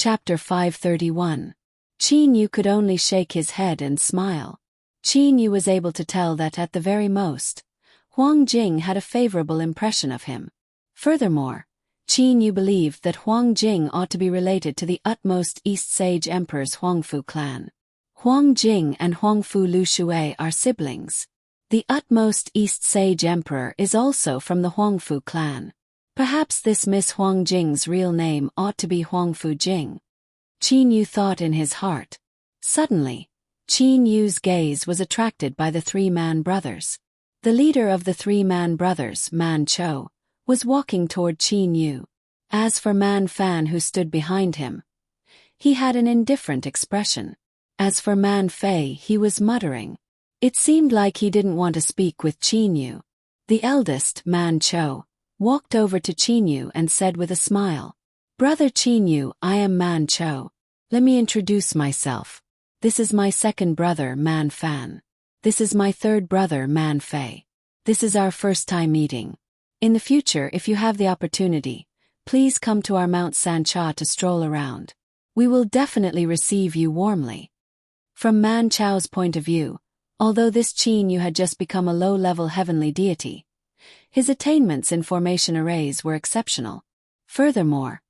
Chapter 531. Qin Yu could only shake his head and smile. Qin Yu was able to tell that at the very most, Huang Jing had a favorable impression of him. Furthermore, Qin Yu believed that Huang Jing ought to be related to the utmost East Sage Emperor's Huangfu clan. Huang Jing and Huangfu Lu Shui are siblings. The utmost East Sage Emperor is also from the Huangfu clan. Perhaps this Miss Huang Jing's real name ought to be Huangfu Jing. Qin Yu thought in his heart. Suddenly, Qin Yu's gaze was attracted by the three-man brothers. The leader of the three-man brothers, Man Chou, was walking toward Qin Yu. As for Man Fan, who stood behind him, he had an indifferent expression. As for Man Fei, he was muttering. It seemed like he didn't want to speak with Qin Yu. The eldest, Man Chou, walked over to Qin Yu and said with a smile, "Brother Qin Yu, I am Man Chou. Let me introduce myself. This is my second brother, Man Fan. This is my third brother, Man Fei. This is our first time meeting. In the future, if you have the opportunity, please come to our Mount Sancha to stroll around. We will definitely receive you warmly." From Man Chou's point of view, although this Qin Yu had just become a low-level heavenly deity, his attainments in formation arrays were exceptional. Furthermore,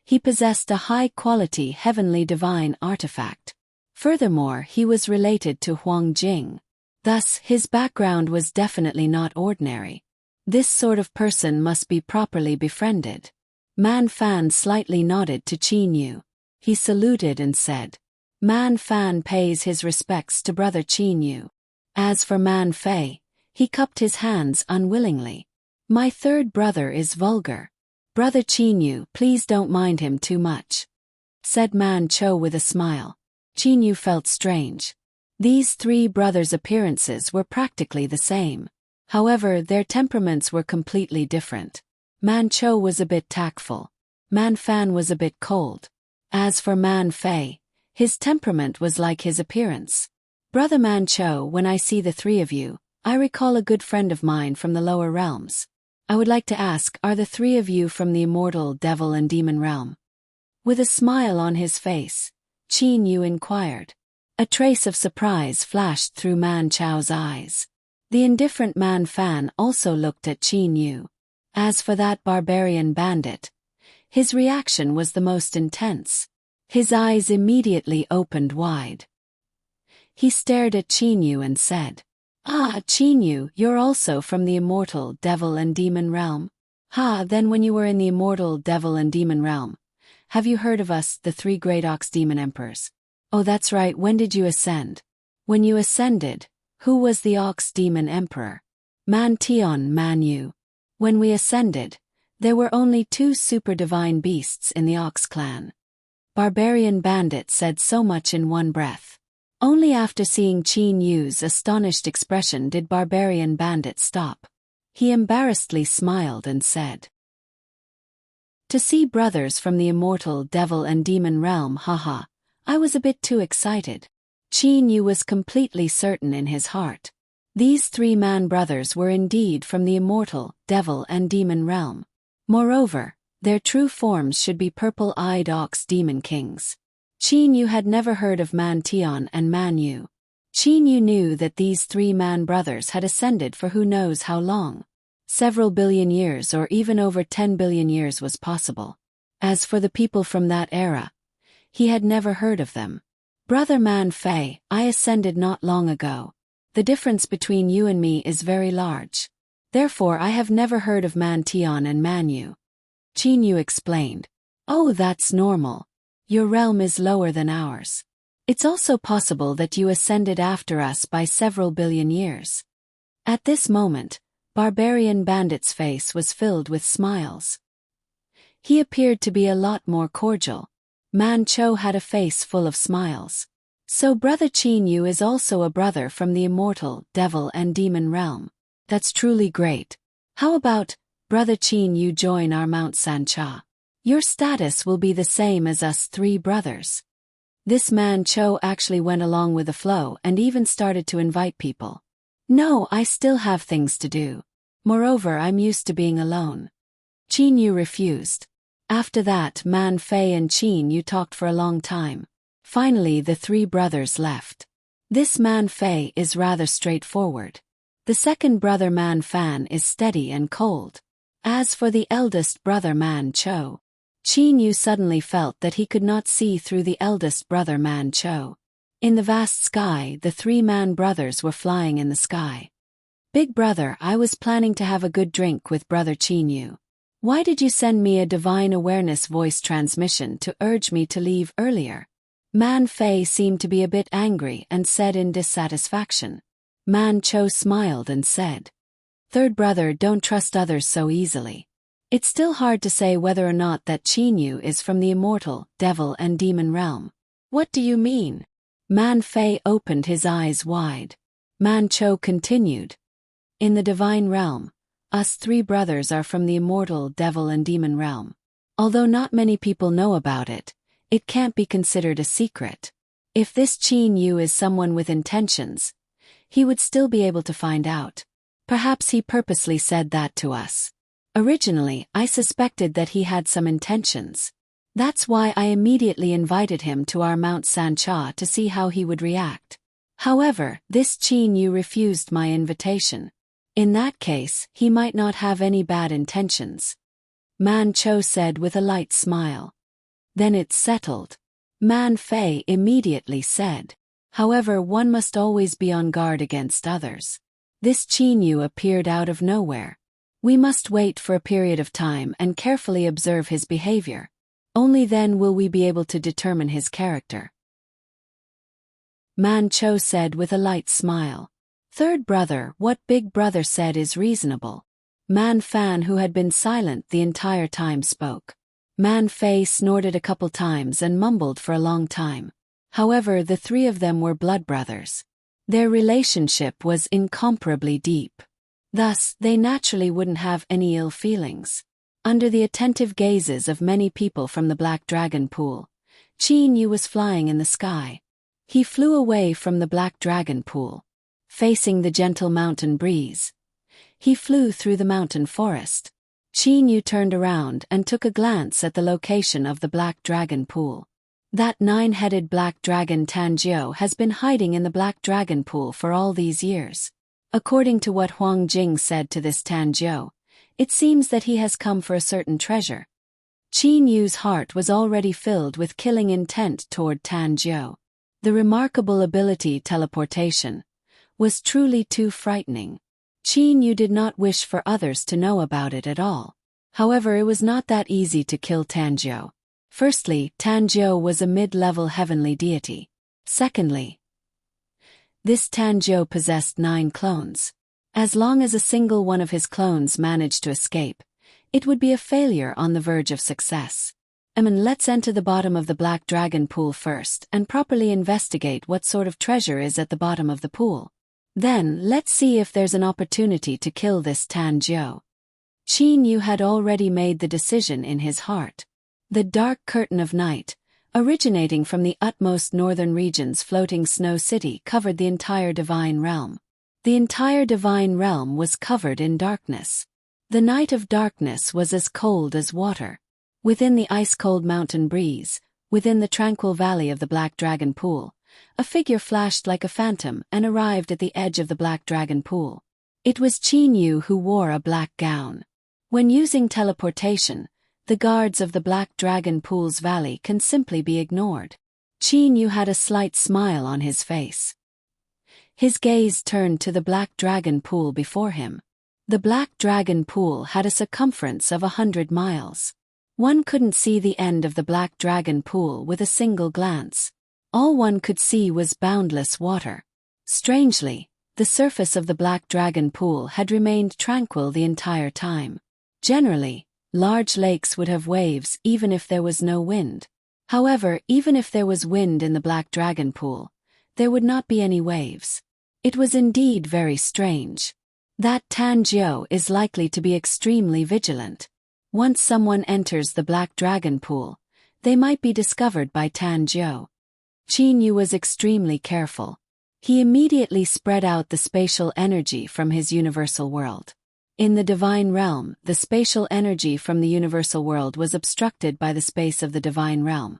he possessed a high-quality heavenly divine artifact. Furthermore, he was related to Huang Jing. Thus, his background was definitely not ordinary. This sort of person must be properly befriended. Man Fan slightly nodded to Qin Yu. He saluted and said, "Man Fan pays his respects to brother Qin Yu." As for Man Fei, he cupped his hands unwillingly. "My third brother is vulgar. Brother Qin Yu, please don't mind him too much," said Man Chou with a smile. Qin Yu felt strange. These three brothers' appearances were practically the same. However, their temperaments were completely different. Man Chou was a bit tactful. Man Fan was a bit cold. As for Man Fei, his temperament was like his appearance. "Brother Man Chou, when I see the three of you, I recall a good friend of mine from the lower realms. I would like to ask, are the three of you from the immortal devil and demon realm?" With a smile on his face, Qin Yu inquired. A trace of surprise flashed through Man Chou's eyes. The indifferent Man Fan also looked at Qin Yu. As for that barbarian bandit, his reaction was the most intense. His eyes immediately opened wide. He stared at Qin Yu and said, "Ah, Qin Yu, you're also from the immortal devil and demon realm? Then when you were in the immortal devil and demon realm, have you heard of us, the three great ox demon emperors?" "Oh, that's right, when did you ascend?" "When you ascended, who was the ox demon emperor?" "Man Tian, Man Yu. When we ascended, there were only two super divine beasts in the ox clan." Barbarian bandit said so much in one breath. Only after seeing Qin Yu's astonished expression did barbarian bandit stop. He embarrassedly smiled and said, "To see brothers from the immortal devil and demon realm, haha, I was a bit too excited." Qin Yu was completely certain in his heart. These three-man brothers were indeed from the immortal devil and demon realm. Moreover, their true forms should be purple-eyed ox demon kings. Qin Yu had never heard of Man Tian and Man Yu. Qin Yu knew that these three-man brothers had ascended for who knows how long. Several billion years or even over 10 billion years was possible. As for the people from that era, he had never heard of them. "Brother Man Fei, I ascended not long ago. The difference between you and me is very large. Therefore I have never heard of Man Tian and Man Yu." Qin Yu explained, "Oh, that's normal. Your realm is lower than ours. It's also possible that you ascended after us by several billion years." At this moment, Barbarian Bandit's face was filled with smiles. He appeared to be a lot more cordial. Man Chou had a face full of smiles. "So brother Qin Yu is also a brother from the immortal devil and demon realm. That's truly great. How about, brother Qin Yu, join our Mount Sancha? Your status will be the same as us three brothers." This Man Chou actually went along with the flow and even started to invite people. "No, I still have things to do. Moreover, I'm used to being alone." Qin Yu refused. After that, Man Fei and Qin Yu talked for a long time. Finally, the three brothers left. This Man Fei is rather straightforward. The second brother Man Fan is steady and cold. As for the eldest brother Man Cho, Qin Yu suddenly felt that he could not see through the eldest brother Man Cho. In the vast sky, the three Man brothers were flying in the sky. Big brother, I was planning to have a good drink with brother Qin Yu. Why did you send me a divine awareness voice transmission to urge me to leave earlier? Man Fei seemed to be a bit angry and said in dissatisfaction. Man Cho smiled and said, "Third brother, don't trust others so easily. It's still hard to say whether or not that Qin Yu is from the immortal, devil and demon realm." "What do you mean?" Man Fei opened his eyes wide. Man Cho continued, "In the divine realm, us three brothers are from the immortal, devil and demon realm. Although not many people know about it, it can't be considered a secret. If this Qin Yu is someone with intentions, he would still be able to find out. Perhaps he purposely said that to us. Originally, I suspected that he had some intentions. That's why I immediately invited him to our Mount Sancha to see how he would react. However, this Qin Yu refused my invitation. In that case, he might not have any bad intentions." Man Cho said with a light smile. "Then it's settled." Man Fei immediately said, "However, one must always be on guard against others. This Qin Yu appeared out of nowhere. We must wait for a period of time and carefully observe his behavior. Only then will we be able to determine his character." Man Cho said with a light smile. "Third brother, what big brother said is reasonable." Man Fan, who had been silent the entire time, spoke. Man Fei snorted a couple times and mumbled for a long time. However, the three of them were blood brothers. Their relationship was incomparably deep. Thus, they naturally wouldn't have any ill feelings. Under the attentive gazes of many people from the Black Dragon Pool, Qin Yu was flying in the sky. He flew away from the Black Dragon Pool, facing the gentle mountain breeze. He flew through the mountain forest. Qin Yu turned around and took a glance at the location of the Black Dragon Pool. That nine-headed black dragon Tanjiu has been hiding in the Black Dragon Pool for all these years. According to what Huang Jing said to this Tanjiu, it seems that he has come for a certain treasure. Qin Yu's heart was already filled with killing intent toward Tanjiu. The remarkable ability teleportation was truly too frightening. Qin Yu did not wish for others to know about it at all. However, it was not that easy to kill Tanjiu. Firstly, Tanjiu was a mid-level heavenly deity. Secondly, this Tanjiu possessed 9 clones. As long as a single one of his clones managed to escape, it would be a failure on the verge of success. Let's enter the bottom of the Black Dragon Pool first and properly investigate what sort of treasure is at the bottom of the pool. Then, let's see if there's an opportunity to kill this Tanjiu. Qin Yu had already made the decision in his heart. The dark curtain of night, originating from the utmost northern region's floating snow city, covered the entire divine realm. The entire divine realm was covered in darkness. The night of darkness was as cold as water. Within the ice-cold mountain breeze, within the tranquil valley of the Black Dragon Pool, a figure flashed like a phantom and arrived at the edge of the Black Dragon Pool. It was Qin Yu, who wore a black gown. When using teleportation, the guards of the Black Dragon Pool's valley can simply be ignored. Qin Yu had a slight smile on his face. His gaze turned to the Black Dragon Pool before him. The Black Dragon Pool had a circumference of 100 miles. One couldn't see the end of the Black Dragon Pool with a single glance. All one could see was boundless water. Strangely, the surface of the Black Dragon Pool had remained tranquil the entire time. Generally, large lakes would have waves even if there was no wind. However, even if there was wind in the Black Dragon Pool, there would not be any waves. It was indeed very strange. That Tanjiu is likely to be extremely vigilant. Once someone enters the Black Dragon Pool, they might be discovered by Tanjiu. Qin Yu was extremely careful. He immediately spread out the spatial energy from his universal world. In the divine realm, the spatial energy from the universal world was obstructed by the space of the divine realm.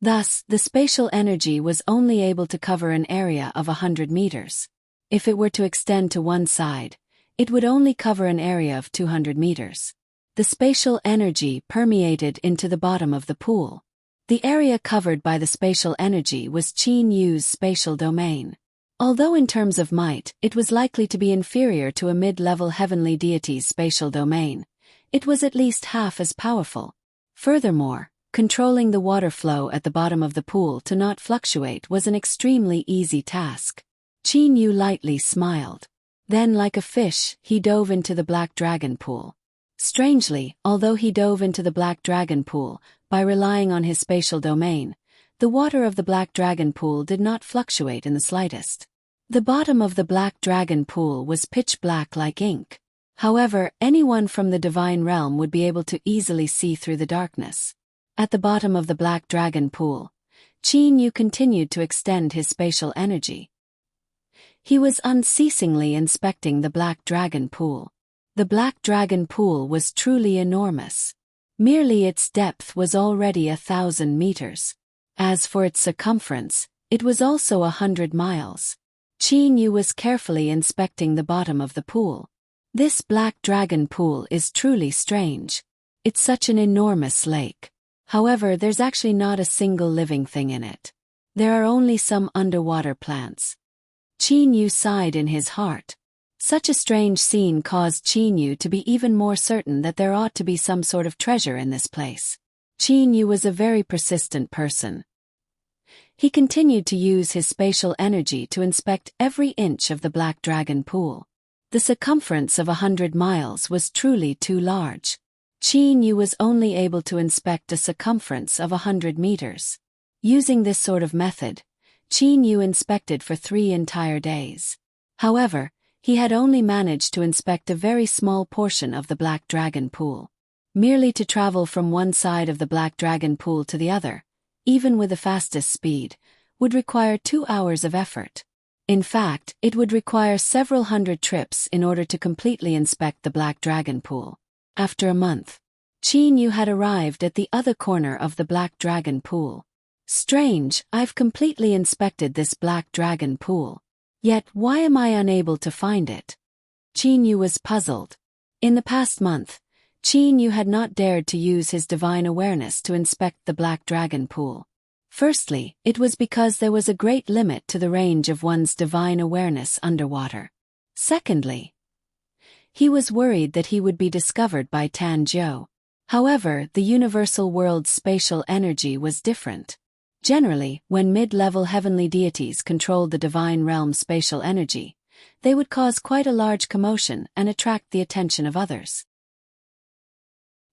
Thus, the spatial energy was only able to cover an area of 100 meters. If it were to extend to one side, it would only cover an area of 200 meters. The spatial energy permeated into the bottom of the pool. The area covered by the spatial energy was Qin Yu's spatial domain. Although in terms of might, it was likely to be inferior to a mid-level heavenly deity's spatial domain, it was at least half as powerful. Furthermore, controlling the water flow at the bottom of the pool to not fluctuate was an extremely easy task. Qin Yu lightly smiled. Then, like a fish, he dove into the black dragon pool. Strangely, although he dove into the black dragon pool, by relying on his spatial domain, the water of the black dragon pool did not fluctuate in the slightest. The bottom of the black dragon pool was pitch black like ink. However, anyone from the divine realm would be able to easily see through the darkness. At the bottom of the black dragon pool, Qin Yu continued to extend his spatial energy. He was unceasingly inspecting the black dragon pool. The black dragon pool was truly enormous. Merely its depth was already 1,000 meters. As for its circumference, it was also 100 miles. Qin Yu was carefully inspecting the bottom of the pool. This black dragon pool is truly strange. It's such an enormous lake. However, there's actually not a single living thing in it. There are only some underwater plants. Qin Yu sighed in his heart. Such a strange scene caused Qin Yu to be even more certain that there ought to be some sort of treasure in this place. Qin Yu was a very persistent person. He continued to use his spatial energy to inspect every inch of the black dragon pool. The circumference of 100 miles was truly too large. Qin Yu was only able to inspect a circumference of 100 meters. Using this sort of method, Qin Yu inspected for 3 entire days. However, he had only managed to inspect a very small portion of the black dragon pool. Merely to travel from one side of the black dragon pool to the other, even with the fastest speed, would require 2 hours of effort. In fact, it would require several hundred trips in order to completely inspect the black dragon pool. After a month, Qin Yu had arrived at the other corner of the black dragon pool. Strange, I've completely inspected this black dragon pool. Yet why am I unable to find it? Qin Yu was puzzled. In the past month, Qin Yu had not dared to use his divine awareness to inspect the black dragon pool. Firstly, it was because there was a great limit to the range of one's divine awareness underwater. Secondly, he was worried that he would be discovered by Tan Jiu. However, the universal world's spatial energy was different. Generally, when mid-level heavenly deities controlled the divine realm's spatial energy, they would cause quite a large commotion and attract the attention of others.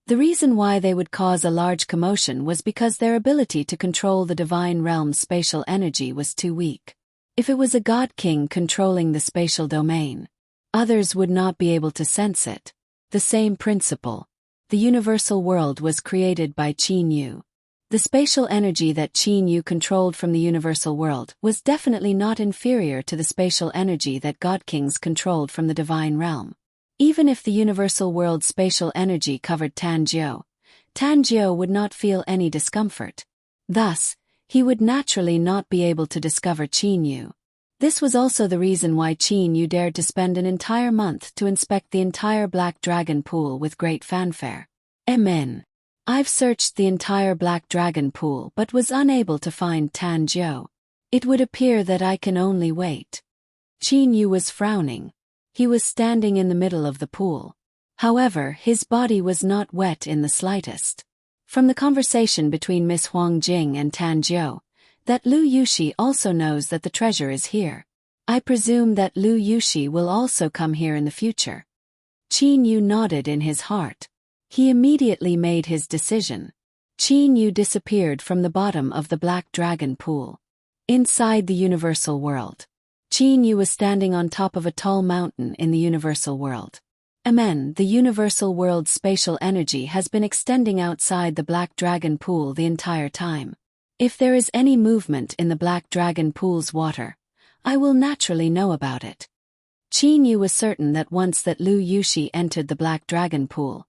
The reason why they would cause a large commotion was because their ability to control the divine realm's spatial energy was too weak. If it was a god king controlling the spatial domain, others would not be able to sense it. The same principle. The universal world was created by Qin Yu. The spatial energy that Qin Yu controlled from the universal world was definitely not inferior to the spatial energy that god kings controlled from the divine realm. Even if the universal world's spatial energy covered Tan Jiu would not feel any discomfort. Thus, he would naturally not be able to discover Qin Yu. This was also the reason why Qin Yu dared to spend an entire month to inspect the entire black dragon pool with great fanfare. Amen. I've searched the entire black dragon pool but was unable to find Tan Jiu. It would appear that I can only wait. Qin Yu was frowning. He was standing in the middle of the pool. However, his body was not wet in the slightest. From the conversation between Miss Huang Jing and Tan Jiu, that Lu Yushi also knows that the treasure is here. I presume that Lu Yushi will also come here in the future. Qin Yu nodded in his heart. He immediately made his decision. Qin Yu disappeared from the bottom of the black dragon pool. Inside the universal world, Qin Yu was standing on top of a tall mountain in the universal world. Amen. The universal world's spatial energy has been extending outside the black dragon pool the entire time. If there is any movement in the black dragon pool's water, I will naturally know about it. Qin Yu was certain that once that Lu Yushi entered the Black Dragon Pool,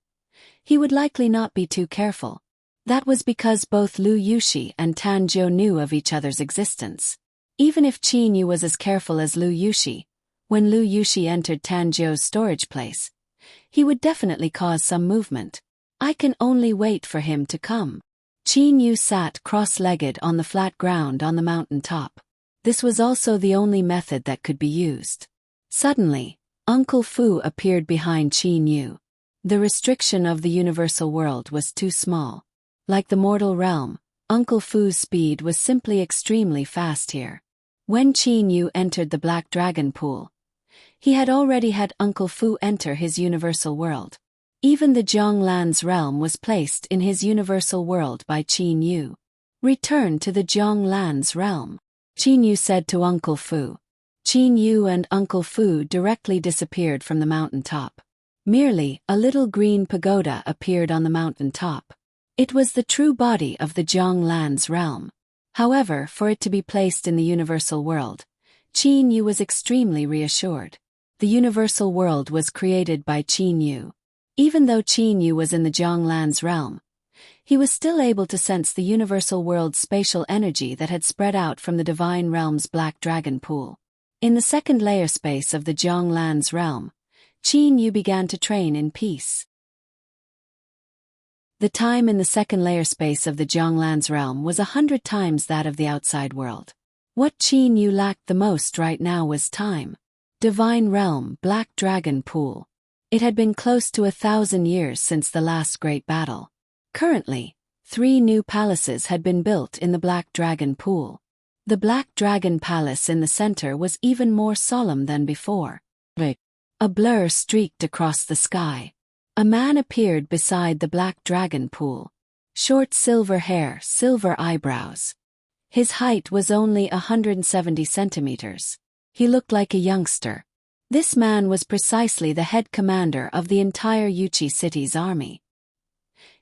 he would likely not be too careful. That was because both Lu Yushi and Tan Jiu knew of each other's existence. Even if Qin Yu was as careful as Lu Yushi, when Lu Yushi entered Tan Jiu's storage place, he would definitely cause some movement. I can only wait for him to come. Qin Yu sat cross-legged on the flat ground on the mountain top. This was also the only method that could be used. Suddenly, Uncle Fu appeared behind Qin Yu. The restriction of the universal world was too small. Like the mortal realm, Uncle Fu's speed was simply extremely fast here. When Qin Yu entered the Black Dragon Pool, he had already had Uncle Fu enter his universal world. Even the Zhonglan's realm was placed in his universal world by Qin Yu. Return to the Zhonglan's realm, Qin Yu said to Uncle Fu. Qin Yu and Uncle Fu directly disappeared from the mountain top. Merely a little green pagoda appeared on the mountain top. It was the true body of the Zhonglan's realm. However, for it to be placed in the universal world, Qin Yu was extremely reassured. The universal world was created by Qin Yu. Even though Qin Yu was in the Zhonglan's realm, he was still able to sense the universal world's spatial energy that had spread out from the divine realm's Black Dragon Pool. In the second layer space of the Zhonglan's realm, Qin Yu began to train in peace. The time in the second layer space of the Zhonglan's realm was 100 times that of the outside world. What Qin Yu lacked the most right now was time. Divine Realm, Black Dragon Pool. It had been close to 1,000 years since the last great battle. Currently, 3 new palaces had been built in the Black Dragon Pool. The Black Dragon Palace in the center was even more solemn than before. A blur streaked across the sky. A man appeared beside the Black Dragon Pool. Short silver hair, silver eyebrows. His height was only 170 centimeters. He looked like a youngster. This man was precisely the head commander of the entire Yuchi city's army.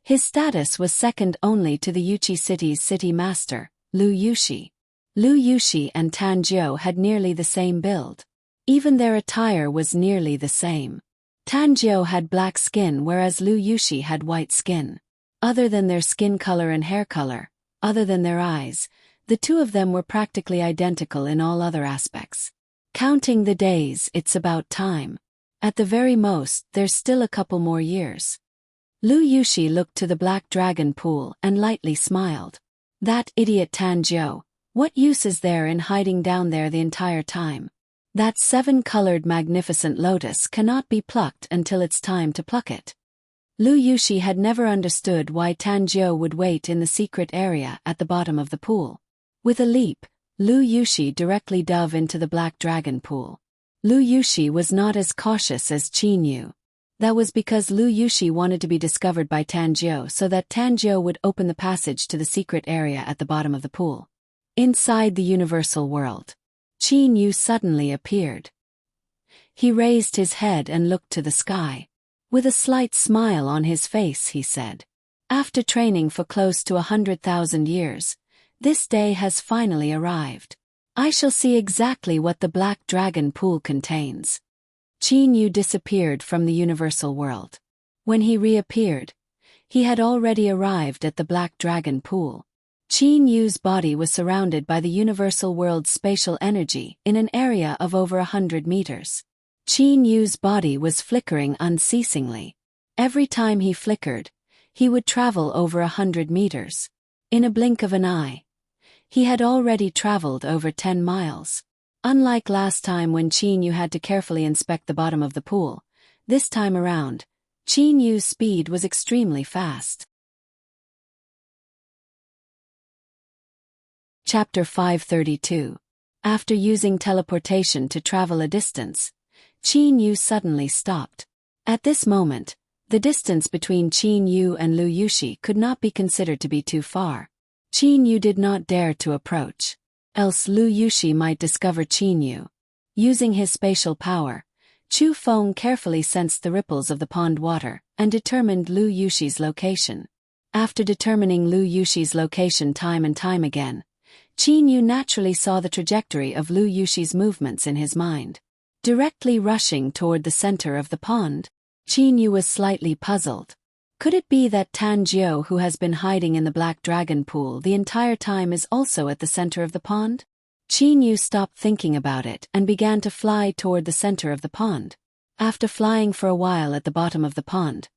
His status was second only to the Yuchi city's city master, Lu Yushi. Lu Yushi and Tan Jiu had nearly the same build. Even their attire was nearly the same. Tan Jiu had black skin whereas Lu Yushi had white skin. Other than their skin color and hair color, other than their eyes, the two of them were practically identical in all other aspects. Counting the days, it's about time. At the very most, there's still a couple more years. Lu Yushi looked to the Black Dragon Pool and lightly smiled. That idiot Tan Jiu, what use is there in hiding down there the entire time? That 7-colored magnificent lotus cannot be plucked until it's time to pluck it. Lu Yushi had never understood why Tan Jiu would wait in the secret area at the bottom of the pool. With a leap, Lu Yushi directly dove into the Black Dragon Pool. Lu Yushi was not as cautious as Qin Yu. That was because Lu Yushi wanted to be discovered by Tan Jiu so that Tan Jiu would open the passage to the secret area at the bottom of the pool. Inside the universal world, Qin Yu suddenly appeared. He raised his head and looked to the sky. With a slight smile on his face he said, "After training for close to 100,000 years, this day has finally arrived. I shall see exactly what the Black Dragon Pool contains." Qin Yu disappeared from the universal world. When he reappeared, he had already arrived at the Black Dragon Pool. Qin Yu's body was surrounded by the universal world's spatial energy in an area of over 100 meters. Qin Yu's body was flickering unceasingly. Every time he flickered, he would travel over 100 meters. In a blink of an eye, he had already traveled over 10 miles. Unlike last time when Qin Yu had to carefully inspect the bottom of the pool, this time around, Qin Yu's speed was extremely fast. Chapter 532. After using teleportation to travel a distance, Qin Yu suddenly stopped. At this moment, the distance between Qin Yu and Lu Yushi could not be considered to be too far. Qin Yu did not dare to approach, else Lu Yushi might discover Qin Yu. Using his spatial power, Chu Feng carefully sensed the ripples of the pond water and determined Lu Yushi's location. After determining Lu Yushi's location time and time again, Qin Yu naturally saw the trajectory of Lu Yushi's movements in his mind. directly rushing toward the center of the pond. Qin Yu was slightly puzzled. Could it be that Tan Jiu, who has been hiding in the Black Dragon Pool the entire time, is also at the center of the pond? Qin Yu stopped thinking about it and began to fly toward the center of the pond. After flying for a while at the bottom of the pond,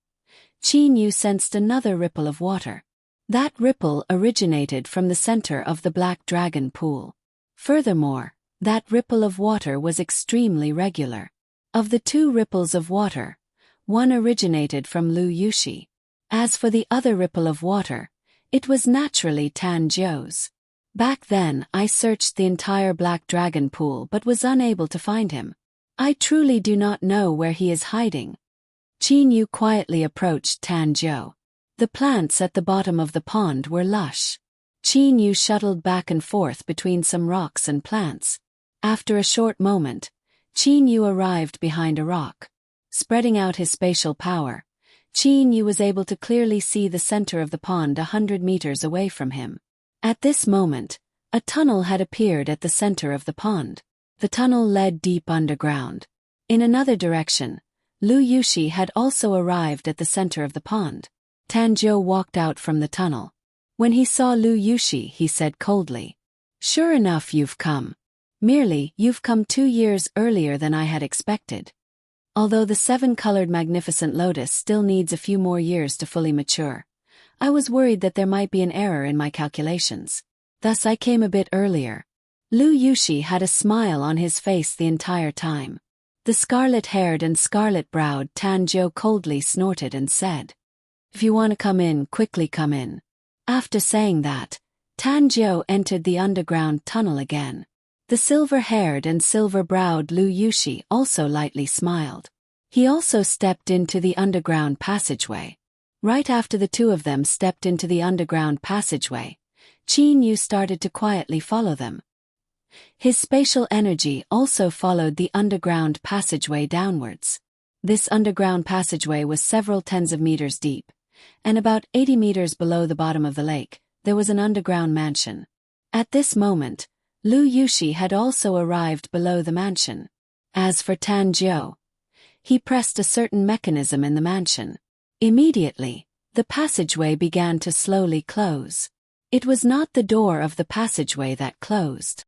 Qin Yu sensed another ripple of water. That ripple originated from the center of the Black Dragon Pool. Furthermore, that ripple of water was extremely regular. Of the two ripples of water, one originated from Lu Yushi. As for the other ripple of water, it was naturally Tan Jiu's. Back then, I searched the entire Black Dragon Pool but was unable to find him. I truly do not know where he is hiding. Qin Yu quietly approached Tan Jiu. The plants at the bottom of the pond were lush. Qin Yu shuttled back and forth between some rocks and plants. After a short moment, Qin Yu arrived behind a rock. Spreading out his spatial power, Qin Yu was able to clearly see the center of the pond 100 meters away from him. At this moment, a tunnel had appeared at the center of the pond. The tunnel led deep underground. In another direction, Lu Yushi had also arrived at the center of the pond. Tan Jiu walked out from the tunnel. When he saw Lu Yushi, he said coldly, "Sure enough, you've come. Merely, you've come 2 years earlier than I had expected." Although the 7-colored magnificent lotus still needs a few more years to fully mature, I was worried that there might be an error in my calculations. Thus I came a bit earlier. Lu Yushi had a smile on his face the entire time. The scarlet-haired and scarlet-browed Tan Jiu coldly snorted and said, "If you want to come in, quickly come in." After saying that, Tan Jiu entered the underground tunnel again. The silver-haired and silver-browed Lu Yushi also lightly smiled. He also stepped into the underground passageway. Right after the two of them stepped into the underground passageway, Qin Yu started to quietly follow them. His spatial energy also followed the underground passageway downwards. This underground passageway was several tens of meters deep, and about 80 meters below the bottom of the lake, there was an underground mansion. At this moment, Lu Yushi had also arrived below the mansion. As for Tan Jiu, he pressed a certain mechanism in the mansion. Immediately, the passageway began to slowly close. It was not the door of the passageway that closed.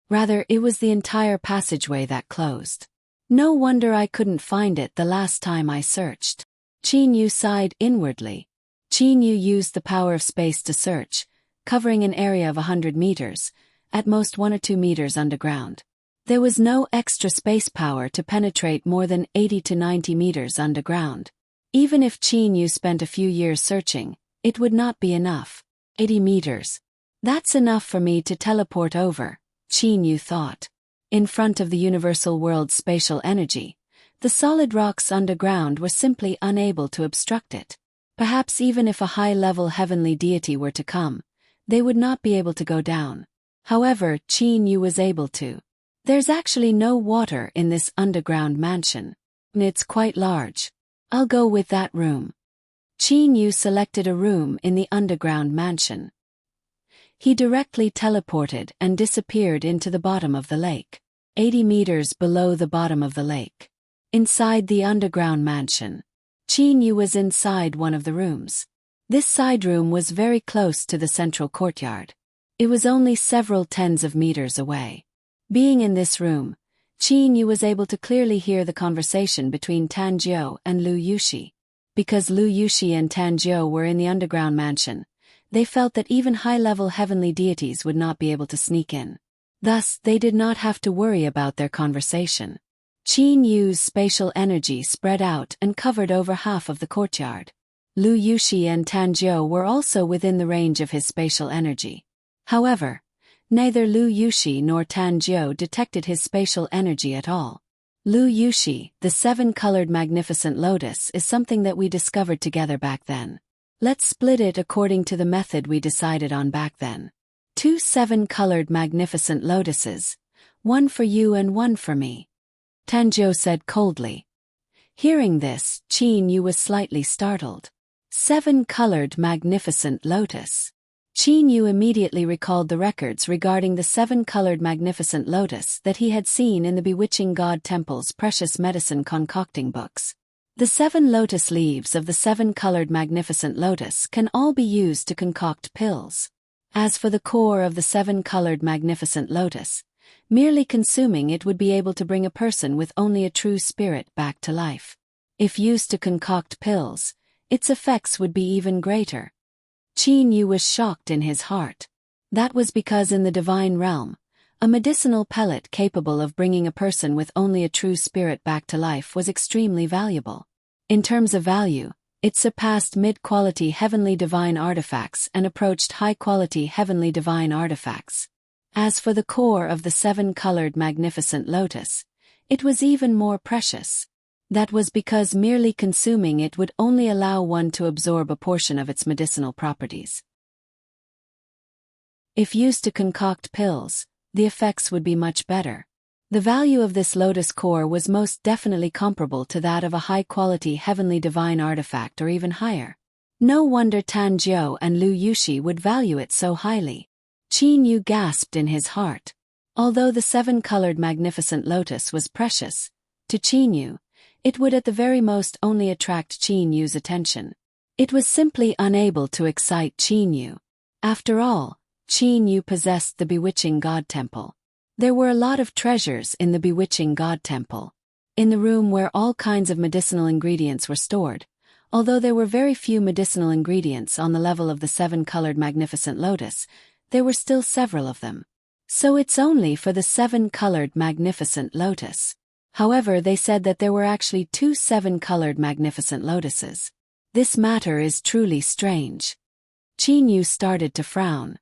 Rather, it was the entire passageway that closed. No wonder I couldn't find it the last time I searched. Qin Yu sighed inwardly. Qin Yu used the power of space to search, covering an area of 100 meters, at most 1 or 2 meters underground. There was no extra space power to penetrate more than 80 to 90 meters underground. Even if Qin Yu spent a few years searching, it would not be enough. 80 meters. That's enough for me to teleport over, Qin Yu thought. In front of the universal world's spatial energy, the solid rocks underground were simply unable to obstruct it. Perhaps even if a high-level heavenly deity were to come, they would not be able to go down. However, Qin Yu was able to. There's actually no water in this underground mansion. It's quite large. I'll go with that room. Qin Yu selected a room in the underground mansion. He directly teleported and disappeared into the bottom of the lake, 80 meters below the bottom of the lake. Inside the underground mansion, Qin Yu was inside one of the rooms. This side room was very close to the central courtyard. It was only several tens of meters away. Being in this room, Qin Yu was able to clearly hear the conversation between Tan Jiu and Lu Yushi. Because Lu Yushi and Tan Jiu were in the underground mansion, they felt that even high-level heavenly deities would not be able to sneak in. Thus, they did not have to worry about their conversation. Qin Yu's spatial energy spread out and covered over half of the courtyard. Lu Yushi and Tan Jiu were also within the range of his spatial energy. However, neither Lu Yushi nor Tan Jiu detected his spatial energy at all. Lu Yushi, the 7-colored magnificent lotus, is something that we discovered together back then. Let's split it according to the method we decided on back then. 2 7-colored magnificent lotuses, one for you and one for me. Tan Jiu said coldly. Hearing this, Qin Yu was slightly startled. 7-colored magnificent lotus. Qin Yu immediately recalled the records regarding the 7-colored magnificent lotus that he had seen in the bewitching god temple's precious medicine concocting books. The 7 lotus leaves of the 7-colored magnificent lotus can all be used to concoct pills. As for the core of the 7-colored magnificent lotus, merely consuming it would be able to bring a person with only a true spirit back to life. If used to concoct pills, its effects would be even greater. Qin Yu was shocked in his heart. That was because in the divine realm, a medicinal pellet capable of bringing a person with only a true spirit back to life was extremely valuable. In terms of value, it surpassed mid-quality heavenly divine artifacts and approached high-quality heavenly divine artifacts. As for the core of the 7-colored magnificent lotus, it was even more precious. That was because merely consuming it would only allow one to absorb a portion of its medicinal properties. If used to concoct pills, the effects would be much better. The value of this lotus core was most definitely comparable to that of a high-quality heavenly divine artifact or even higher. No wonder Tan Jiu and Lu Yushi would value it so highly. Qin Yu gasped in his heart. Although the 7-colored magnificent lotus was precious, to Qin Yu, it would at the very most only attract Qin Yu's attention. It was simply unable to excite Qin Yu. After all, Qin Yu possessed the bewitching god temple. There were a lot of treasures in the bewitching god temple. In the room where all kinds of medicinal ingredients were stored, although there were very few medicinal ingredients on the level of the 7-colored magnificent lotus, there were still several of them. So it's only for the 7-colored magnificent lotus. However, they said that there were actually 2 7-colored magnificent lotuses. This matter is truly strange. Qin Yu started to frown.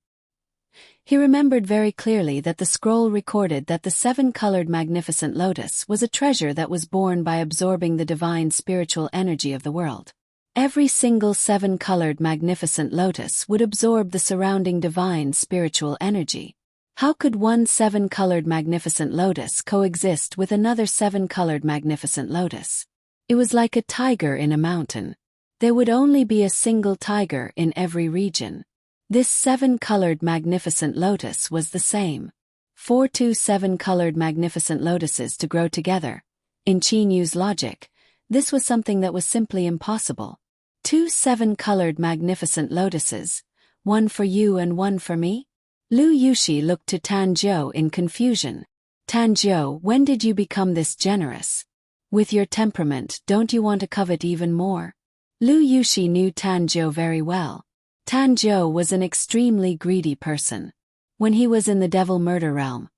He remembered very clearly that the scroll recorded that the 7-colored magnificent lotus was a treasure that was born by absorbing the divine spiritual energy of the world. Every single 7-colored magnificent lotus would absorb the surrounding divine spiritual energy. How could one 7-colored magnificent lotus coexist with another 7-colored magnificent lotus? It was like a tiger in a mountain. There would only be a single tiger in every region. This 7-colored magnificent lotus was the same. For 2 7-colored magnificent lotuses to grow together, in Qin Yu's logic, this was something that was simply impossible. 2 7-colored magnificent lotuses, one for you and one for me? Lu Yushi looked to Tan Jiu in confusion. Tan Jiu, when did you become this generous? With your temperament, don't you want to covet even more? Lu Yushi knew Tan Jiu very well. Tan Jiu was an extremely greedy person. When he was in the devil murder realm,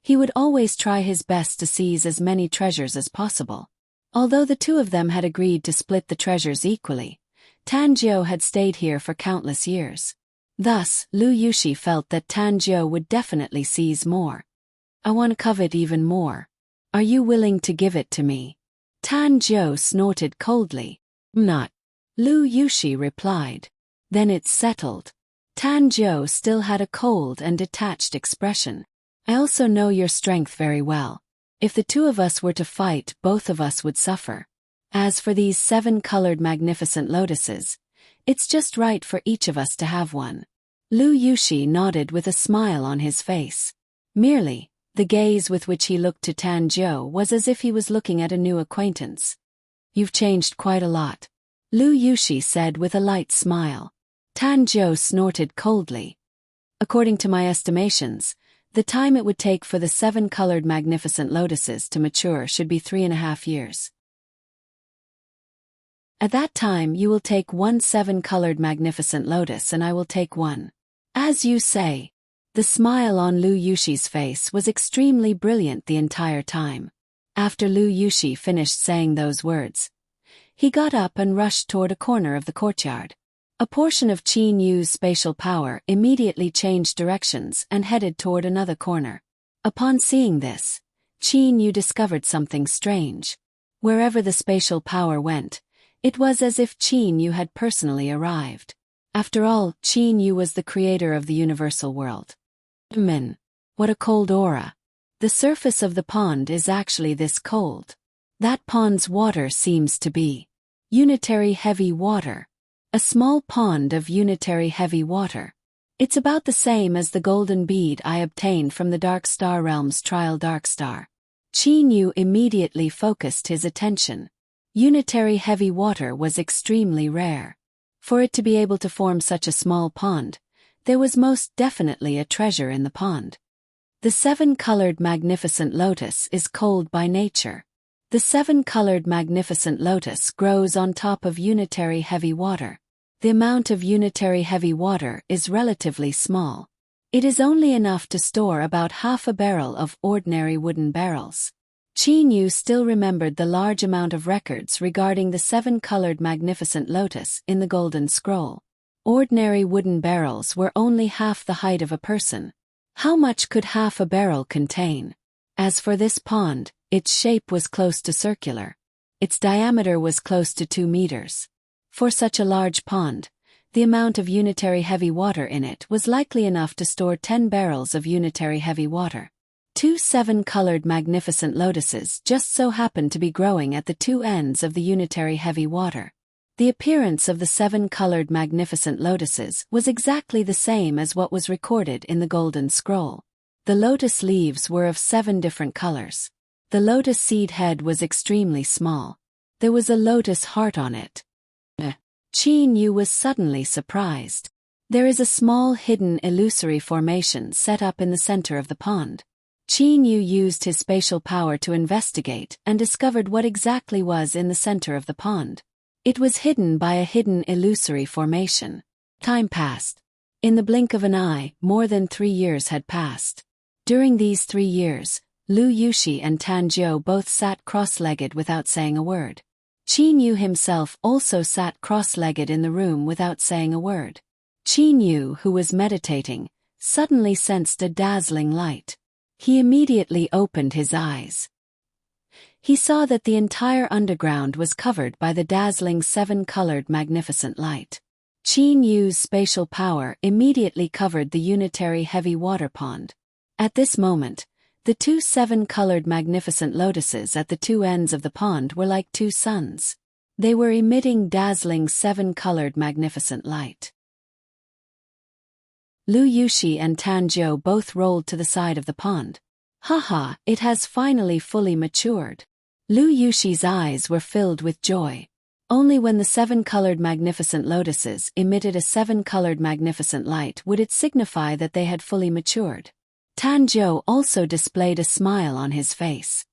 he would always try his best to seize as many treasures as possible. Although the two of them had agreed to split the treasures equally, Tan Jiu had stayed here for countless years. Thus, Lu Yushi felt that Tan Jiu would definitely seize more. I want to covet even more. Are you willing to give it to me? Tan Jiu snorted coldly. Not. Lu Yushi replied. Then it's settled. Tan Jiu still had a cold and detached expression. I also know your strength very well. If the two of us were to fight, both of us would suffer. As for these 7-colored magnificent lotuses, it's just right for each of us to have one. Lu Yushi nodded with a smile on his face. Merely, the gaze with which he looked to Tan Jiu was as if he was looking at a new acquaintance. You've changed quite a lot, Lu Yushi said with a light smile. Tan Jiu snorted coldly. According to my estimations, the time it would take for the 7-colored magnificent lotuses to mature should be 3.5 years. At that time you will take 1 7-colored magnificent lotus and I will take 1. As you say. The smile on Lu Yushi's face was extremely brilliant the entire time. After Lu Yushi finished saying those words, he got up and rushed toward a corner of the courtyard. A portion of Qin Yu's spatial power immediately changed directions and headed toward another corner. Upon seeing this, Qin Yu discovered something strange. Wherever the spatial power went, it was as if Qin Yu had personally arrived. After all, Qin Yu was the creator of the universal world. What a cold aura. The surface of the pond is actually this cold. That pond's water seems to be unitary heavy water. A small pond of unitary heavy water. It's about the same as the golden bead I obtained from the Dark Star Realm's trial Dark Star. Qin Yu immediately focused his attention. Unitary heavy water was extremely rare. For it to be able to form such a small pond, there was most definitely a treasure in the pond. The seven-colored magnificent lotus is cold by nature. The seven-colored magnificent lotus grows on top of unitary heavy water. The amount of unitary heavy water is relatively small. It is only enough to store about half a barrel of ordinary wooden barrels. Qin Yu still remembered the large amount of records regarding the seven-colored magnificent lotus in the Golden Scroll. Ordinary wooden barrels were only half the height of a person. How much could half a barrel contain? As for this pond, its shape was close to circular. Its diameter was close to 2 meters. For such a large pond, the amount of unitary heavy water in it was likely enough to store 10 barrels of unitary heavy water. 2 seven-colored magnificent lotuses just so happened to be growing at the two ends of the unitary heavy water. The appearance of the seven-colored magnificent lotuses was exactly the same as what was recorded in the Golden Scroll. The lotus leaves were of 7 different colors. The lotus seed head was extremely small. There was a lotus heart on it. Qin Yu was suddenly surprised. There is a small hidden illusory formation set up in the center of the pond. Qin Yu used his spatial power to investigate and discovered what exactly was in the center of the pond. It was hidden by a hidden illusory formation. Time passed. In the blink of an eye, more than 3 years had passed. During these 3 years, Lu Yushi and Tan Jiu both sat cross-legged without saying a word. Qin Yu himself also sat cross-legged in the room without saying a word. Qin Yu, who was meditating, suddenly sensed a dazzling light. He immediately opened his eyes. He saw that the entire underground was covered by the dazzling seven-colored magnificent light. Qin Yu's spatial power immediately covered the unitary heavy water pond. At this moment, the 2 seven-colored magnificent lotuses at the two ends of the pond were like 2 suns. They were emitting dazzling seven-colored magnificent light. Lu Yushi and Tan Jiu both rolled to the side of the pond. Haha, it has finally fully matured. Lu Yushi's eyes were filled with joy. Only when the seven-colored magnificent lotuses emitted a seven-colored magnificent light would it signify that they had fully matured. Tan Jiu also displayed a smile on his face.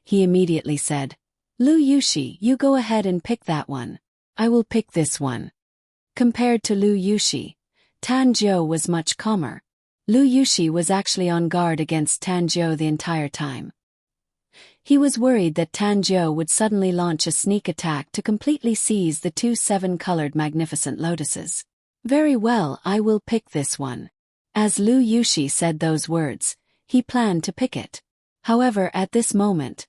He immediately said, Lu Yushi, you go ahead and pick that one. I will pick this one. Compared to Lu Yushi, Tan Jiu was much calmer. Lu Yushi was actually on guard against Tan Jiu the entire time. He was worried that Tan Jiu would suddenly launch a sneak attack to completely seize the 2 seven-colored magnificent lotuses. Very well, I will pick this one. As Lu Yushi said those words, he planned to pick it. However, at this moment,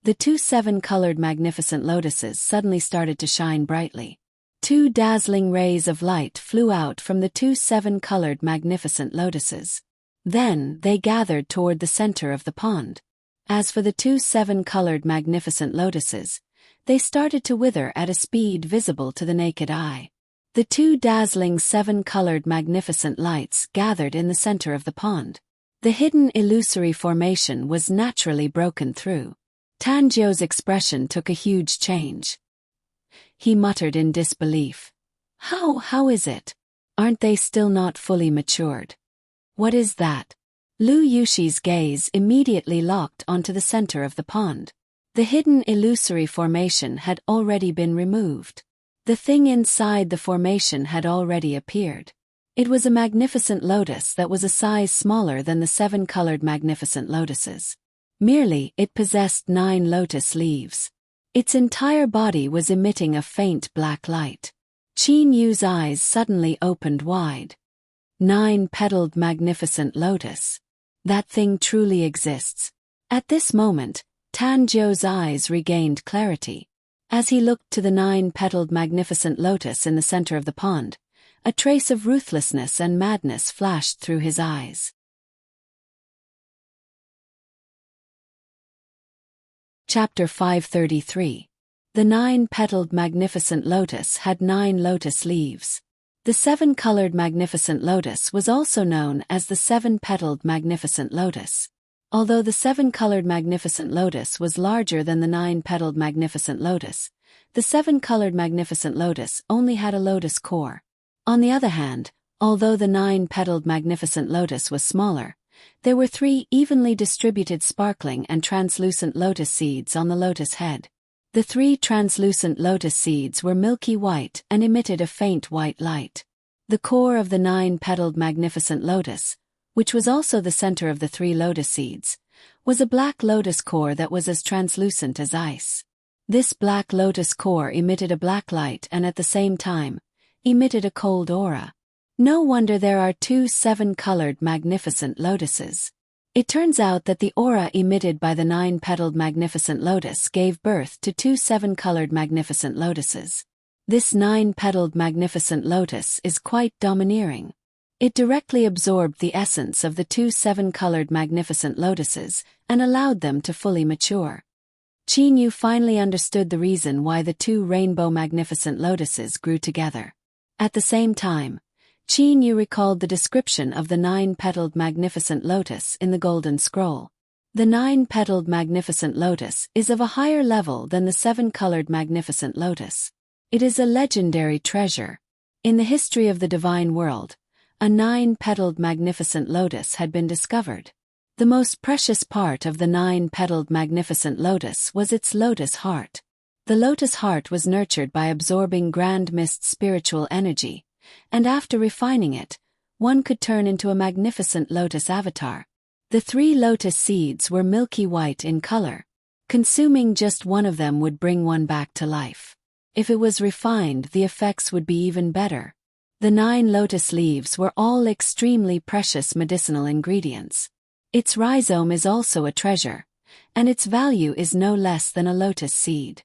the 2 seven-colored magnificent lotuses suddenly started to shine brightly. 2 dazzling rays of light flew out from the 2 seven-colored magnificent lotuses. Then they gathered toward the center of the pond. As for the 2 seven-colored magnificent lotuses, they started to wither at a speed visible to the naked eye. The 2 dazzling seven-colored magnificent lights gathered in the center of the pond. The hidden illusory formation was naturally broken through. Tan Jiu's expression took a huge change. He muttered in disbelief. How is it? Aren't they still not fully matured? What is that? Lu Yushi's gaze immediately locked onto the center of the pond. The hidden illusory formation had already been removed. The thing inside the formation had already appeared. It was a magnificent lotus that was a size smaller than the seven-colored magnificent lotuses. Merely, it possessed 9 lotus leaves. Its entire body was emitting a faint black light. Qin Yu's eyes suddenly opened wide. 9-petaled magnificent lotus. That thing truly exists. At this moment, Tan Jiu's eyes regained clarity. As he looked to the 9-petaled magnificent lotus in the center of the pond, a trace of ruthlessness and madness flashed through his eyes. Chapter 533. The 9-petaled magnificent lotus had 9 lotus leaves. The seven-colored magnificent lotus was also known as the seven-petaled magnificent lotus. Although the seven-colored magnificent lotus was larger than the nine-petaled magnificent lotus, the seven-colored magnificent lotus only had a lotus core. On the other hand, although the nine-petaled magnificent lotus was smaller, there were 3 evenly distributed sparkling and translucent lotus seeds on the lotus head. The 3 translucent lotus seeds were milky white and emitted a faint white light. The core of the nine-petaled magnificent lotus, which was also the center of the 3 lotus seeds, was a black lotus core that was as translucent as ice. This black lotus core emitted a black light and at the same time, emitted a cold aura. No wonder there are 2 seven-colored magnificent lotuses. It turns out that the aura emitted by the nine-petaled magnificent lotus gave birth to 2 seven-colored magnificent lotuses. This nine-petaled magnificent lotus is quite domineering. It directly absorbed the essence of the 2 seven-colored magnificent lotuses and allowed them to fully mature. Qin Yu finally understood the reason why the 2 rainbow magnificent lotuses grew together. At the same time, Qin Yu recalled the description of the nine-petaled magnificent lotus in the Golden Scroll. The nine-petaled magnificent lotus is of a higher level than the seven-colored magnificent lotus. It is a legendary treasure. In the history of the divine world, a nine-petaled magnificent lotus had been discovered. The most precious part of the nine-petaled magnificent lotus was its lotus heart. The lotus heart was nurtured by absorbing grand mist spiritual energy, and after refining it, one could turn into a magnificent lotus avatar. The 3 lotus seeds were milky white in color. Consuming just one of them would bring one back to life. If it was refined, the effects would be even better. The 9 lotus leaves were all extremely precious medicinal ingredients. Its rhizome is also a treasure, and its value is no less than a lotus seed.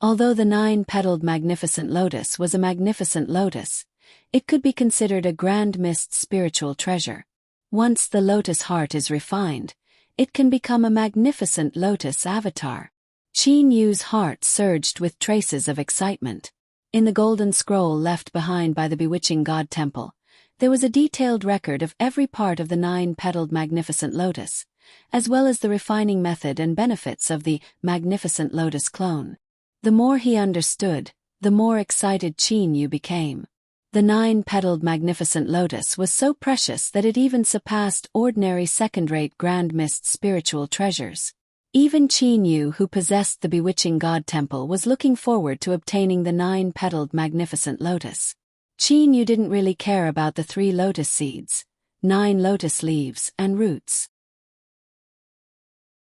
Although the nine-petaled magnificent lotus was a magnificent lotus, it could be considered a grand mist spiritual treasure. Once the lotus heart is refined, it can become a magnificent lotus avatar. Qin Yu's heart surged with traces of excitement. In the golden scroll left behind by the bewitching god temple, there was a detailed record of every part of the nine-petaled magnificent lotus, as well as the refining method and benefits of the magnificent lotus clone. The more he understood, the more excited Qin Yu became. The nine-petaled magnificent lotus was so precious that it even surpassed ordinary second-rate grand mist spiritual treasures. Even Qin Yu, who possessed the bewitching god temple, was looking forward to obtaining the nine-petaled magnificent lotus. Qin Yu didn't really care about the 3 lotus seeds, 9 lotus leaves, and roots.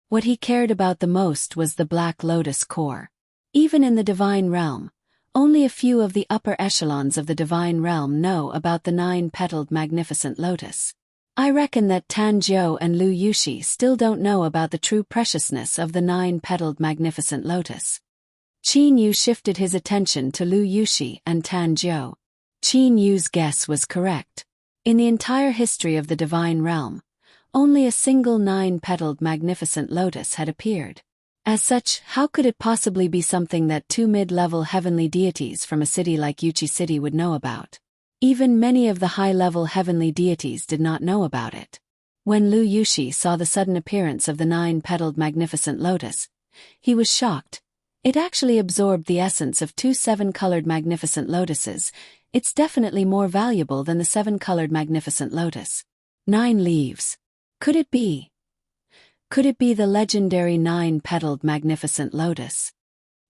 What he cared about the most was the black lotus core. Even in the divine realm, only a few of the upper echelons of the divine realm know about the nine-petaled magnificent lotus. I reckon that Tan Jiu and Lu Yushi still don't know about the true preciousness of the nine-petaled magnificent lotus. Qin Yu shifted his attention to Lu Yushi and Tan Jiu. Qin Yu's guess was correct. In the entire history of the divine realm, only a single nine-petaled magnificent lotus had appeared. As such, how could it possibly be something that 2 mid-level heavenly deities from a city like Yuchi City would know about? Even many of the high-level heavenly deities did not know about it. When Lu Yushi saw the sudden appearance of the nine-petaled magnificent lotus, he was shocked. It actually absorbed the essence of 2 seven-colored magnificent lotuses. It's definitely more valuable than the 7-colored magnificent lotus. 9 leaves. Could it be? Could it be the legendary nine-petaled magnificent lotus?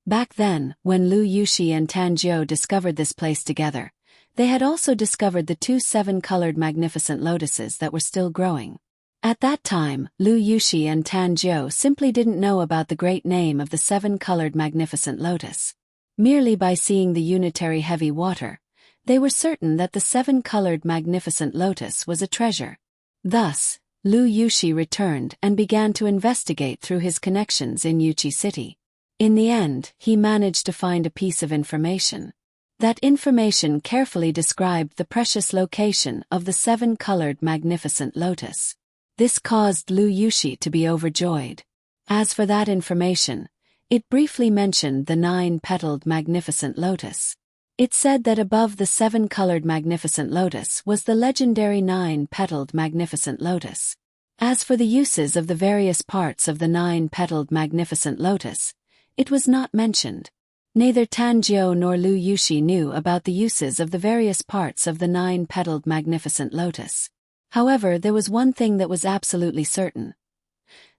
Back then, when Lu Yushi and Tan Jiu discovered this place together, they had also discovered the 2 seven-colored magnificent lotuses that were still growing. At that time, Lu Yushi and Tan Jiu simply didn't know about the great name of the 7-colored magnificent lotus. Merely by seeing the unitary heavy water, they were certain that the 7-colored magnificent lotus was a treasure. Thus, Lu Yushi returned and began to investigate through his connections in Yuchi City. In the end, he managed to find a piece of information. That information carefully described the precious location of the 7-colored magnificent lotus. This caused Lu Yushi to be overjoyed. As for that information, it briefly mentioned the 9-petaled magnificent lotus. It said that above the 7-colored magnificent lotus was the legendary 9-petaled magnificent lotus. As for the uses of the various parts of the 9-petaled magnificent lotus, it was not mentioned. Neither Tanjiu nor Lu Yushi knew about the uses of the various parts of the 9-petaled magnificent lotus. However, there was one thing that was absolutely certain.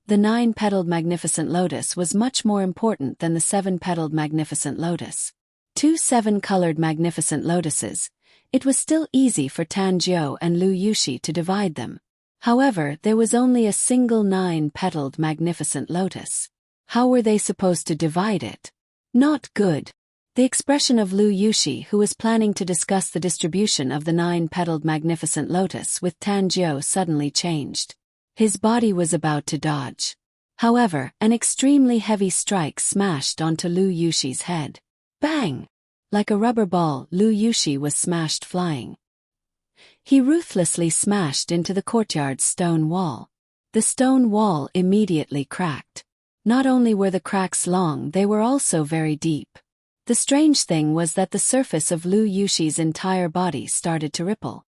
The 9-petaled magnificent lotus was much more important than the 7-petaled magnificent lotus. 2 7-colored magnificent lotuses, it was still easy for Tanjiu and Lu Yushi to divide them. However, there was only a single 9-petaled magnificent lotus. How were they supposed to divide it? Not good. The expression of Lu Yushi, who was planning to discuss the distribution of the 9-petaled magnificent lotus with Tanjiu, suddenly changed. His body was about to dodge. However, an extremely heavy strike smashed onto Lu Yushi's head. Bang! Like a rubber ball, Lu Yushi was smashed flying. He ruthlessly smashed into the courtyard's stone wall. The stone wall immediately cracked. Not only were the cracks long, they were also very deep. The strange thing was that the surface of Lu Yushi's entire body started to ripple.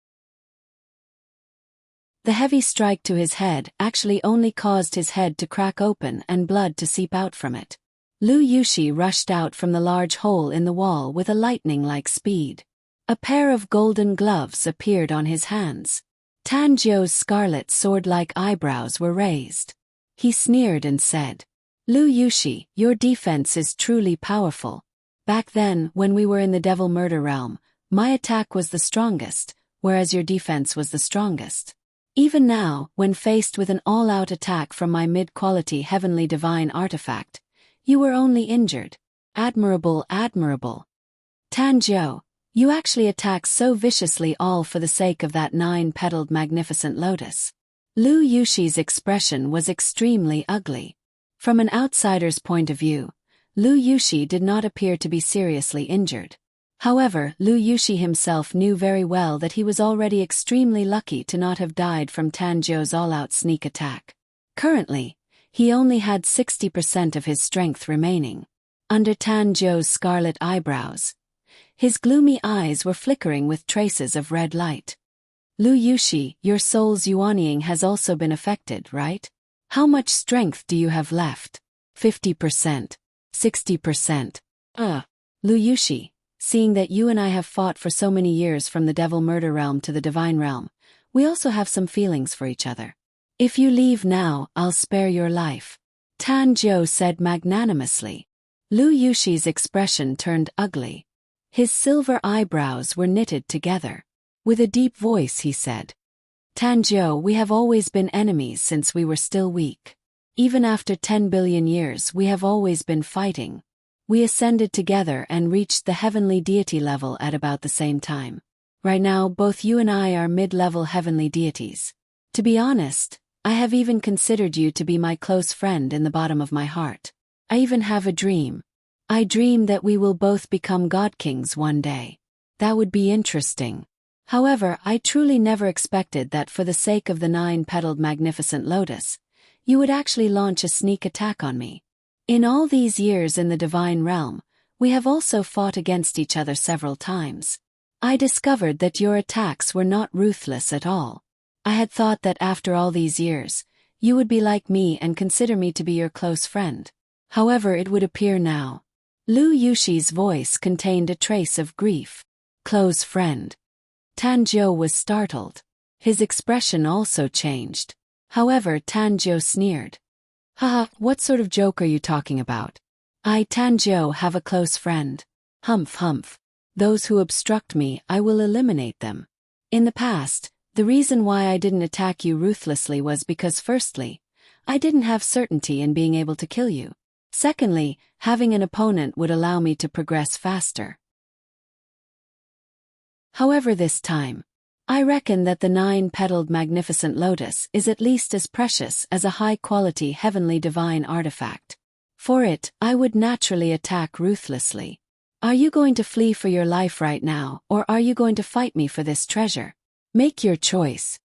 The heavy strike to his head actually only caused his head to crack open and blood to seep out from it. Lu Yushi rushed out from the large hole in the wall with a lightning-like speed. A pair of golden gloves appeared on his hands. Tanjiu's scarlet sword-like eyebrows were raised. He sneered and said, "Lu Yushi, your defense is truly powerful. Back then, when we were in the Devil Murder Realm, my attack was the strongest, whereas your defense was the strongest. Even now, when faced with an all-out attack from my mid-quality heavenly divine artifact, you were only injured. Admirable, admirable. Tanjiu, you actually attack so viciously all for the sake of that 9-petaled magnificent lotus." Lu Yushi's expression was extremely ugly. From an outsider's point of view, Lu Yushi did not appear to be seriously injured. However, Lu Yushi himself knew very well that he was already extremely lucky to not have died from Tanjiu's all-out sneak attack. Currently, he only had 60% of his strength remaining. Under Tanjiu's scarlet eyebrows, his gloomy eyes were flickering with traces of red light. "Lu Yushi, your soul's yuanying has also been affected, right? How much strength do you have left?" 50%. 60%. Lu Yushi, seeing that you and I have fought for so many years from the Devil Murder Realm to the Divine Realm, we also have some feelings for each other. If you leave now, I'll spare your life," Tanjiu said magnanimously. Lu Yushi's expression turned ugly. His silver eyebrows were knitted together. With a deep voice he said, "Tanjiu, we have always been enemies since we were still weak. Even after 10 billion years we have always been fighting. We ascended together and reached the heavenly deity level at about the same time. Right now both you and I are mid-level heavenly deities. To be honest, I have even considered you to be my close friend in the bottom of my heart. I even have a dream. I dream that we will both become God Kings one day. That would be interesting. However, I truly never expected that for the sake of the 9-petaled magnificent lotus, you would actually launch a sneak attack on me. In all these years in the Divine Realm, we have also fought against each other several times. I discovered that your attacks were not ruthless at all. I had thought that after all these years, you would be like me and consider me to be your close friend. However, it would appear now." Lu Yushi's voice contained a trace of grief. "Close friend." Tanjiu was startled. His expression also changed. However, Tanjiu sneered. "Haha, what sort of joke are you talking about? I, Tanjiu, have a close friend. Humph humph. Those who obstruct me, I will eliminate them. In the past, the reason why I didn't attack you ruthlessly was because firstly, I didn't have certainty in being able to kill you. Secondly, having an opponent would allow me to progress faster. However, this time, I reckon that the 9-petaled magnificent lotus is at least as precious as a high-quality heavenly divine artifact. For it, I would naturally attack ruthlessly. Are you going to flee for your life right now, or are you going to fight me for this treasure? Make your choice,"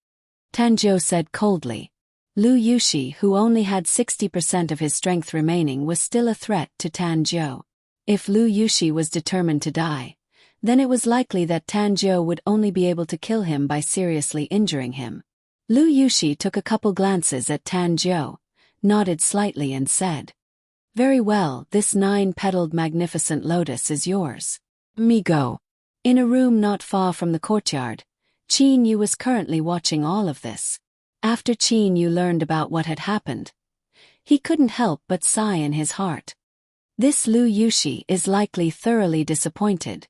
Tanjiu said coldly. Lu Yushi, who only had 60% of his strength remaining, was still a threat to Tanjiu. If Lu Yushi was determined to die, then it was likely that Tan Jiu would only be able to kill him by seriously injuring him. Lu Yushi took a couple glances at Tan Jiu, nodded slightly and said, "Very well, this 9-petaled magnificent lotus is yours. Me go." In a room not far from the courtyard, Qin Yu was currently watching all of this. After Qin Yu learned about what had happened, he couldn't help but sigh in his heart. This Lu Yushi is likely thoroughly disappointed.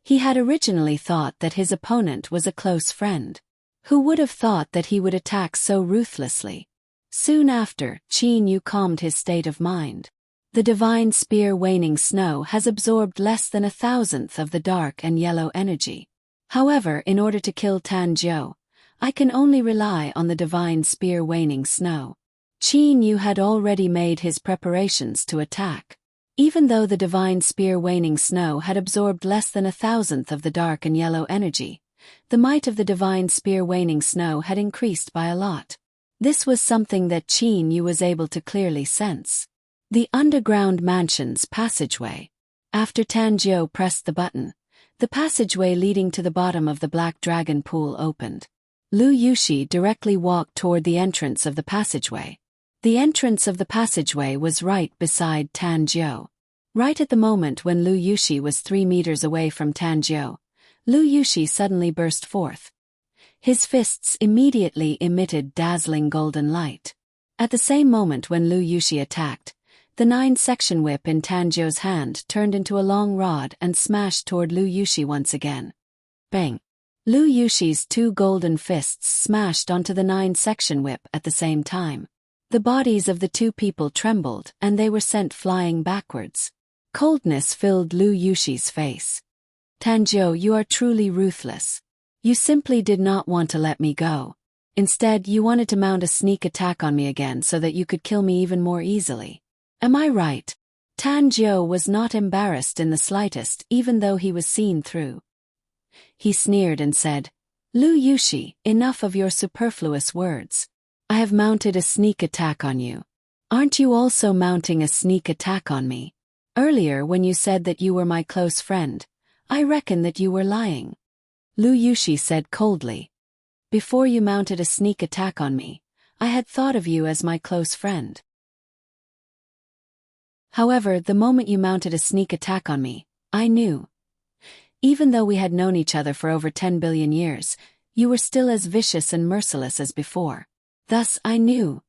He had originally thought that his opponent was a close friend. Who would have thought that he would attack so ruthlessly? Soon after, Qin Yu calmed his state of mind. The divine spear waning snow has absorbed less than 1,000th of the dark and yellow energy. However, in order to kill Tan Jiu, I can only rely on the divine spear waning snow. Qin Yu had already made his preparations to attack. Even though the divine spear waning snow had absorbed less than 1,000th of the dark and yellow energy, the might of the divine spear waning snow had increased by a lot. This was something that Qin Yu was able to clearly sense. The underground mansion's passageway. After Tan Jiu pressed the button, the passageway leading to the bottom of the Black Dragon pool opened. Lu Yushi directly walked toward the entrance of the passageway. The entrance of the passageway was right beside Tan Jiu. Right at the moment when Lu Yushi was 3 meters away from Tan Jiu, Lu Yushi suddenly burst forth. His fists immediately emitted dazzling golden light. At the same moment when Lu Yushi attacked, the 9-section whip in Tan Jiu's hand turned into a long rod and smashed toward Lu Yushi once again. Bang! Lu Yushi's 2 golden fists smashed onto the 9-section whip at the same time. The bodies of the 2 people trembled and they were sent flying backwards. Coldness filled Lu Yushi's face. "Tan Jiu, you are truly ruthless. You simply did not want to let me go. Instead, you wanted to mount a sneak attack on me again so that you could kill me even more easily. Am I right?" Tan Jiu was not embarrassed in the slightest, even though he was seen through. He sneered and said, "Lu Yushi, enough of your superfluous words. I have mounted a sneak attack on you. Aren't you also mounting a sneak attack on me? Earlier when you said that you were my close friend, I reckon that you were lying." Lu Yushi said coldly. "Before you mounted a sneak attack on me, I had thought of you as my close friend. However, the moment you mounted a sneak attack on me, I knew. Even though we had known each other for over 10 billion years, you were still as vicious and merciless as before. Thus, I knew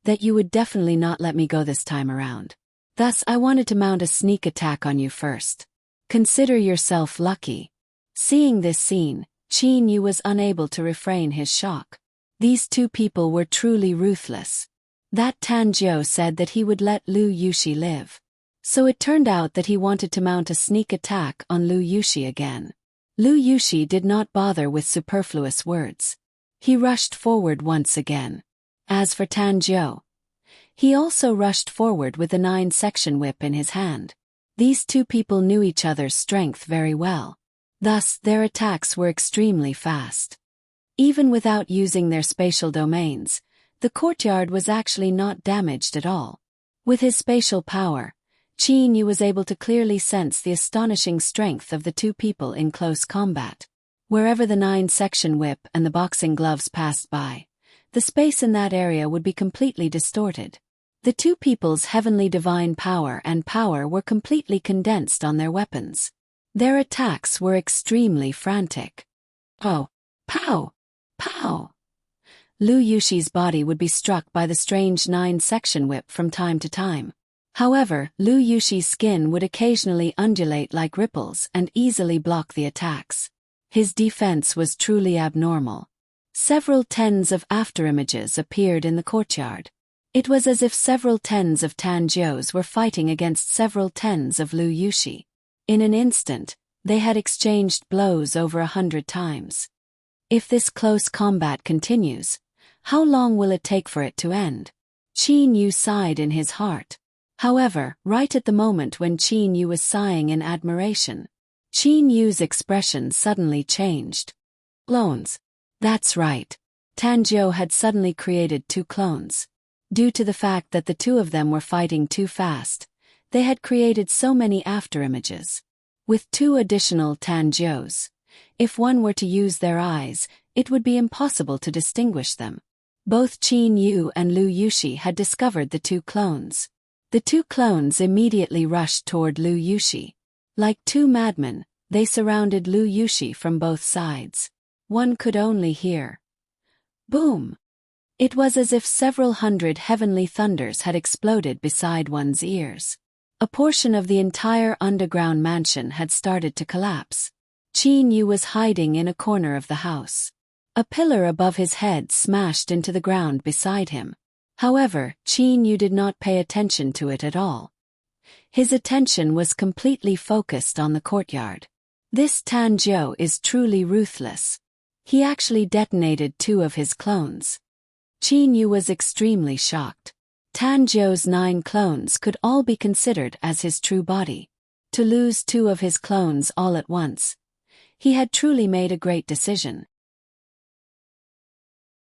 that you would definitely not let me go this time around. Thus, I wanted to mount a sneak attack on you first. Consider yourself lucky." Seeing this scene, Qin Yu was unable to refrain his shock. These 2 people were truly ruthless. That Tan Jiu said that he would let Lu Yushi live. So it turned out that he wanted to mount a sneak attack on Lu Yushi again. Lu Yushi did not bother with superfluous words. He rushed forward once again. As for Tan Jiu, he also rushed forward with the 9-section whip in his hand. These 2 people knew each other's strength very well. Thus, their attacks were extremely fast. Even without using their spatial domains, the courtyard was actually not damaged at all. With his spatial power, Qin Yu was able to clearly sense the astonishing strength of the 2 people in close combat. Wherever the 9-section whip and the boxing gloves passed by, the space in that area would be completely distorted. The 2 people's heavenly divine power and power were completely condensed on their weapons. Their attacks were extremely frantic. Oh! Pow! Pow! Lu Yushi's body would be struck by the strange 9-section whip from time to time. However, Lu Yushi's skin would occasionally undulate like ripples and easily block the attacks. His defense was truly abnormal. Several tens of afterimages appeared in the courtyard. It was as if several tens of Tan Jius were fighting against several tens of Lu Yushi. In an instant, they had exchanged blows over 100 times. If this close combat continues, how long will it take for it to end? Qin Yu sighed in his heart. However, right at the moment when Qin Yu was sighing in admiration, Qin Yu's expression suddenly changed. Clones. That's right. Tan Jiu had suddenly created 2 clones. Due to the fact that the 2 of them were fighting too fast, they had created so many afterimages. with 2 additional Tanjios. If one were to use their eyes, it would be impossible to distinguish them. Both Qin Yu and Lu Yushi had discovered the 2 clones. The 2 clones immediately rushed toward Lu Yushi. Like 2 madmen, they surrounded Lu Yushi from both sides. One could only hear boom. It was as if several hundred heavenly thunders had exploded beside one's ears. A portion of the entire underground mansion had started to collapse. Qin Yu was hiding in a corner of the house. A pillar above his head smashed into the ground beside him. However, Qin Yu did not pay attention to it at all. His attention was completely focused on the courtyard. This Tanjiu is truly ruthless. He actually detonated 2 of his clones. Qin Yu was extremely shocked. Tanjiu's 9 clones could all be considered as his true body. To lose 2 of his clones all at once, he had truly made a great decision.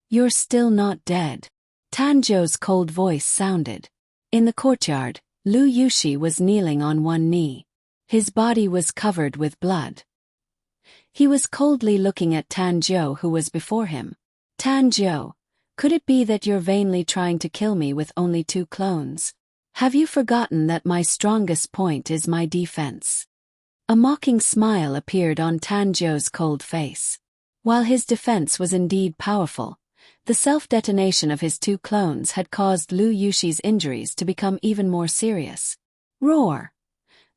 "You're still not dead." Tanjiu's cold voice sounded. In the courtyard, Lu Yushi was kneeling on one knee. His body was covered with blood. He was coldly looking at Tanjiu, who was before him. "Tanjiu, could it be that you're vainly trying to kill me with only 2 clones? Have you forgotten that my strongest point is my defense?" A mocking smile appeared on Tanjiu's cold face. While his defense was indeed powerful, the self-detonation of his 2 clones had caused Lu Yushi's injuries to become even more serious. Roar!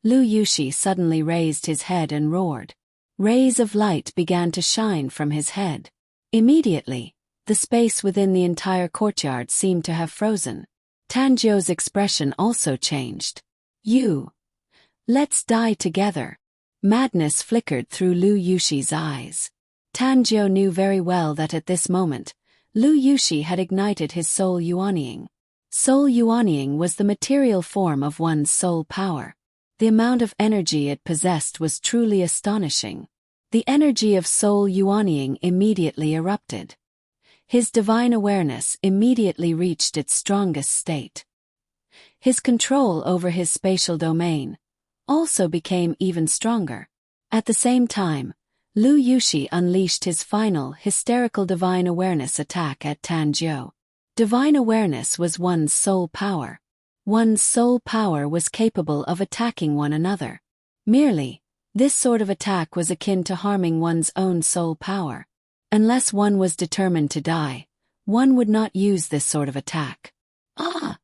Lu Yushi suddenly raised his head and roared. Rays of light began to shine from his head. Immediately, the space within the entire courtyard seemed to have frozen. Tanjiu's expression also changed. Let's die together." Madness flickered through Lu Yushi's eyes. Tanjiu knew very well that at this moment, Lu Yushi had ignited his soul yuanying. Soul yuanying was the material form of one's soul power. The amount of energy it possessed was truly astonishing. The energy of soul yuanying immediately erupted. His divine awareness immediately reached its strongest state. His control over his spatial domain also became even stronger. At the same time, Lu Yushi unleashed his final hysterical divine awareness attack at Tanjiu. Divine awareness was one's soul power. One's soul power was capable of attacking one another. Merely, this sort of attack was akin to harming one's own soul power. Unless one was determined to die, one would not use this sort of attack. "Ah!"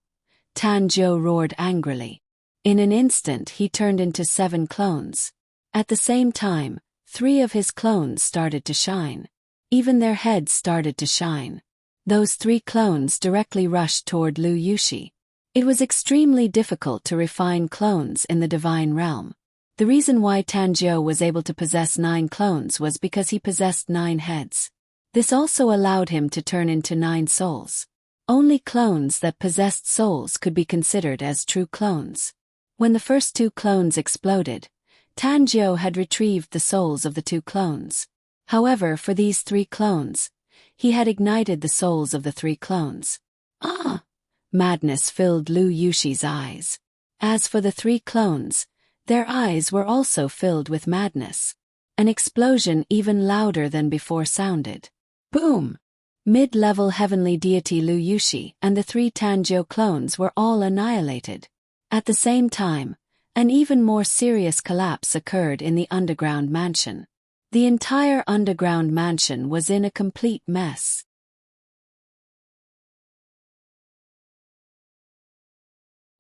Tanjiu roared angrily. In an instant he turned into 7 clones. At the same time, 3 of his clones started to shine. Even their heads started to shine. Those 3 clones directly rushed toward Lu Yushi. It was extremely difficult to refine clones in the divine realm. The reason why Tanjiu was able to possess 9 clones was because he possessed 9 heads. This also allowed him to turn into 9 souls. Only clones that possessed souls could be considered as true clones. When the first 2 clones exploded, Tanjiu had retrieved the souls of the 2 clones. However, for these 3 clones, he had ignited the souls of the 3 clones. "Ah!" Madness filled Lu Yushi's eyes. As for the 3 clones, their eyes were also filled with madness. An explosion even louder than before sounded. Boom! Mid-level heavenly deity Lu Yushi and the 3 Tanjiu clones were all annihilated. At the same time, an even more serious collapse occurred in the underground mansion. The entire underground mansion was in a complete mess.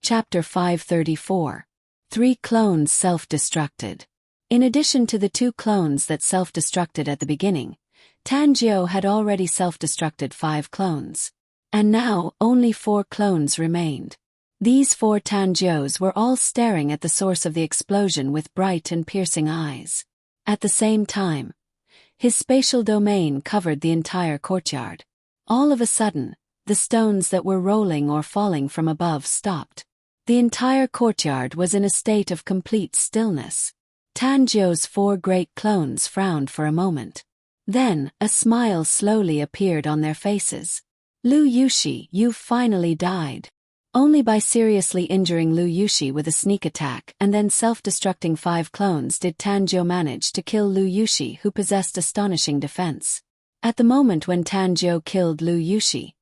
Chapter 534. 3 clones self-destructed. In addition to the 2 clones that self-destructed at the beginning, Tanjiu had already self-destructed 5 clones. And now only 4 clones remained. These 4 Tanjius were all staring at the source of the explosion with bright and piercing eyes. At the same time, his spatial domain covered the entire courtyard. All of a sudden, the stones that were rolling or falling from above stopped. The entire courtyard was in a state of complete stillness. Tanjiu's 4 great clones frowned for a moment. Then, a smile slowly appeared on their faces. "Lu Yushi, you've finally died." Only by seriously injuring Lu Yushi with a sneak attack and then self-destructing 5 clones did Tanjiro manage to kill Lu Yushi, who possessed astonishing defense. At the moment when Tanjiro killed Lu Yushi,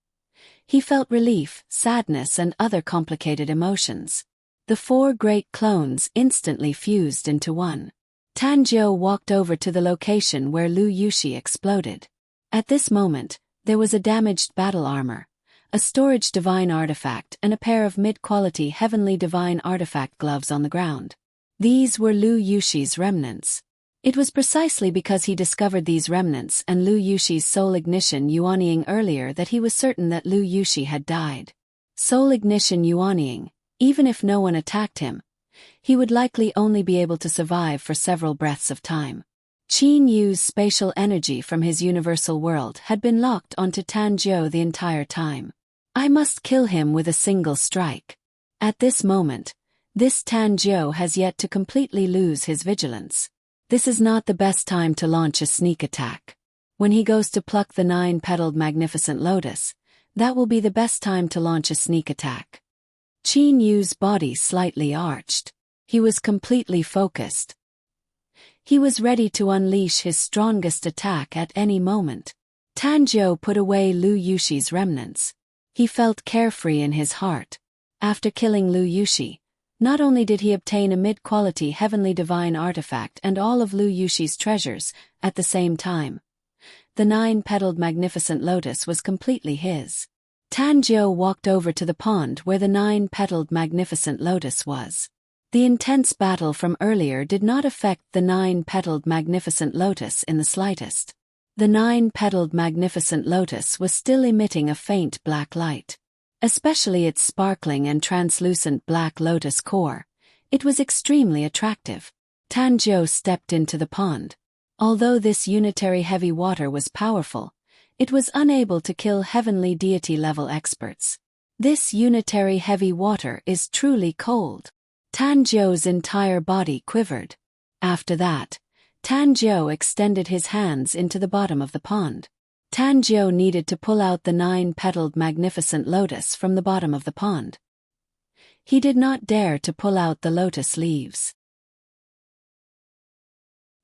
he felt relief, sadness and other complicated emotions. The 4 great clones instantly fused into one. Tanjiro walked over to the location where Lu Yushi exploded. At this moment, there was a damaged battle armor, a storage divine artifact and a pair of mid-quality heavenly divine artifact gloves on the ground. These were Lu Yushi's remnants. It was precisely because he discovered these remnants and Lu Yushi's soul ignition yuanying earlier that he was certain that Lu Yushi had died. Soul ignition yuanying, even if no one attacked him, he would likely only be able to survive for several breaths of time. Qin Yu's spatial energy from his universal world had been locked onto Tanjiro the entire time. I must kill him with a single strike. At this moment, this Tanjiro has yet to completely lose his vigilance. This is not the best time to launch a sneak attack. When he goes to pluck the 9-petaled magnificent lotus, that will be the best time to launch a sneak attack. Qin Yu's body slightly arched. He was completely focused. He was ready to unleash his strongest attack at any moment. Tanjiro put away Lu Yushi's remnants. He felt carefree in his heart. After killing Lu Yushi, not only did he obtain a mid-quality heavenly divine artifact and all of Lu Yushi's treasures, at the same time, the 9-petaled magnificent lotus was completely his. Tanjiro walked over to the pond where the 9-petaled magnificent lotus was. The intense battle from earlier did not affect the 9-petaled magnificent lotus in the slightest. The 9-petaled magnificent lotus was still emitting a faint black light. Especially its sparkling and translucent black lotus core. It was extremely attractive. Tanjiro stepped into the pond. Although this unitary heavy water was powerful, it was unable to kill heavenly deity-level experts. This unitary heavy water is truly cold. Tanjiro's entire body quivered. After that, Tanjiro extended his hands into the bottom of the pond. Tanjiro needed to pull out the 9-petaled magnificent lotus from the bottom of the pond. He did not dare to pull out the lotus leaves.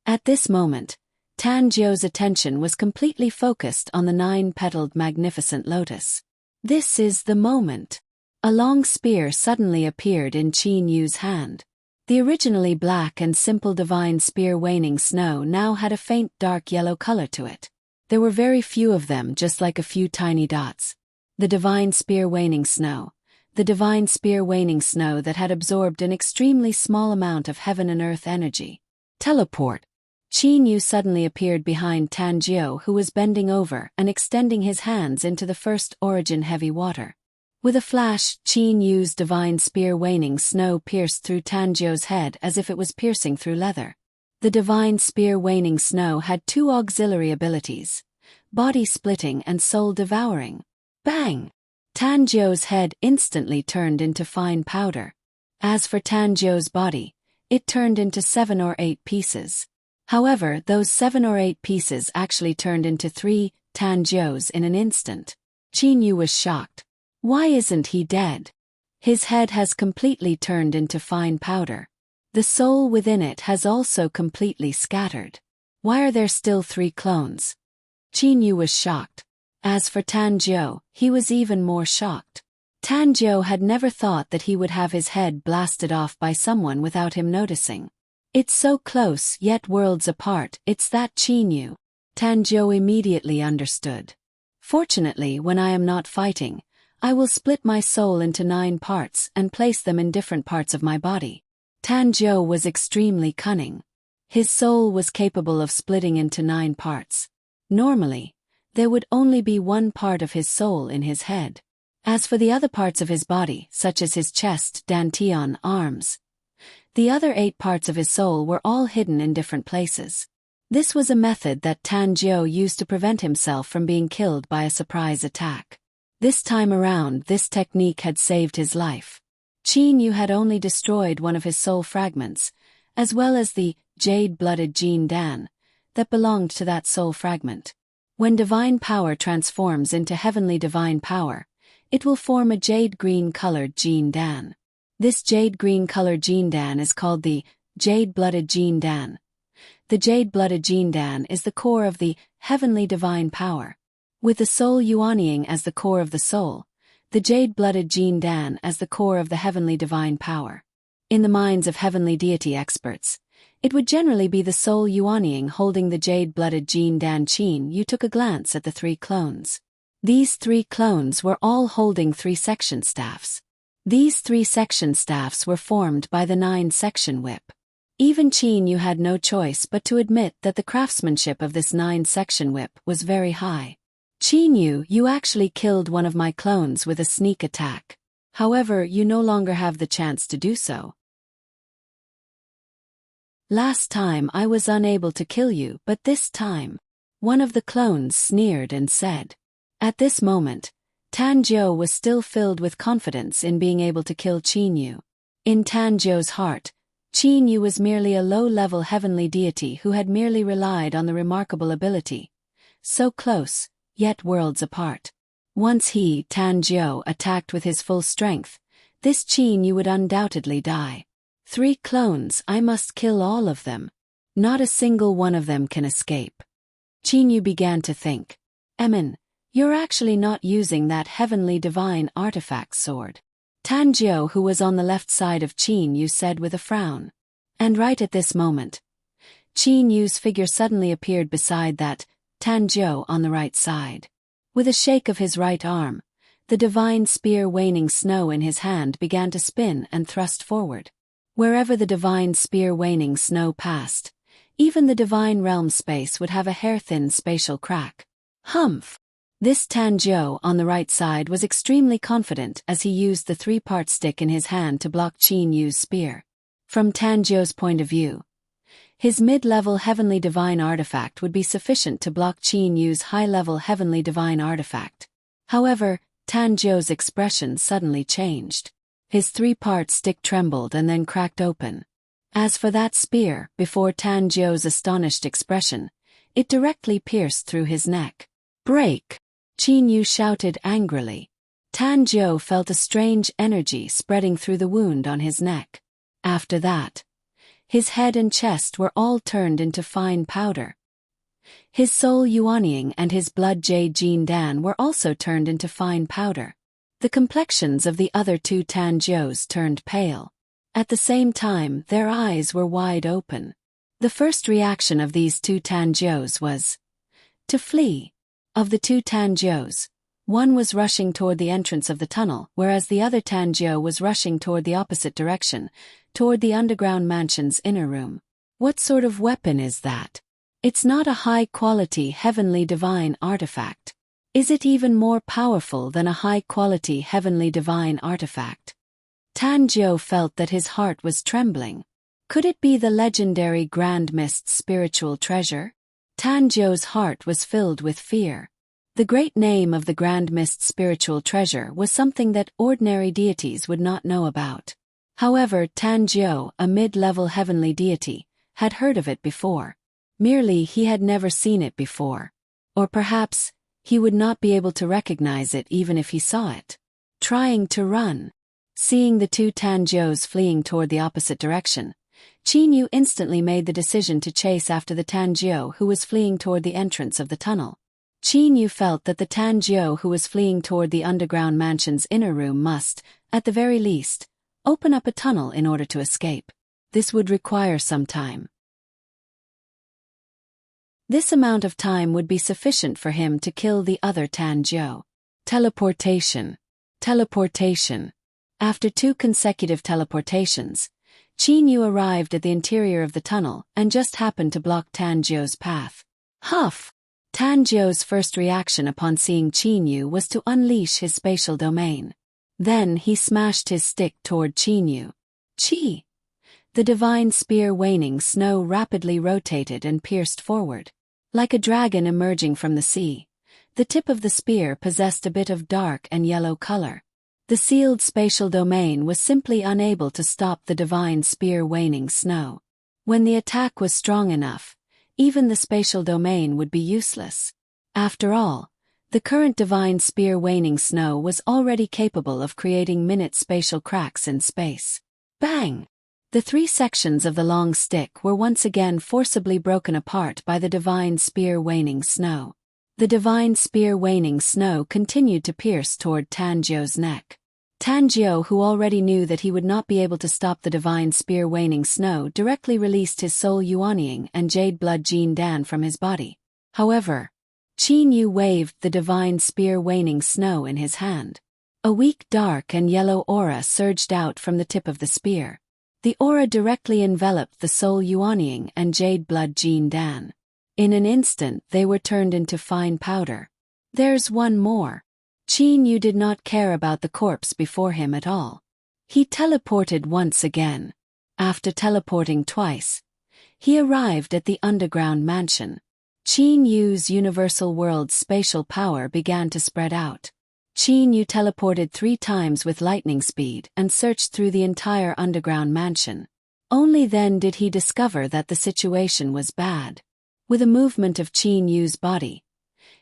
At this moment, Tanjiro's attention was completely focused on the 9-petaled magnificent lotus. This is the moment. A long spear suddenly appeared in Qin Yu's hand. The originally black and simple divine spear waning snow now had a faint dark yellow color to it. There were very few of them, just like a few tiny dots. The divine spear waning snow. The divine spear waning snow that had absorbed an extremely small amount of heaven and earth energy. Teleport. Qin Yu suddenly appeared behind Tanjiro, who was bending over and extending his hands into the first origin heavy water. With a flash, Qin Yu's divine spear waning snow pierced through Tanjiro's head as if it was piercing through leather. The divine spear waning snow had 2 auxiliary abilities: body splitting and soul devouring. Bang! Tanjiro's head instantly turned into fine powder. As for Tanjiro's body, it turned into 7 or 8 pieces. However, those 7 or 8 pieces actually turned into 3 Tanjiros in an instant. Qin Yu was shocked. Why isn't he dead? His head has completely turned into fine powder. The soul within it has also completely scattered. Why are there still 3 clones? Qin Yu was shocked. As for Tanjiro, he was even more shocked. Tanjiro had never thought that he would have his head blasted off by someone without him noticing. It's so close, yet worlds apart. It's that Qin Yu. Tanjiro immediately understood. Fortunately, when I am not fighting, I will split my soul into 9 parts and place them in different parts of my body. Tanjiro was extremely cunning. His soul was capable of splitting into 9 parts. Normally, there would only be 1 part of his soul in his head. As for the other parts of his body, such as his chest, dantian, arms, the other 8 parts of his soul were all hidden in different places. This was a method that Tanjiro used to prevent himself from being killed by a surprise attack. This time around, this technique had saved his life. Qin Yu had only destroyed one of his soul fragments, as well as the jade-blooded Jin Dan that belonged to that soul fragment. When divine power transforms into heavenly divine power, it will form a jade-green-colored Jin Dan. This jade-green-colored Jin Dan is called the jade-blooded Jin Dan. The jade-blooded Jin Dan is the core of the heavenly divine power. With the soul Yuanying as the core of the soul, the jade-blooded Jin Dan as the core of the heavenly divine power. In the minds of heavenly deity experts, it would generally be the soul Yuanying holding the jade-blooded Jin Dan. Qin Yu took a glance at the 3 clones. These 3 clones were all holding 3 section staffs. These 3 section staffs were formed by the 9-section whip. Even Qin Yu had no choice but to admit that the craftsmanship of this 9-section whip was very high. Qin Yu, you actually killed one of my clones with a sneak attack. However, you no longer have the chance to do so. Last time I was unable to kill you, but this time, one of the clones sneered and said. At this moment, Tan Jiu was still filled with confidence in being able to kill Qin Yu. In Tan Jiu's heart, Qin Yu was merely a low-level heavenly deity who had merely relied on the remarkable ability. So close, yet worlds apart. Once he, Tan Jiu, attacked with his full strength, this Qin Yu would undoubtedly die. 3 clones, I must kill all of them. Not a single one of them can escape. Qin Yu began to think. Emin, you're actually not using that heavenly divine artifact sword. Tan Jiu, who was on the left side of Qin Yu, said with a frown. And right at this moment, Qin Yu's figure suddenly appeared beside that Tan Jiu on the right side. With a shake of his right arm, the divine spear waning snow in his hand began to spin and thrust forward. Wherever the divine spear waning snow passed, even the divine realm space would have a hair-thin spatial crack. Humph! This Tan Jiu on the right side was extremely confident as he used the 3-part stick in his hand to block Qin Yu's spear. From Tan Jiu's point of view, his mid-level heavenly divine artifact would be sufficient to block Qin Yu's high-level heavenly divine artifact. However, Tan Jiu's expression suddenly changed. His 3-part stick trembled and then cracked open. As for that spear, before Tan Jiu's astonished expression, it directly pierced through his neck. Break! Qin Yu shouted angrily. Tan Jiu felt a strange energy spreading through the wound on his neck. After that, his head and chest were all turned into fine powder. His soul Yuanying and his blood jade Jin Dan were also turned into fine powder. The complexions of the other 2 Tan Jius turned pale. At the same time, their eyes were wide open. The first reaction of these 2 Tan Jius was to flee. Of the 2 Tan Jius, one was rushing toward the entrance of the tunnel, whereas the other Tan Jiu was rushing toward the opposite direction, toward the underground mansion's inner room. What sort of weapon is that? It's not a high-quality heavenly divine artifact. Is it even more powerful than a high-quality heavenly divine artifact? Tan Jiu felt that his heart was trembling. Could it be the legendary Grand Mist's spiritual treasure? Tan Jiu's heart was filled with fear. The great name of the Grand Mist's spiritual treasure was something that ordinary deities would not know about. However, Tan Jiu, a mid-level heavenly deity, had heard of it before. Merely he had never seen it before. Or perhaps, he would not be able to recognize it even if he saw it. Trying to run. Seeing the 2 Tan Jius fleeing toward the opposite direction, Qin Yu instantly made the decision to chase after the Tan Jiu who was fleeing toward the entrance of the tunnel. Qin Yu felt that the Tan Jiu who was fleeing toward the underground mansion's inner room must, at the very least, open up a tunnel in order to escape. This would require some time. This amount of time would be sufficient for him to kill the other Tan Jiu. Teleportation. Teleportation. After 2 consecutive teleportations, Qin Yu arrived at the interior of the tunnel and just happened to block Tan Jiu's path. Huff! Tan Jiu's first reaction upon seeing Qin Yu was to unleash his spatial domain. Then he smashed his stick toward Qin Yu. Chi! The divine spear waning snow rapidly rotated and pierced forward. Like a dragon emerging from the sea, the tip of the spear possessed a bit of dark and yellow color. The sealed spatial domain was simply unable to stop the divine spear waning snow. When the attack was strong enough, even the spatial domain would be useless. After all, The current divine spear waning snow was already capable of creating minute spatial cracks in space. Bang! The 3 sections of the long stick were once again forcibly broken apart by the divine spear waning snow. The divine spear waning snow continued to pierce toward Tanjio's neck. Tanjio, who already knew that he would not be able to stop the divine spear waning snow, directly released his soul Yuanying and jade blood Jin Dan from his body. However, Qin Yu waved the divine spear waning snow in his hand. A weak dark and yellow aura surged out from the tip of the spear. The aura directly enveloped the soul Yuanying and jade blood Jin Dan. In an instant they were turned into fine powder. There's one more. Qin Yu did not care about the corpse before him at all. He teleported once again. After teleporting twice, he arrived at the underground mansion. Qin Yu's universal world's spatial power began to spread out. Qin Yu teleported 3 times with lightning speed and searched through the entire underground mansion. Only then did he discover that the situation was bad. With a movement of Qin Yu's body,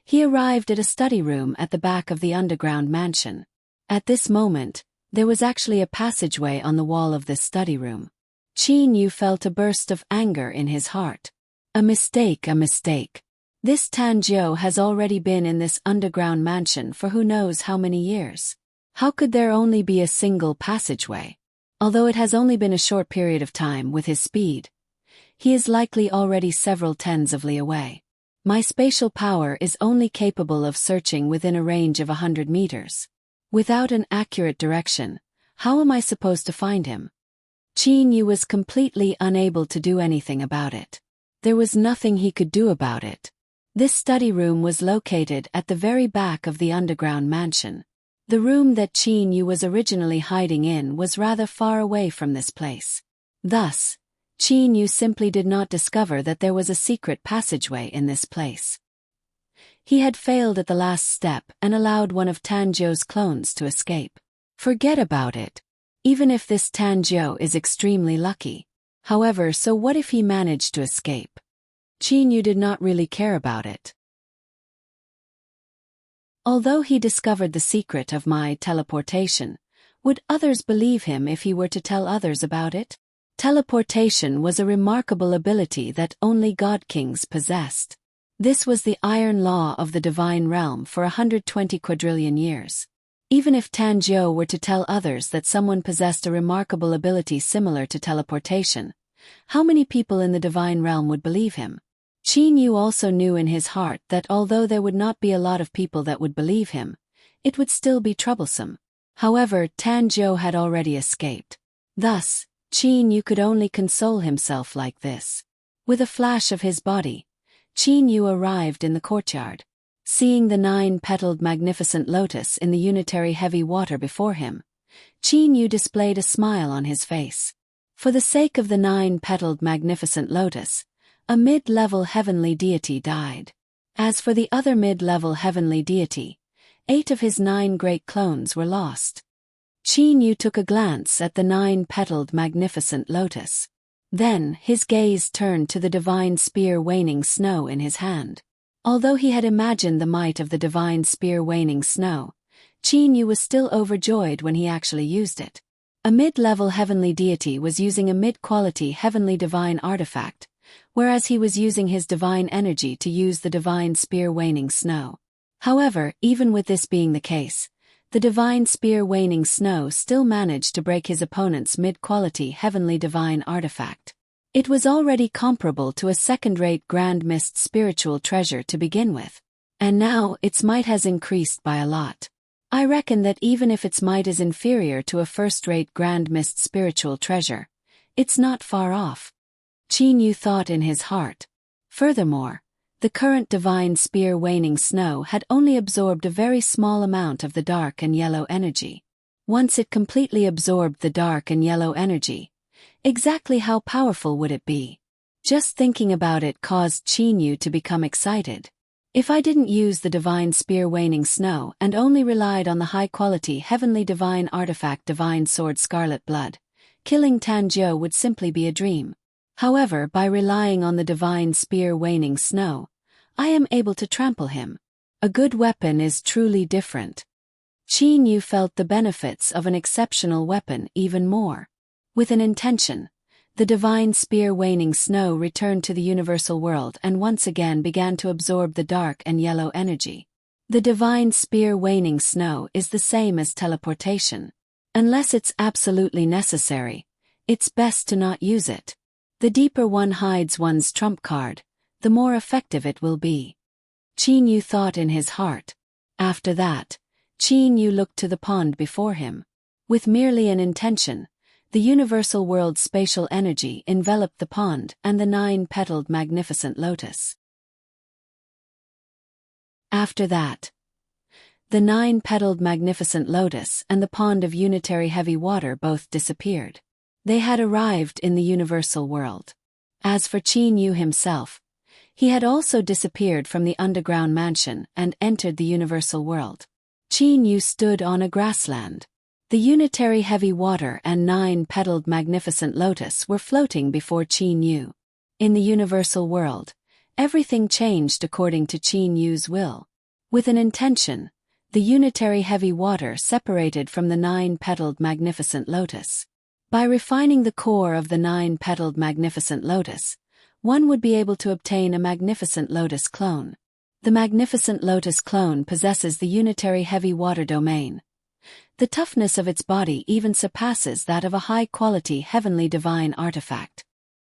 he arrived at a study room at the back of the underground mansion. At this moment, there was actually a passageway on the wall of this study room. Qin Yu felt a burst of anger in his heart. A mistake, a mistake. This Tanjio has already been in this underground mansion for who knows how many years. How could there only be a single passageway? Although it has only been a short period of time with his speed, he is likely already several tens of li away. My spatial power is only capable of searching within a range of 100 meters. Without an accurate direction, how am I supposed to find him? Qin Yu was completely unable to do anything about it. There was nothing he could do about it. This study room was located at the very back of the underground mansion. The room that Qin Yu was originally hiding in was rather far away from this place. Thus, Qin Yu simply did not discover that there was a secret passageway in this place. He had failed at the last step and allowed one of Tanjio's clones to escape. Forget about it. Even if this Tanjio is extremely lucky. However, so what if he managed to escape? Qin Yu did not really care about it. Although he discovered the secret of my teleportation, would others believe him if he were to tell others about it? Teleportation was a remarkable ability that only God Kings possessed. This was the iron law of the divine realm for 120 quadrillion years. Even if Tanjio were to tell others that someone possessed a remarkable ability similar to teleportation, how many people in the divine realm would believe him? Qin Yu also knew in his heart that although there would not be a lot of people that would believe him, it would still be troublesome. However, Tanjio had already escaped. Thus, Qin Yu could only console himself like this. With a flash of his body, Qin Yu arrived in the courtyard. Seeing the 9-petaled magnificent lotus in the unitary heavy water before him, Qin Yu displayed a smile on his face. For the sake of the 9-petaled magnificent lotus, a mid-level heavenly deity died. As for the other mid-level heavenly deity, 8 of his 9 great clones were lost. Qin Yu took a glance at the 9-petaled magnificent lotus. Then his gaze turned to the divine spear waning snow in his hand. Although he had imagined the might of the divine spear waning snow, Qin Yu was still overjoyed when he actually used it. A mid-level heavenly deity was using a mid-quality heavenly divine artifact, whereas he was using his divine energy to use the divine spear waning snow. However, even with this being the case, the divine spear waning snow still managed to break his opponent's mid-quality heavenly divine artifact. It was already comparable to a second-rate grand mist spiritual treasure to begin with. And now its might has increased by a lot. I reckon that even if its might is inferior to a first-rate grand mist spiritual treasure, it's not far off. Qin Yu thought in his heart. Furthermore, the current divine spear waning snow had only absorbed a very small amount of the dark and yellow energy. Once it completely absorbed the dark and yellow energy, exactly how powerful would it be? Just thinking about it caused Qin Yu to become excited. If I didn't use the divine spear waning snow and only relied on the high-quality heavenly divine artifact divine sword scarlet blood, killing Tanjio would simply be a dream. However, by relying on the divine spear waning snow, I am able to trample him. A good weapon is truly different. Qin Yu felt the benefits of an exceptional weapon even more. With an intention, the divine spear waning snow returned to the universal world and once again began to absorb the dark and yellow energy. The divine spear waning snow is the same as teleportation. Unless it's absolutely necessary, it's best to not use it. The deeper one hides one's trump card, the more effective it will be. Qin Yu thought in his heart. After that, Qin Yu looked to the pond before him. With merely an intention, the universal world's spatial energy enveloped the pond and the 9-petaled magnificent lotus. After that, the 9-petaled magnificent lotus and the pond of unitary heavy water both disappeared. They had arrived in the universal world. As for Qin Yu himself, he had also disappeared from the underground mansion and entered the universal world. Qin Yu stood on a grassland. The unitary heavy water and 9-petaled magnificent lotus were floating before Qin Yu. In the universal world, everything changed according to Qin Yu's will. With an intention, the unitary heavy water separated from the 9-petaled magnificent lotus. By refining the core of the 9-petaled magnificent lotus, one would be able to obtain a magnificent lotus clone. The magnificent lotus clone possesses the unitary heavy water domain. The toughness of its body even surpasses that of a high-quality heavenly divine artifact.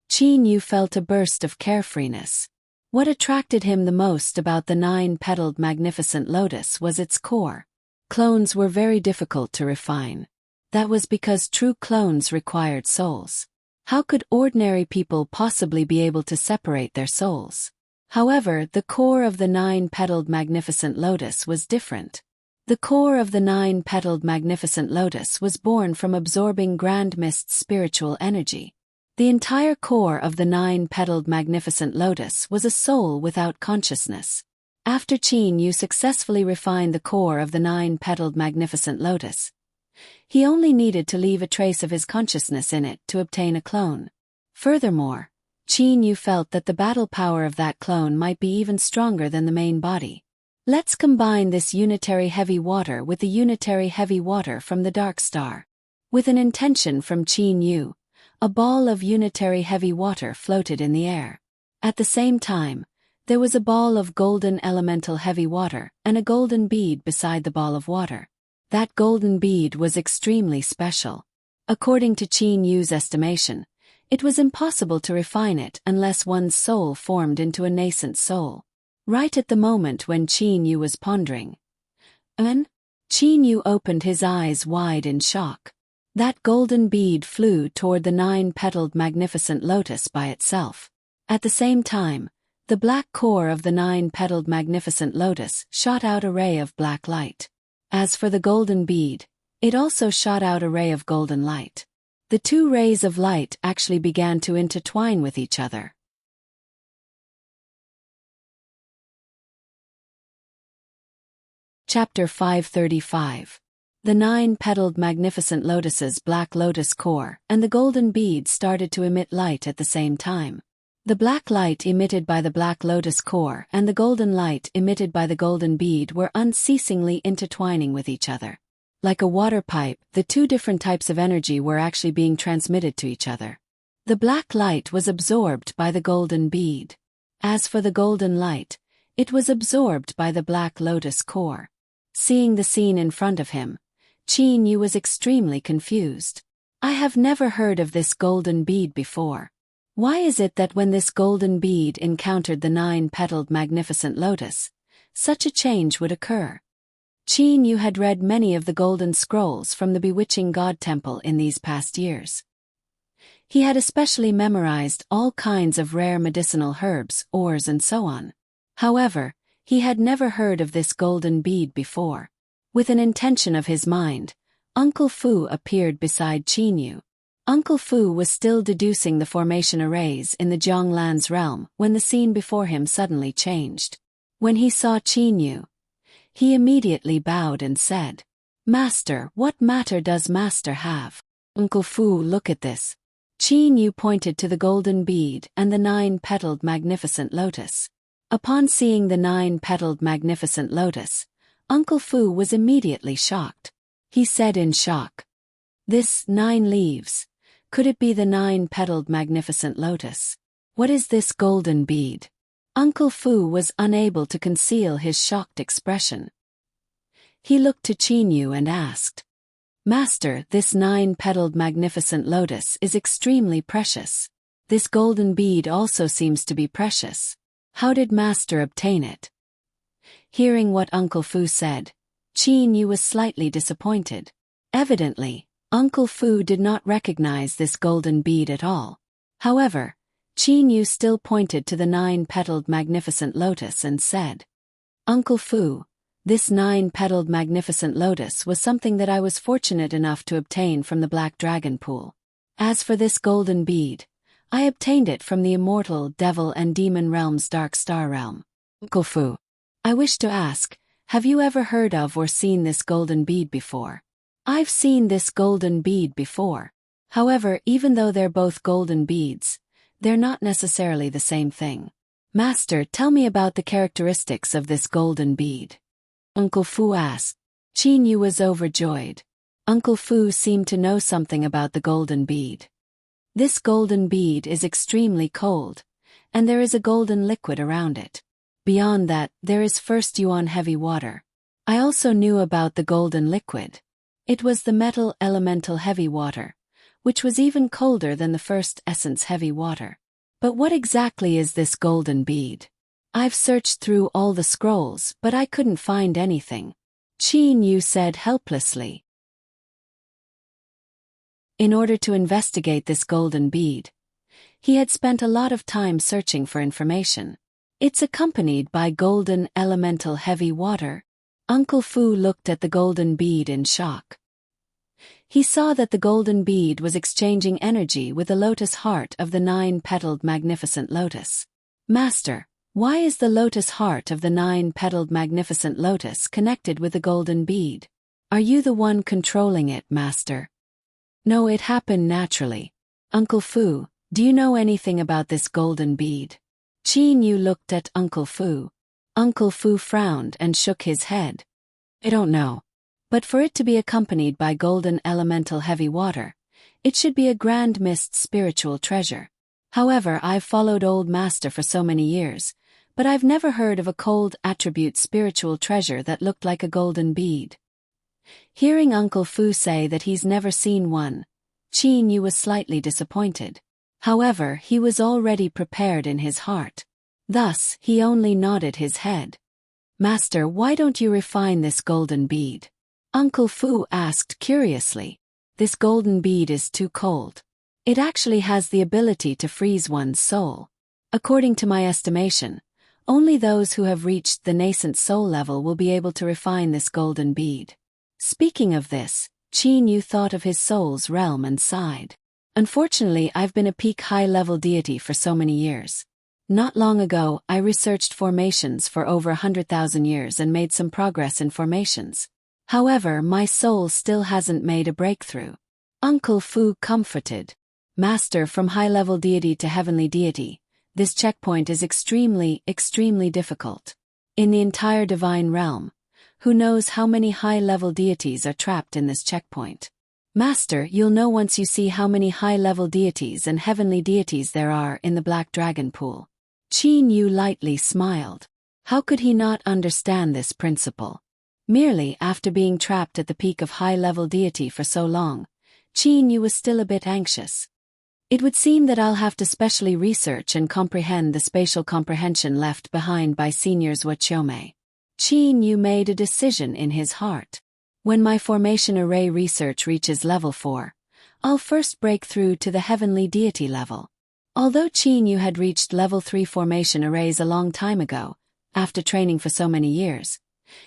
Qin Yu felt a burst of carefreeness. What attracted him the most about the 9-petaled magnificent lotus was its core. Clones were very difficult to refine. That was because true clones required souls. How could ordinary people possibly be able to separate their souls? However, the core of the 9-petaled magnificent lotus was different. The core of the 9-petaled magnificent lotus was born from absorbing Grand Mist's spiritual energy. The entire core of the 9-petaled magnificent lotus was a soul without consciousness. After Qin Yu successfully refined the core of the 9-petaled magnificent lotus, he only needed to leave a trace of his consciousness in it to obtain a clone. Furthermore, Qin Yu felt that the battle power of that clone might be even stronger than the main body. Let's combine this unitary heavy water with the unitary heavy water from the Dark Star. With an intention from Qin Yu, a ball of unitary heavy water floated in the air. At the same time, there was a ball of golden elemental heavy water and a golden bead beside the ball of water. That golden bead was extremely special. According to Qin Yu's estimation, it was impossible to refine it unless one's soul formed into a nascent soul. Right at the moment when Qin Yu was pondering, Qin Yu opened his eyes wide in shock. That golden bead flew toward the 9-petaled magnificent lotus by itself. At the same time, the black core of the 9-petaled magnificent lotus shot out a ray of black light. As for the golden bead, it also shot out a ray of golden light. The two rays of light actually began to intertwine with each other. Chapter 535. The 9-petaled magnificent lotus's black lotus core and the golden bead started to emit light at the same time. The black light emitted by the black lotus core and the golden light emitted by the golden bead were unceasingly intertwining with each other. Like a water pipe, the two different types of energy were actually being transmitted to each other. The black light was absorbed by the golden bead. As for the golden light, it was absorbed by the black lotus core. Seeing the scene in front of him, Qin Yu was extremely confused. I have never heard of this golden bead before. Why is it that when this golden bead encountered the 9-petaled magnificent lotus, such a change would occur? Qin Yu had read many of the golden scrolls from the bewitching god temple in these past years. He had especially memorized all kinds of rare medicinal herbs, ores and so on. However, he had never heard of this golden bead before. With an intention of his mind, Uncle Fu appeared beside Qin Yu. Uncle Fu was still deducing the formation arrays in the Jianglan's realm when the scene before him suddenly changed. When he saw Qin Yu, he immediately bowed and said, "Master, what matter does Master have?" Uncle Fu, look at this. Qin Yu pointed to the golden bead and the 9-petaled magnificent lotus. Upon seeing the 9-petaled magnificent lotus, Uncle Fu was immediately shocked. He said in shock, "This 9 leaves. Could it be the 9-petaled magnificent lotus? What is this golden bead?" Uncle Fu was unable to conceal his shocked expression. He looked to Qin and asked, "Master, this 9-petaled magnificent lotus is extremely precious. This golden bead also seems to be precious. How did Master obtain it?" Hearing what Uncle Fu said, Qin was slightly disappointed. Evidently, Uncle Fu did not recognize this golden bead at all. However, Qin still pointed to the 9-petaled magnificent lotus and said, "Uncle Fu, this 9-petaled magnificent lotus was something that I was fortunate enough to obtain from the Black Dragon Pool. As for this golden bead, I obtained it from the immortal devil and demon realm's Dark Star realm. Uncle Fu, I wish to ask, have you ever heard of or seen this golden bead before?" "I've seen this golden bead before. However, even though they're both golden beads, they're not necessarily the same thing. Master, tell me about the characteristics of this golden bead." Uncle Fu asked. Qin was overjoyed. Uncle Fu seemed to know something about the golden bead. "This golden bead is extremely cold, and there is a golden liquid around it. Beyond that, there is first yuan heavy water. I also knew about the golden liquid. It was the metal elemental heavy water, which was even colder than the first essence heavy water. But what exactly is this golden bead? I've searched through all the scrolls, but I couldn't find anything," Qin said helplessly. In order to investigate this golden bead, he had spent a lot of time searching for information. "It's accompanied by golden elemental heavy water." Uncle Fu looked at the golden bead in shock. He saw that the golden bead was exchanging energy with the lotus heart of the 9-petaled magnificent lotus. "Master, why is the lotus heart of the 9-petaled magnificent lotus connected with the golden bead? Are you the one controlling it, Master?" "No, it happened naturally. Uncle Fu, do you know anything about this golden bead?" Qin looked at Uncle Fu. Uncle Fu frowned and shook his head. "I don't know. But for it to be accompanied by golden elemental heavy water, it should be a grand mist spiritual treasure. However, I've followed Old Master for so many years, but I've never heard of a cold attribute spiritual treasure that looked like a golden bead." Hearing Uncle Fu say that he's never seen one, Qin was slightly disappointed. However, he was already prepared in his heart. Thus, he only nodded his head. "Master, why don't you refine this golden bead?" Uncle Fu asked curiously. "This golden bead is too cold. It actually has the ability to freeze one's soul. According to my estimation, only those who have reached the nascent soul level will be able to refine this golden bead." Speaking of this, Qin thought of his soul's realm and sighed. "Unfortunately, I've been a peak high-level deity for so many years. Not long ago, I researched formations for over 100,000 years and made some progress in formations. However, my soul still hasn't made a breakthrough." Uncle Fu comforted. "Master, from high-level deity to heavenly deity, this checkpoint is extremely difficult. In the entire divine realm, who knows how many high-level deities are trapped in this checkpoint? Master, you'll know once you see how many high-level deities and heavenly deities there are in the Black Dragon Pool." Qin lightly smiled. How could he not understand this principle? Merely after being trapped at the peak of high-level deity for so long, Qin was still a bit anxious. "It would seem that I'll have to specially research and comprehend the spatial comprehension left behind by Seniors Wachome." Qin made a decision in his heart. "When my formation array research reaches level 4, I'll first break through to the heavenly deity level." Although Qin had reached level 3 formation arrays a long time ago, after training for so many years,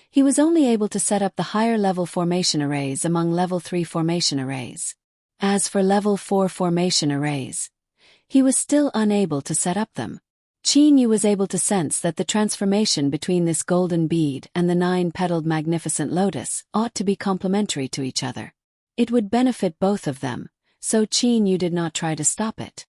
he was only able to set up the higher level formation arrays among level 3 formation arrays. As for level 4 formation arrays, he was still unable to set up them. Qin was able to sense that the transformation between this golden bead and the 9-petaled magnificent lotus ought to be complementary to each other. It would benefit both of them, so Qin did not try to stop it.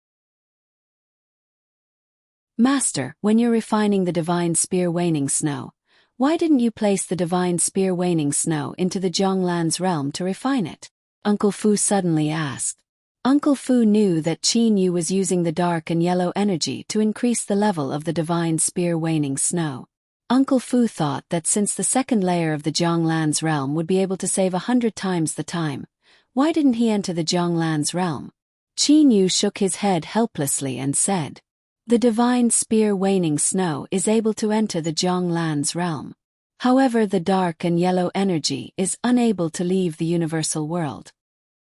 Master, when you're refining the divine spear waning snow, why didn't you place the divine spear waning snow into the Zhonglan's realm to refine it? Uncle Fu suddenly asked. Uncle Fu knew that Qin Yu was using the dark and yellow energy to increase the level of the divine spear waning snow. Uncle Fu thought that since the second layer of the Zhonglan's realm would be able to save 100 times the time, why didn't he enter the Zhonglan's realm? Qin Yu shook his head helplessly and said, the divine spear waning snow is able to enter the Zhonglan's realm. However, the dark and yellow energy is unable to leave the universal world.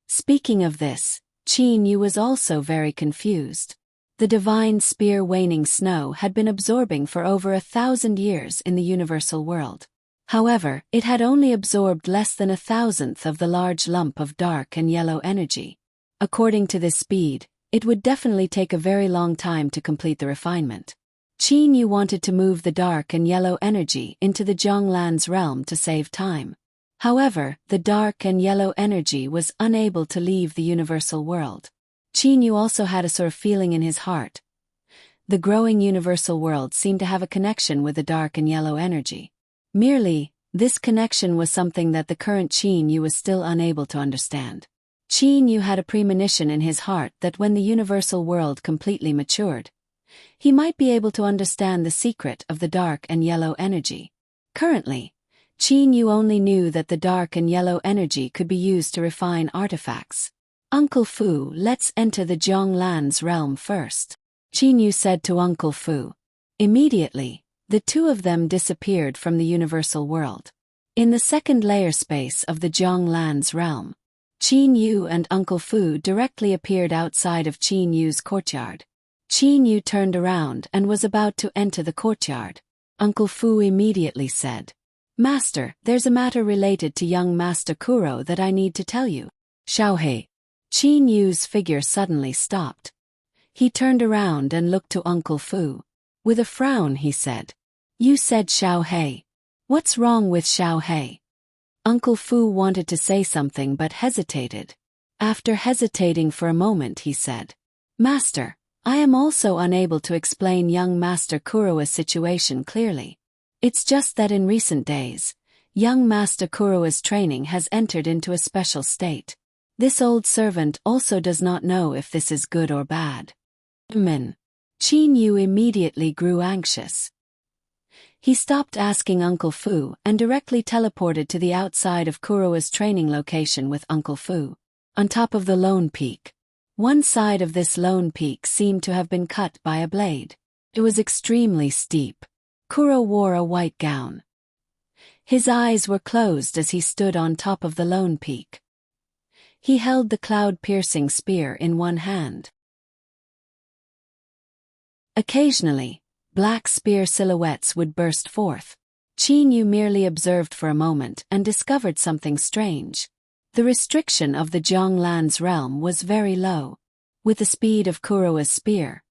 Speaking of this, Qin Yu was also very confused. The divine spear waning snow had been absorbing for over 1,000 years in the universal world. However, it had only absorbed less than 1,000th of the large lump of dark and yellow energy. According to this speed, it would definitely take a very long time to complete the refinement. Qin Yu wanted to move the dark and yellow energy into the Zhonglan's realm to save time. However, the dark and yellow energy was unable to leave the universal world. Qin Yu also had a sort of feeling in his heart. The growing universal world seemed to have a connection with the dark and yellow energy. Merely, this connection was something that the current Qin Yu was still unable to understand. Qin Yu had a premonition in his heart that when the universal world completely matured, he might be able to understand the secret of the dark and yellow energy. Currently, Qin Yu only knew that the dark and yellow energy could be used to refine artifacts. Uncle Fu, let's enter the Zhonglan's realm first, Qin Yu said to Uncle Fu. Immediately, the two of them disappeared from the universal world. In the second layer space of the Zhonglan's realm, Qin Yu and Uncle Fu directly appeared outside of Qin Yu's courtyard. Qin Yu turned around and was about to enter the courtyard. Uncle Fu immediately said, Master, there's a matter related to young Master Kuro that I need to tell you. Xiaohei. Qin Yu's figure suddenly stopped. He turned around and looked to Uncle Fu. With a frown he said, You said Xiaohei. What's wrong with Xiaohei? Uncle Fu wanted to say something but hesitated. After hesitating for a moment he said, Master, I am also unable to explain young Master Kuroa's situation clearly. It's just that in recent days, young Master Kuroa's training has entered into a special state. This old servant also does not know if this is good or bad. Qin Yu immediately grew anxious. He stopped asking Uncle Fu and directly teleported to the outside of Kuroa's training location with Uncle Fu. On top of the lone peak. One side of this lone peak seemed to have been cut by a blade. It was extremely steep. Kuro wore a white gown. His eyes were closed as he stood on top of the lone peak. He held the cloud-piercing spear in one hand. Occasionally, black spear silhouettes would burst forth. Qin Yu merely observed for a moment and discovered something strange. The restriction of the Zhonglan's realm was very low. With the speed of Kuroa's spear,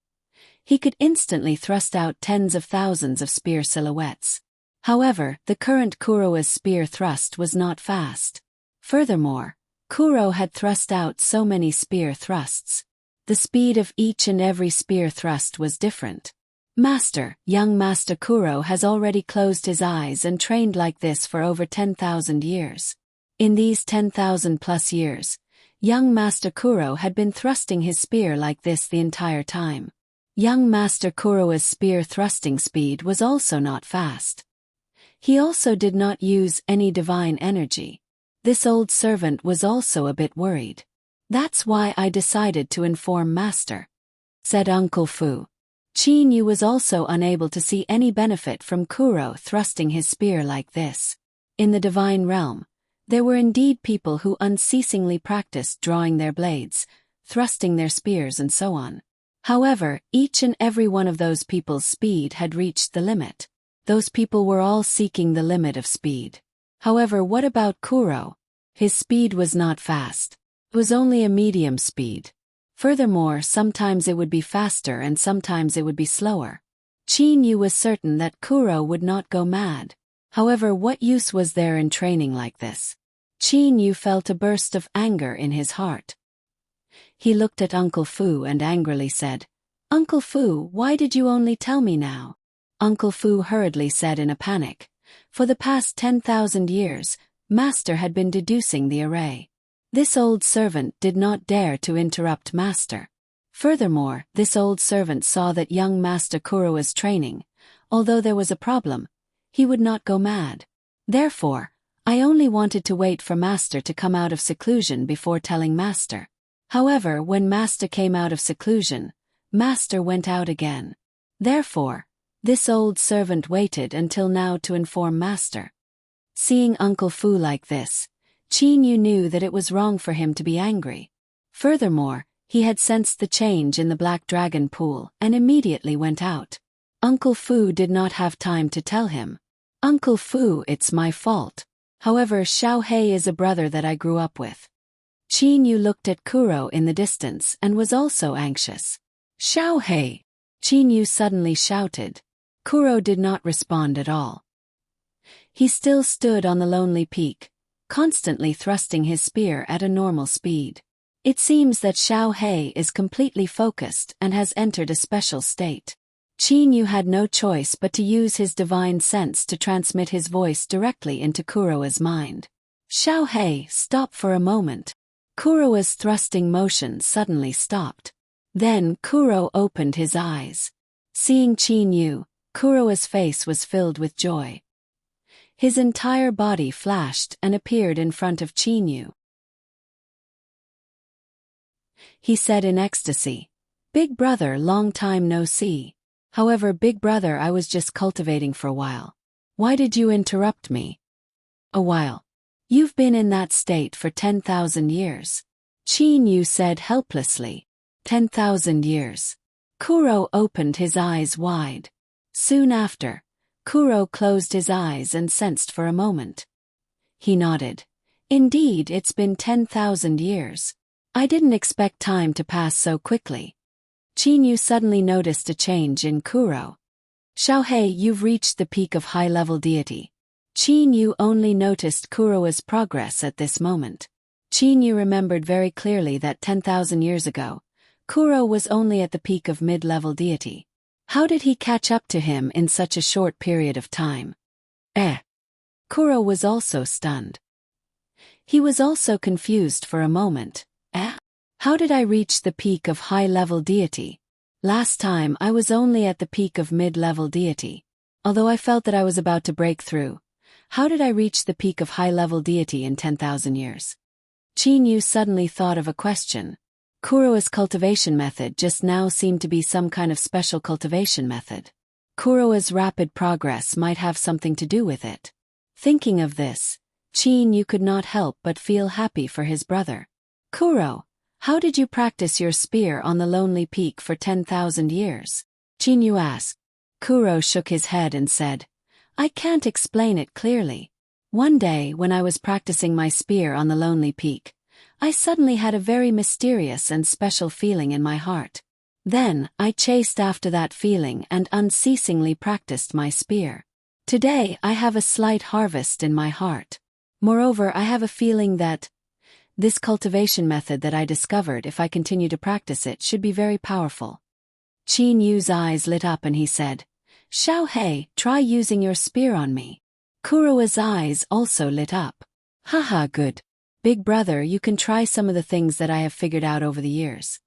he could instantly thrust out tens of thousands of spear silhouettes. However, the current Kuroa's spear thrust was not fast. Furthermore, Kuro had thrust out so many spear thrusts. The speed of each and every spear thrust was different. Master, young Master Kuro has already closed his eyes and trained like this for over 10,000 years. In these 10,000 plus years, young Master Kuro had been thrusting his spear like this the entire time. Young Master Kuroa's spear thrusting speed was also not fast. He also did not use any divine energy. This old servant was also a bit worried. That's why I decided to inform Master, said Uncle Fu. Qin Yu was also unable to see any benefit from Kuro thrusting his spear like this. In the divine realm, there were indeed people who unceasingly practiced drawing their blades, thrusting their spears and so on. However, each and every one of those people's speed had reached the limit. Those people were all seeking the limit of speed. However, what about Kuro? His speed was not fast. It was only a medium speed. Furthermore, sometimes it would be faster and sometimes it would be slower. Qin Yu was certain that Kuro would not go mad. However, what use was there in training like this? Qin Yu felt a burst of anger in his heart. He looked at Uncle Fu and angrily said, Uncle Fu, why did you only tell me now? Uncle Fu hurriedly said in a panic. For the past 10,000 years, Master had been deducing the array. This old servant did not dare to interrupt Master. Furthermore, this old servant saw that young Master Kurowa's training. Although there was a problem, he would not go mad. Therefore, I only wanted to wait for Master to come out of seclusion before telling Master. However, when Master came out of seclusion, Master went out again. Therefore, this old servant waited until now to inform Master. Seeing Uncle Fu like this, Qin Yu knew that it was wrong for him to be angry. Furthermore, he had sensed the change in the Black Dragon pool and immediately went out. Uncle Fu did not have time to tell him. Uncle Fu, it's my fault. However, Xiao Hei is a brother that I grew up with. Qin Yu looked at Kuro in the distance and was also anxious. Xiao Hei! Qin Yu suddenly shouted. Kuro did not respond at all. He still stood on the lonely peak, constantly thrusting his spear at a normal speed. It seems that Xiao Hei is completely focused and has entered a special state. Qin Yu had no choice but to use his divine sense to transmit his voice directly into Kurowa's mind. Xiao Hei, stop for a moment. Kurowa's thrusting motion suddenly stopped. Then Kuro opened his eyes. Seeing Qin Yu, Kurowa's face was filled with joy. His entire body flashed and appeared in front of Qin Yu. He said in ecstasy, "Big brother, long time no see. However, big brother, I was just cultivating for a while. Why did you interrupt me?" "A while. You've been in that state for 10,000 years. Qin Yu said helplessly. 10,000 years. Kuro opened his eyes wide. Soon after, Kuro closed his eyes and sensed for a moment. He nodded. Indeed, it's been 10,000 years. I didn't expect time to pass so quickly. Qin Yu suddenly noticed a change in Kuro. Xiao Hei, you've reached the peak of high-level deity. Qin Yu only noticed Kurowa's progress at this moment. Qin Yu remembered very clearly that 10,000 years ago, Kuro was only at the peak of mid-level deity. How did he catch up to him in such a short period of time? Kuro was also stunned. He was also confused for a moment. How did I reach the peak of high-level deity? Last time I was only at the peak of mid-level deity. Although I felt that I was about to break through, how did I reach the peak of high-level deity in 10,000 years? Qin Yu suddenly thought of a question. Kurowa's cultivation method just now seemed to be some kind of special cultivation method. Kurowa's rapid progress might have something to do with it. Thinking of this, Qin Yu could not help but feel happy for his brother. Kuro, how did you practice your spear on the lonely peak for 10,000 years? Qin Yu asked. Kuro shook his head and said, I can't explain it clearly. One day when I was practicing my spear on the lonely peak, I suddenly had a very mysterious and special feeling in my heart. Then, I chased after that feeling and unceasingly practiced my spear. Today I have a slight harvest in my heart. Moreover, I have a feeling that this cultivation method that I discovered, if I continue to practice it, should be very powerful. Qin Yu's eyes lit up and he said, Xiao Hei, try using your spear on me. Kurowa's eyes also lit up. Haha, good. Big brother, you can try some of the things that I have figured out over the years.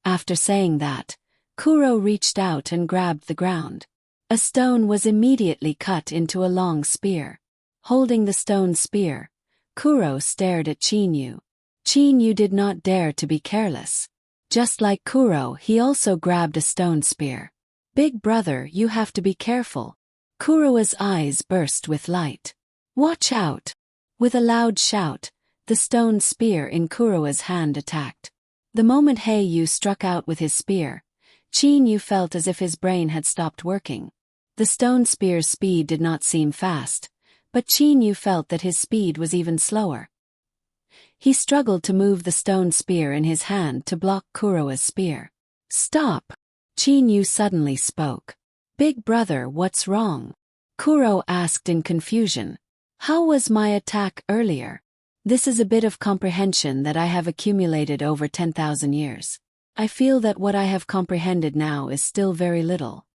After saying that, Kuro reached out and grabbed the ground. A stone was immediately cut into a long spear. Holding the stone spear, Kuro stared at Qin Yu. Qin Yu did not dare to be careless. Just like Kuro, he also grabbed a stone spear. Big brother, you have to be careful. Kurowa's eyes burst with light. Watch out! With a loud shout, the stone spear in Kurowa's hand attacked. The moment Hei Yu struck out with his spear, Qin Yu felt as if his brain had stopped working. The stone spear's speed did not seem fast, but Qin Yu felt that his speed was even slower. He struggled to move the stone spear in his hand to block Kurowa's spear. Stop! Qin Yu suddenly spoke. Big brother, what's wrong? Kuro asked in confusion. How was my attack earlier? This is a bit of comprehension that I have accumulated over 10,000 years. I feel that what I have comprehended now is still very little.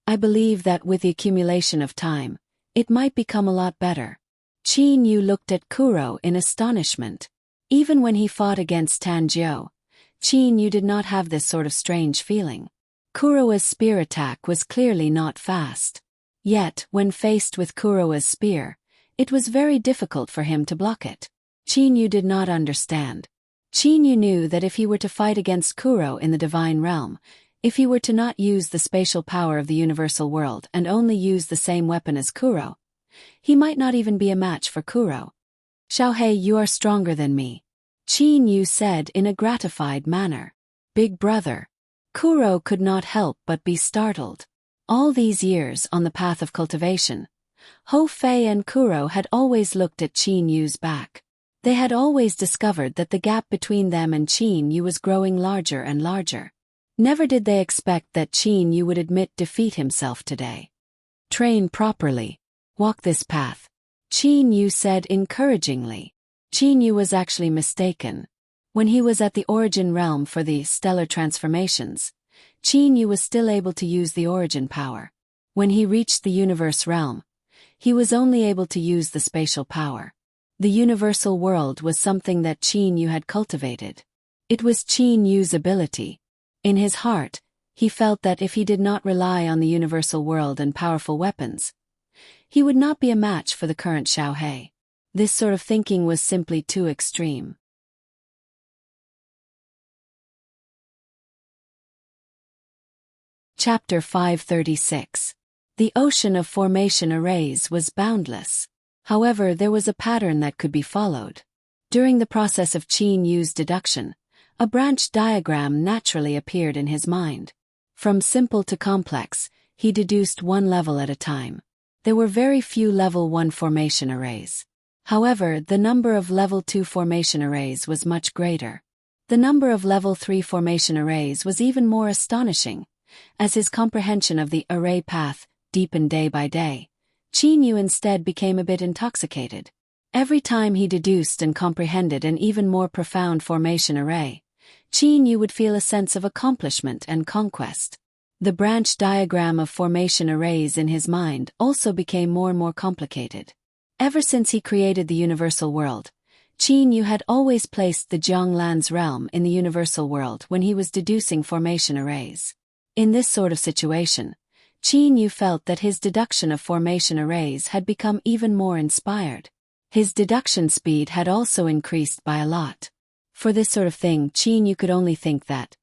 I believe that with the accumulation of time, it might become a lot better. Qin Yu looked at Kuro in astonishment. Even when he fought against Tanjio, Qin Yu did not have this sort of strange feeling. Kuro's spear attack was clearly not fast. Yet, when faced with Kuro's spear, it was very difficult for him to block it. Qin Yu did not understand. Qin Yu knew that if he were to fight against Kuro in the divine realm, if he were to not use the spatial power of the universal world and only use the same weapon as Kuro, he might not even be a match for Kuro. Xiaohei, you are stronger than me, Qin Yu said in a gratified manner. Big brother. Kuro could not help but be startled. All these years on the path of cultivation, Hou Fei and Kuro had always looked at Qin Yu's back. They had always discovered that the gap between them and Qin Yu was growing larger and larger. Never did they expect that Qin Yu would admit defeat himself today. Train properly. Walk this path, Qin Yu said encouragingly. Qin Yu was actually mistaken. When he was at the origin realm for the stellar transformations, Qin Yu was still able to use the origin power. When he reached the universe realm, he was only able to use the spatial power. The universal world was something that Qin Yu had cultivated. It was Qin Yu's ability. In his heart, he felt that if he did not rely on the universal world and powerful weapons, he would not be a match for the current Xiaohei. This sort of thinking was simply too extreme. Chapter 536. The ocean of formation arrays was boundless. However, there was a pattern that could be followed. During the process of Qin Yu's deduction, a branch diagram naturally appeared in his mind. From simple to complex, he deduced one level at a time. There were very few level 1 formation arrays. However, the number of level 2 formation arrays was much greater. The number of level 3 formation arrays was even more astonishing. As his comprehension of the array path deepened day by day, Qin Yu instead became a bit intoxicated. Every time he deduced and comprehended an even more profound formation array, Qin Yu would feel a sense of accomplishment and conquest. The branch diagram of formation arrays in his mind also became more and more complicated. Ever since he created the universal world, Qin Yu had always placed the Jianglan's realm in the universal world when he was deducing formation arrays. In this sort of situation, Qin Yu felt that his deduction of formation arrays had become even more inspired. His deduction speed had also increased by a lot. For this sort of thing, Qin Yu could only think that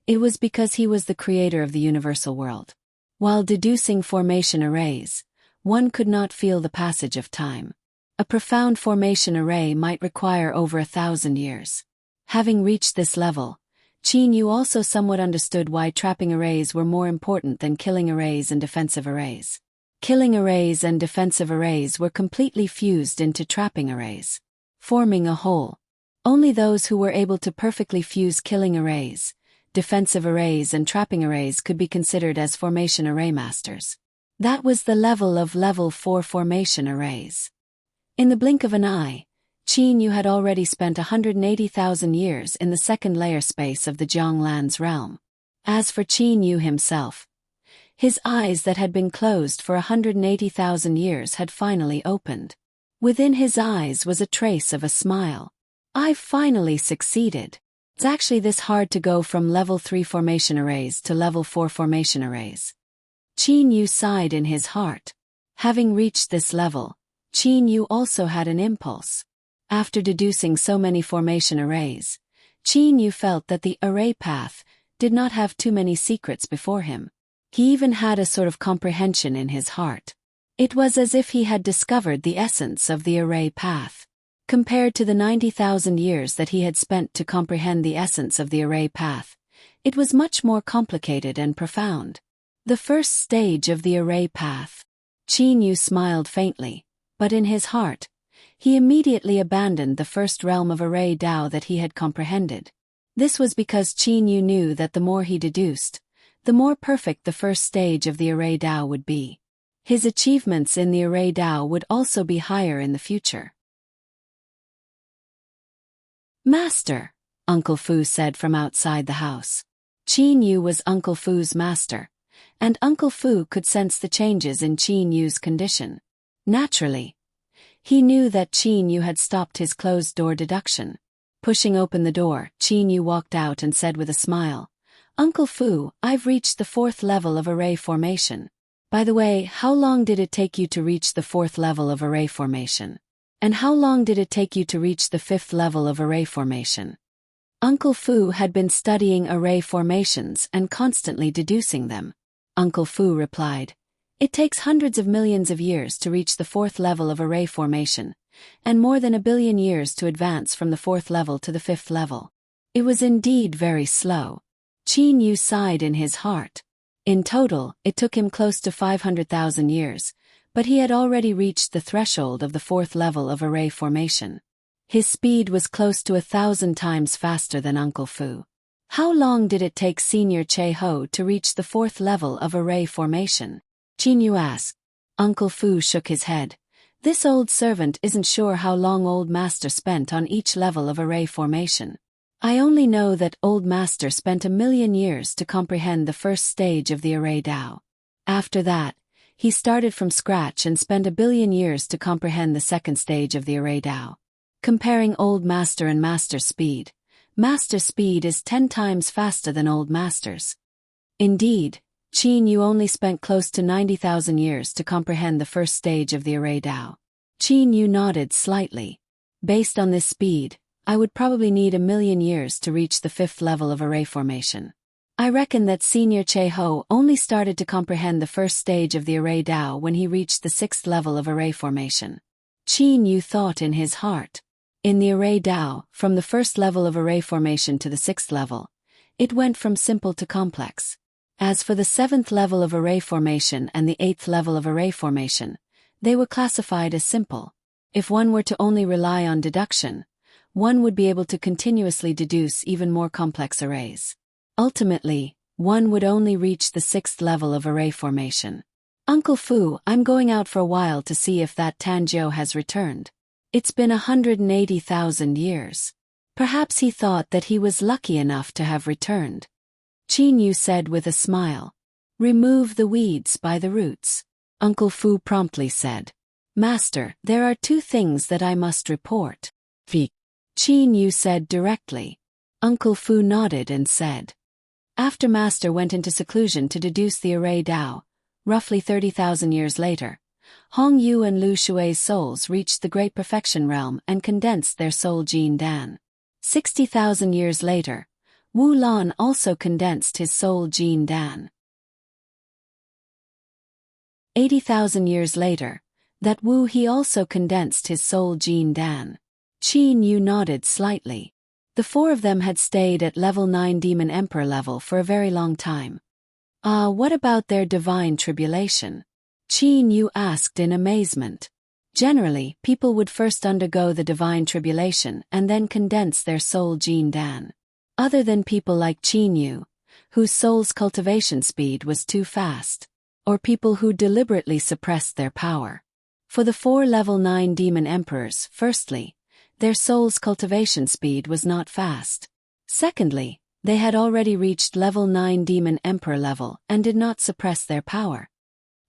it was because he was the creator of the universal world. While deducing formation arrays, one could not feel the passage of time. A profound formation array might require over 1,000 years. Having reached this level, Qin Yu also somewhat understood why trapping arrays were more important than killing arrays and defensive arrays. Killing arrays and defensive arrays were completely fused into trapping arrays, forming a whole. Only those who were able to perfectly fuse killing arrays, defensive arrays and trapping arrays could be considered as formation array masters. That was the level of level 4 formation arrays. In the blink of an eye, Qin Yu had already spent 180,000 years in the second layer space of the Jianglan's realm. As for Qin Yu himself, his eyes that had been closed for 180,000 years had finally opened. Within his eyes was a trace of a smile. "I've finally succeeded. It's actually this hard to go from level 3 formation arrays to level 4 formation arrays." Qin Yu sighed in his heart. Having reached this level, Qin Yu also had an impulse. After deducing so many formation arrays, Qin Yu felt that the array path did not have too many secrets before him. He even had a sort of comprehension in his heart. It was as if he had discovered the essence of the array path. Compared to the 90,000 years that he had spent to comprehend the essence of the array path, it was much more complicated and profound. The first stage of the array path. Qin Yu smiled faintly, but in his heart, he immediately abandoned the first realm of array Dao that he had comprehended. This was because Qin Yu knew that the more he deduced, the more perfect the first stage of the array Dao would be. His achievements in the array Dao would also be higher in the future. "Master," Uncle Fu said from outside the house. Qin Yu was Uncle Fu's master, and Uncle Fu could sense the changes in Qin Yu's condition. Naturally, he knew that Qin Yu had stopped his closed-door deduction. Pushing open the door, Qin Yu walked out and said with a smile, "Uncle Fu, I've reached the 4th level of array formation. By the way, how long did it take you to reach the 4th level of array formation? And how long did it take you to reach the 5th level of array formation?" Uncle Fu had been studying array formations and constantly deducing them. Uncle Fu replied, "It takes hundreds of millions of years to reach the 4th level of array formation, and more than 1 billion years to advance from the 4th level to the 5th level." It was indeed very slow. Qin Yu sighed in his heart. In total, it took him close to 500,000 years, but he had already reached the threshold of the 4th level of array formation. His speed was close to 1,000 times faster than Uncle Fu. How long did it take Senior Che Ho to reach the 4th level of array formation? Qin Yu asked. Uncle Fu shook his head. This old servant isn't sure how long Old Master spent on each level of array formation. I only know that Old Master spent 1 million years to comprehend the first stage of the array Dao. After that, he started from scratch and spent 1 billion years to comprehend the second stage of the array Dao. Comparing Old Master and Master's speed, Master's speed is 10 times faster than Old Master's. Indeed, Qin Yu only spent close to 90,000 years to comprehend the first stage of the array Dao. Qin Yu nodded slightly. Based on this speed, I would probably need 1 million years to reach the 5th level of array formation. I reckon that Senior Che Ho only started to comprehend the first stage of the array Dao when he reached the 6th level of array formation. Qin Yu thought in his heart. In the array Dao, from the 1st level of array formation to the 6th level, it went from simple to complex. As for the 7th level of array formation and the 8th level of array formation, they were classified as simple. If one were to only rely on deduction, one would be able to continuously deduce even more complex arrays. Ultimately, one would only reach the 6th level of array formation. Uncle Fu, I'm going out for a while to see if that Tanjiu has returned. It's been 180,000 years. Perhaps he thought that he was lucky enough to have returned. Qin Yu said with a smile. Remove the weeds by the roots. Uncle Fu promptly said. Master, there are 2 things that I must report. Qin Yu said directly. Uncle Fu nodded and said. After Master went into seclusion to deduce the array Dao, roughly 30,000 years later, Hong Yu and Lu Shui's souls reached the Great Perfection Realm and condensed their soul Jin Dan. 60,000 years later, Wu Lan also condensed his soul Jin Dan. 80,000 years later, that Wu He also condensed his soul Jin Dan. Qin Yu nodded slightly. The 4 of them had stayed at level 9 Demon Emperor level for a very long time. What about their divine tribulation? Qin Yu asked in amazement. Generally, people would first undergo the divine tribulation and then condense their soul Jin Dan. Other than people like Qin Yu, whose soul's cultivation speed was too fast, or people who deliberately suppressed their power. For the 4 level 9 demon emperors, firstly, their soul's cultivation speed was not fast. Secondly, they had already reached level 9 demon emperor level and did not suppress their power.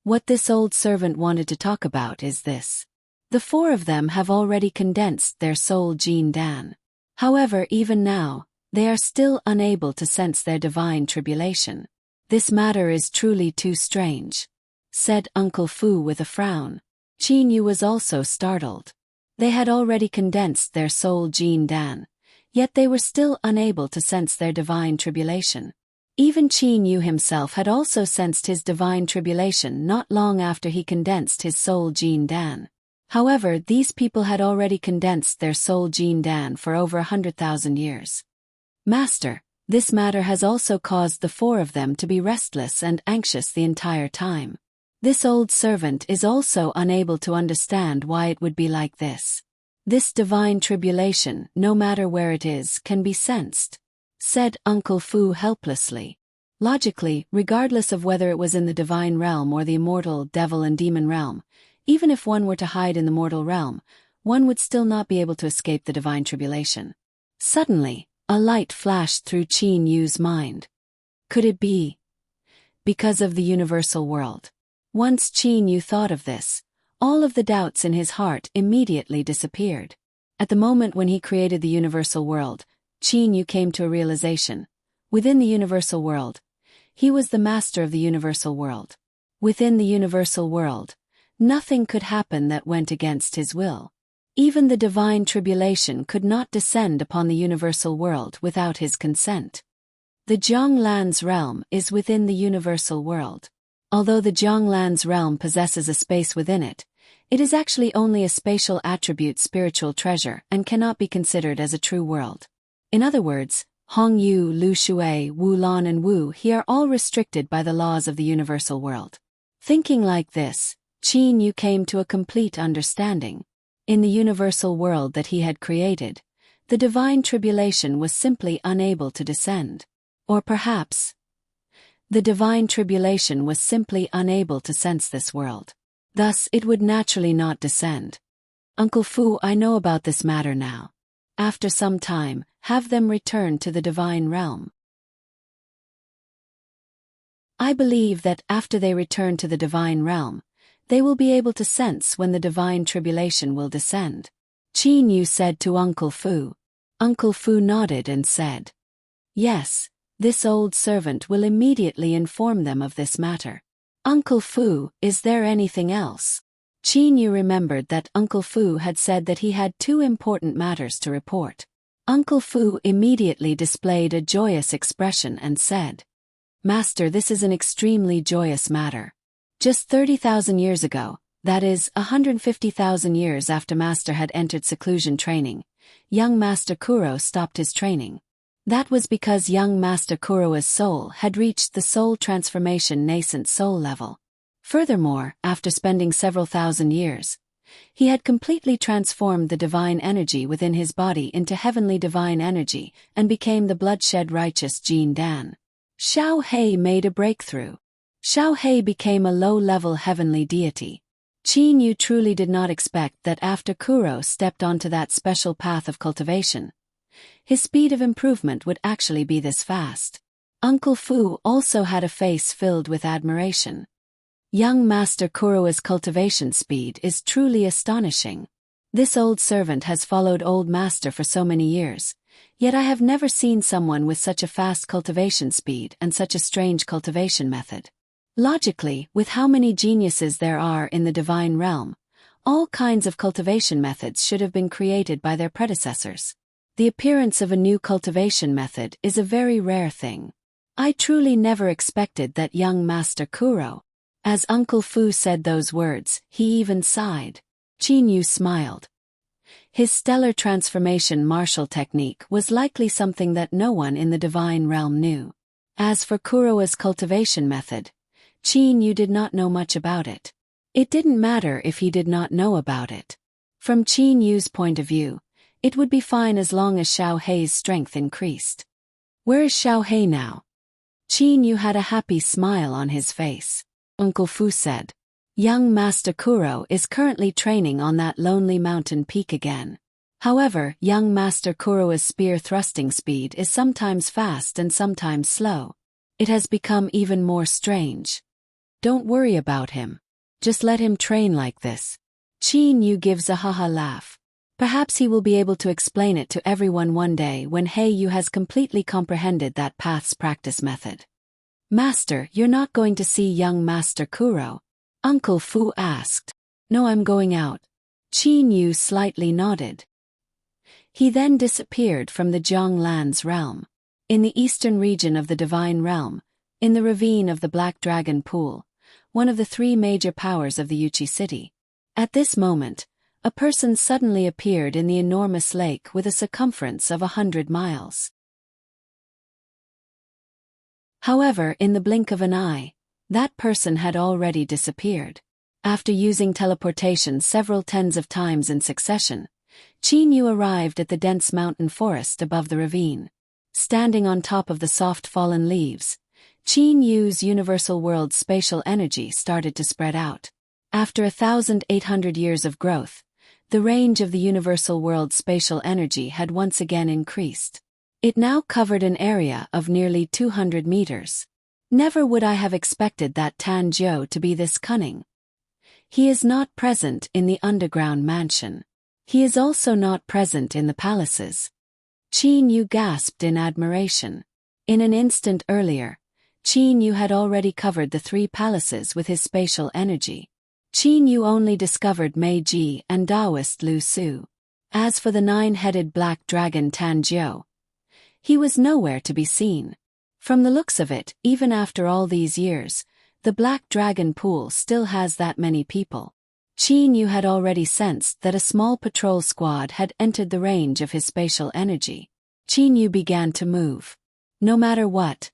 What this old servant wanted to talk about is this. The 4 of them have already condensed their soul Jin Dan. However, even now, they are still unable to sense their divine tribulation. This matter is truly too strange, said Uncle Fu with a frown. Qin Yu was also startled. They had already condensed their soul Jin Dan, yet they were still unable to sense their divine tribulation. Even Qin Yu himself had also sensed his divine tribulation not long after he condensed his soul Jin Dan. However, these people had already condensed their soul Jin Dan for over 100,000 years. Master, this matter has also caused the 4 of them to be restless and anxious the entire time. This old servant is also unable to understand why it would be like this. This divine tribulation, no matter where it is, can be sensed, said Uncle Fu helplessly. Logically, regardless of whether it was in the divine realm or the immortal devil and demon realm, even if one were to hide in the mortal realm, one would still not be able to escape the divine tribulation. Suddenly, A light flashed through Qin Yu's mind. Could it be because of the universal world? Once Qin Yu thought of this, all of the doubts in his heart immediately disappeared. At the moment when he created the universal world, Qin Yu came to a realization. Within the universal world, he was the master of the universal world. Within the universal world, nothing could happen that went against his will. Even the divine tribulation could not descend upon the universal world without his consent. The Zhonglan's realm is within the universal world. Although the Zhonglan's realm possesses a space within it, it is actually only a spatial attribute spiritual treasure and cannot be considered as a true world. In other words, Hongyu, Lu Shui, Wu Lan and Wu He are all restricted by the laws of the universal world. Thinking like this, Qin Yu came to a complete understanding. In the universal world that he had created, the divine tribulation was simply unable to descend. Or perhaps, the divine tribulation was simply unable to sense this world. Thus, it would naturally not descend. Uncle Fu, I know about this matter now. After some time, have them return to the divine realm. I believe that after they return to the divine realm, they will be able to sense when the divine tribulation will descend. Qin Yu said to Uncle Fu. Uncle Fu nodded and said, yes, this old servant will immediately inform them of this matter. Uncle Fu, is there anything else? Qin Yu remembered that Uncle Fu had said that he had two important matters to report. Uncle Fu immediately displayed a joyous expression and said, Master, this is an extremely joyous matter. Just 30,000 years ago, that is, 150,000 years after Master had entered seclusion training, young Master Kuro stopped his training. That was because young Master Kuro's soul had reached the soul transformation nascent soul level. Furthermore, after spending several thousand years, he had completely transformed the divine energy within his body into heavenly divine energy and became the bloodshed righteous Jin Dan. Xiao He made a breakthrough. Xiao He became a low-level heavenly deity. Qin Yu truly did not expect that after Kuro stepped onto that special path of cultivation, his speed of improvement would actually be this fast. Uncle Fu also had a face filled with admiration. Young Master Kuro's cultivation speed is truly astonishing. This old servant has followed old master for so many years, yet I have never seen someone with such a fast cultivation speed and such a strange cultivation method. Logically, with how many geniuses there are in the divine realm, all kinds of cultivation methods should have been created by their predecessors. The appearance of a new cultivation method is a very rare thing. I truly never expected that young Master Kuro. As Uncle Fu said those words, he even sighed. Qin Yu smiled. His stellar transformation martial technique was likely something that no one in the divine realm knew. As for Kuro's cultivation method, Qin Yu did not know much about it. It didn't matter if he did not know about it. From Qin Yu's point of view, it would be fine as long as Xiao Hei's strength increased. Where is Xiao Hei now? Qin Yu had a happy smile on his face. Uncle Fu said, young Master Kuro is currently training on that lonely mountain peak again. However, young Master Kuro's spear thrusting speed is sometimes fast and sometimes slow. It has become even more strange. Don't worry about him. Just let him train like this. Qin Yu gives a haha laugh. Perhaps he will be able to explain it to everyone one day when Hei Yu has completely comprehended that path's practice method. Master, you're not going to see young Master Kuro? Uncle Fu asked. No, I'm going out. Qin Yu slightly nodded. He then disappeared from the Zhonglan's realm. In the eastern region of the divine realm, in the ravine of the Black Dragon Pool, one of the three major powers of the Yuchi city. At this moment, a person suddenly appeared in the enormous lake with a circumference of 100 miles. However, in the blink of an eye, that person had already disappeared. After using teleportation several tens of times in succession, Qin Yu arrived at the dense mountain forest above the ravine. Standing on top of the soft fallen leaves, Qin Yu's universal world spatial energy started to spread out. After 1,800 years of growth, the range of the universal world spatial energy had once again increased. It now covered an area of nearly 200 meters. Never would I have expected that Tan Jiu to be this cunning. He is not present in the underground mansion. He is also not present in the palaces. Qin Yu gasped in admiration. In an instant earlier, Qin Yu had already covered the 3 palaces with his spatial energy. Qin Yu only discovered Mei Ji and Taoist Lu Su. As for the 9-headed black dragon Tan Jiu, he was nowhere to be seen. From the looks of it, even after all these years, the Black Dragon pool still has that many people. Qin Yu had already sensed that a small patrol squad had entered the range of his spatial energy. Qin Yu began to move. No matter what,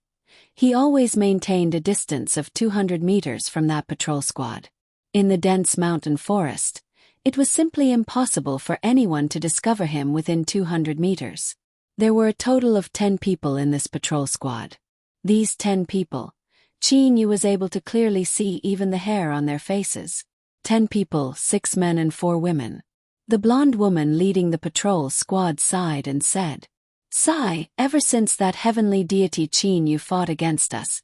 he always maintained a distance of 200 meters from that patrol squad. In the dense mountain forest, it was simply impossible for anyone to discover him within 200 meters. There were a total of 10 people in this patrol squad. These 10 people, Qin Yu was able to clearly see even the hair on their faces. 10 people, 6 men and 4 women. The blonde woman leading the patrol squad sighed and said, "Sigh, ever since that heavenly deity Qin Yu fought against us,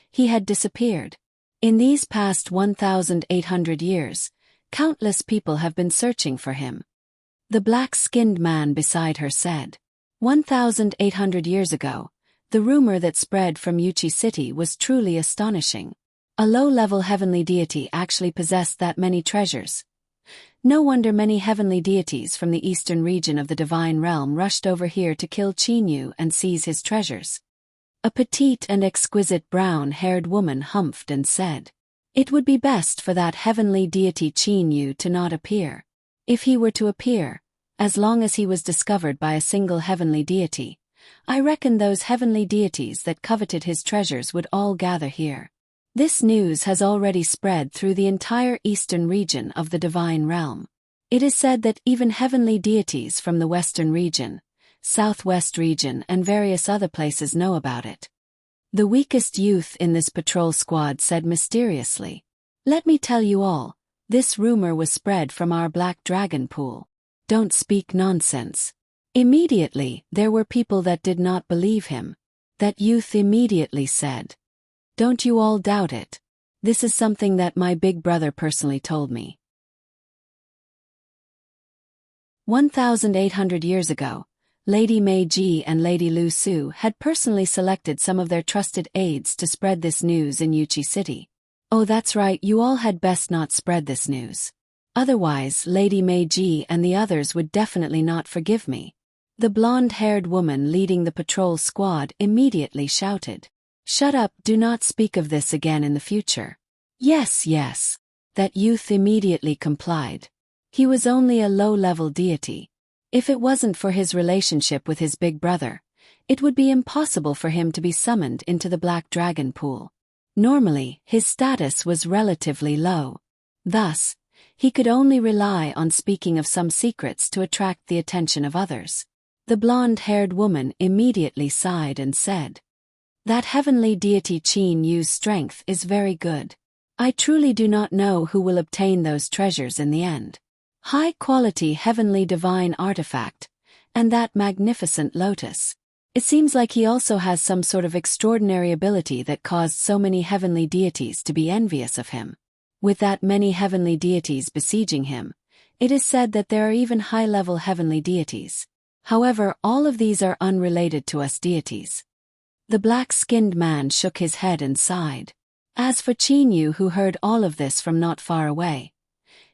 he had disappeared. In these past 1,800 years, countless people have been searching for him." The black-skinned man beside her said, 1,800 years ago, the rumor that spread from Yuchi City was truly astonishing. A low-level heavenly deity actually possessed that many treasures. No wonder many heavenly deities from the eastern region of the divine realm rushed over here to kill Qin Yu and seize his treasures. A petite and exquisite brown-haired woman humphed and said, "It would be best for that heavenly deity Qin Yu to not appear. If he were to appear, as long as he was discovered by a single heavenly deity, I reckon those heavenly deities that coveted his treasures would all gather here." This news has already spread through the entire eastern region of the divine realm. It is said that even heavenly deities from the western region, southwest region and various other places know about it. The weakest youth in this patrol squad said mysteriously, "Let me tell you all, this rumor was spread from our Black Dragon pool." "Don't speak nonsense." Immediately, there were people that did not believe him. That youth immediately said, "Don't you all doubt it. This is something that my big brother personally told me." 1,800 years ago, Lady Mei Ji and Lady Lu Su had personally selected some of their trusted aides to spread this news in Yuchi City. "Oh, that's right, you all had best not spread this news. Otherwise, Lady Mei Ji and the others would definitely not forgive me." The blonde-haired woman leading the patrol squad immediately shouted, "Shut up, do not speak of this again in the future." "Yes, yes." That youth immediately complied. He was only a low-level deity. If it wasn't for his relationship with his big brother, it would be impossible for him to be summoned into the Black Dragon pool. Normally, his status was relatively low. Thus, he could only rely on speaking of some secrets to attract the attention of others. The blonde-haired woman immediately sighed and said, "That heavenly deity Qin Yu's strength is very good. I truly do not know who will obtain those treasures in the end. High-quality heavenly divine artifact, and that magnificent lotus. It seems like he also has some sort of extraordinary ability that caused so many heavenly deities to be envious of him. With that many heavenly deities besieging him, it is said that there are even high-level heavenly deities. However, all of these are unrelated to us deities." The black-skinned man shook his head and sighed. As for Qin Yu, who heard all of this from not far away,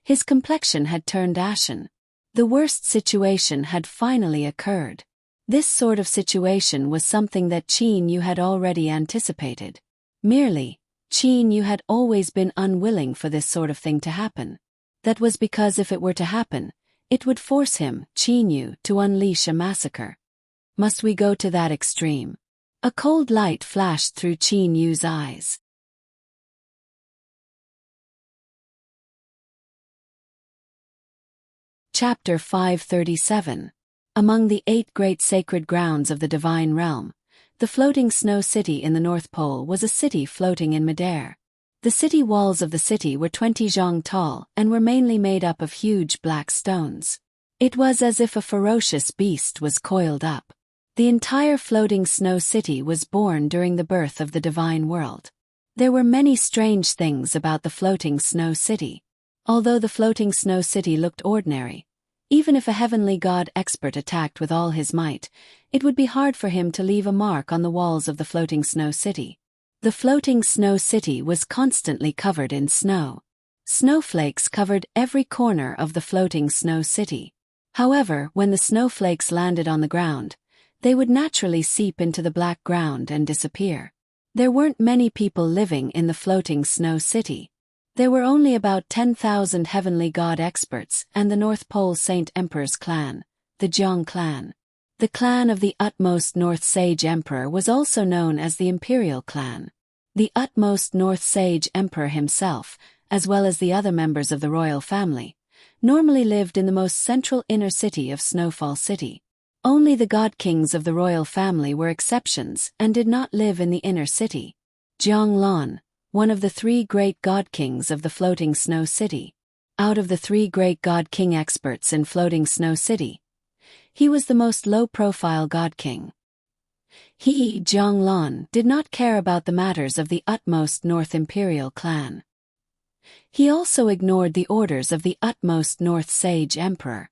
his complexion had turned ashen. The worst situation had finally occurred. This sort of situation was something that Qin Yu had already anticipated. Merely, Qin Yu had always been unwilling for this sort of thing to happen. That was because if it were to happen, it would force him, Qin Yu, to unleash a massacre. Must we go to that extreme? A cold light flashed through Qin Yu's eyes. Chapter 537. Among the 8 great sacred grounds of the divine realm, the floating snow city in the North Pole was a city floating in midair. The city walls of the city were 20 zhang tall and were mainly made up of huge black stones. It was as if a ferocious beast was coiled up. The entire floating snow city was born during the birth of the divine world. There were many strange things about the floating snow city. Although the floating snow city looked ordinary, even if a heavenly god expert attacked with all his might, it would be hard for him to leave a mark on the walls of the floating snow city. The floating snow city was constantly covered in snow. Snowflakes covered every corner of the floating snow city. However, when the snowflakes landed on the ground, they would naturally seep into the black ground and disappear. There weren't many people living in the floating snow city. There were only about 10,000 heavenly god experts and the North Pole Saint Emperor's clan, the Jiang clan. The clan of the utmost North Sage Emperor was also known as the Imperial clan. The utmost North Sage Emperor himself, as well as the other members of the royal family, normally lived in the most central inner city of Snowfall City. Only the god kings of the royal family were exceptions and did not live in the inner city. Jiang Lan, one of the 3 great god kings of the floating snow city. Out of the 3 great god king experts in floating snow city, he was the most low-profile god king. He, Jiang Lan, did not care about the matters of the utmost North Imperial clan. He also ignored the orders of the utmost North Sage Emperor.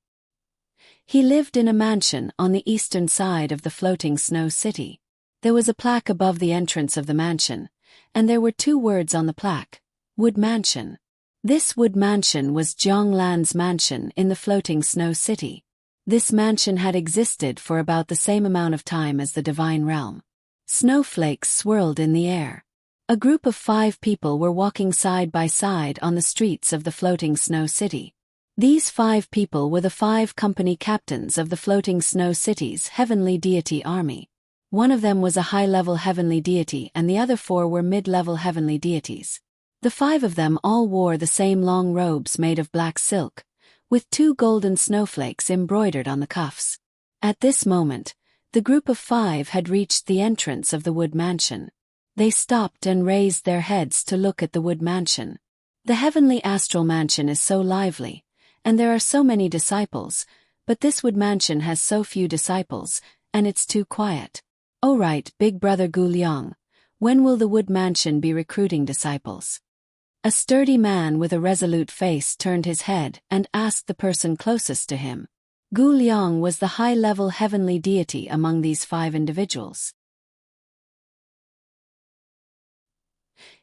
He lived in a mansion on the eastern side of the floating snow city. There was a plaque above the entrance of the mansion, and there were 2 words on the plaque: Wood Mansion. This wood mansion was Jiang Lan's mansion in the floating snow city. This mansion had existed for about the same amount of time as the divine realm. Snowflakes swirled in the air. A group of 5 people were walking side by side on the streets of the floating snow city. These 5 people were the 5 company captains of the floating snow city's heavenly deity army. One of them was a high-level heavenly deity and the other 4 were mid-level heavenly deities. The 5 of them all wore the same long robes made of black silk, with 2 golden snowflakes embroidered on the cuffs. At this moment, the group of 5 had reached the entrance of the wood mansion. They stopped and raised their heads to look at the wood mansion. The heavenly astral mansion is so lively, and there are so many disciples, but this wood mansion has so few disciples, and it's too quiet. Oh right, Big Brother Gu Liang, when will the wood mansion be recruiting disciples? A sturdy man with a resolute face turned his head and asked the person closest to him. Gu Liang was the high-level heavenly deity among these 5 individuals.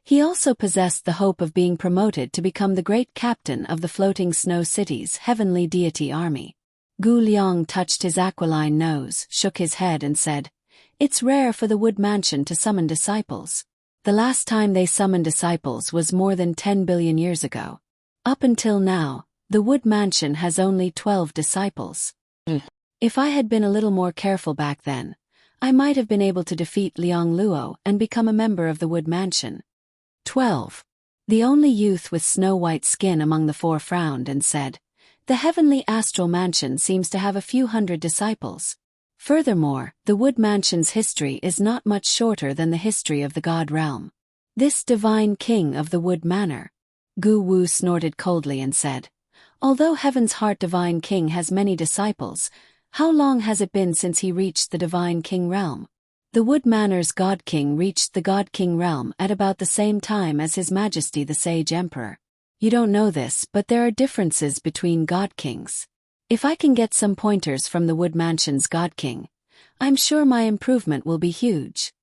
He also possessed the hope of being promoted to become the great captain of the floating snow city's heavenly deity army. Gu Liang touched his aquiline nose, shook his head and said, "It's rare for the wood mansion to summon disciples. The last time they summoned disciples was more than 10 billion years ago. Up until now, the wood mansion has only 12 disciples. If I had been a little more careful back then, I might have been able to defeat Liang Luo and become a member of the wood mansion." 12. The only youth with snow-white skin among the 4 frowned and said, "The heavenly astral mansion seems to have a few hundred disciples. Furthermore, the wood mansion's history is not much shorter than the history of the god realm. This divine king of the wood manor." Gu Wu snorted coldly and said, "Although Heaven's Heart Divine King has many disciples, how long has it been since he reached the divine king realm? The Wood Manor's God King reached the God King realm at about the same time as His Majesty the Sage Emperor. You don't know this, but there are differences between God Kings. If I can get some pointers from the Wood Mansion's God King, I'm sure my improvement will be huge."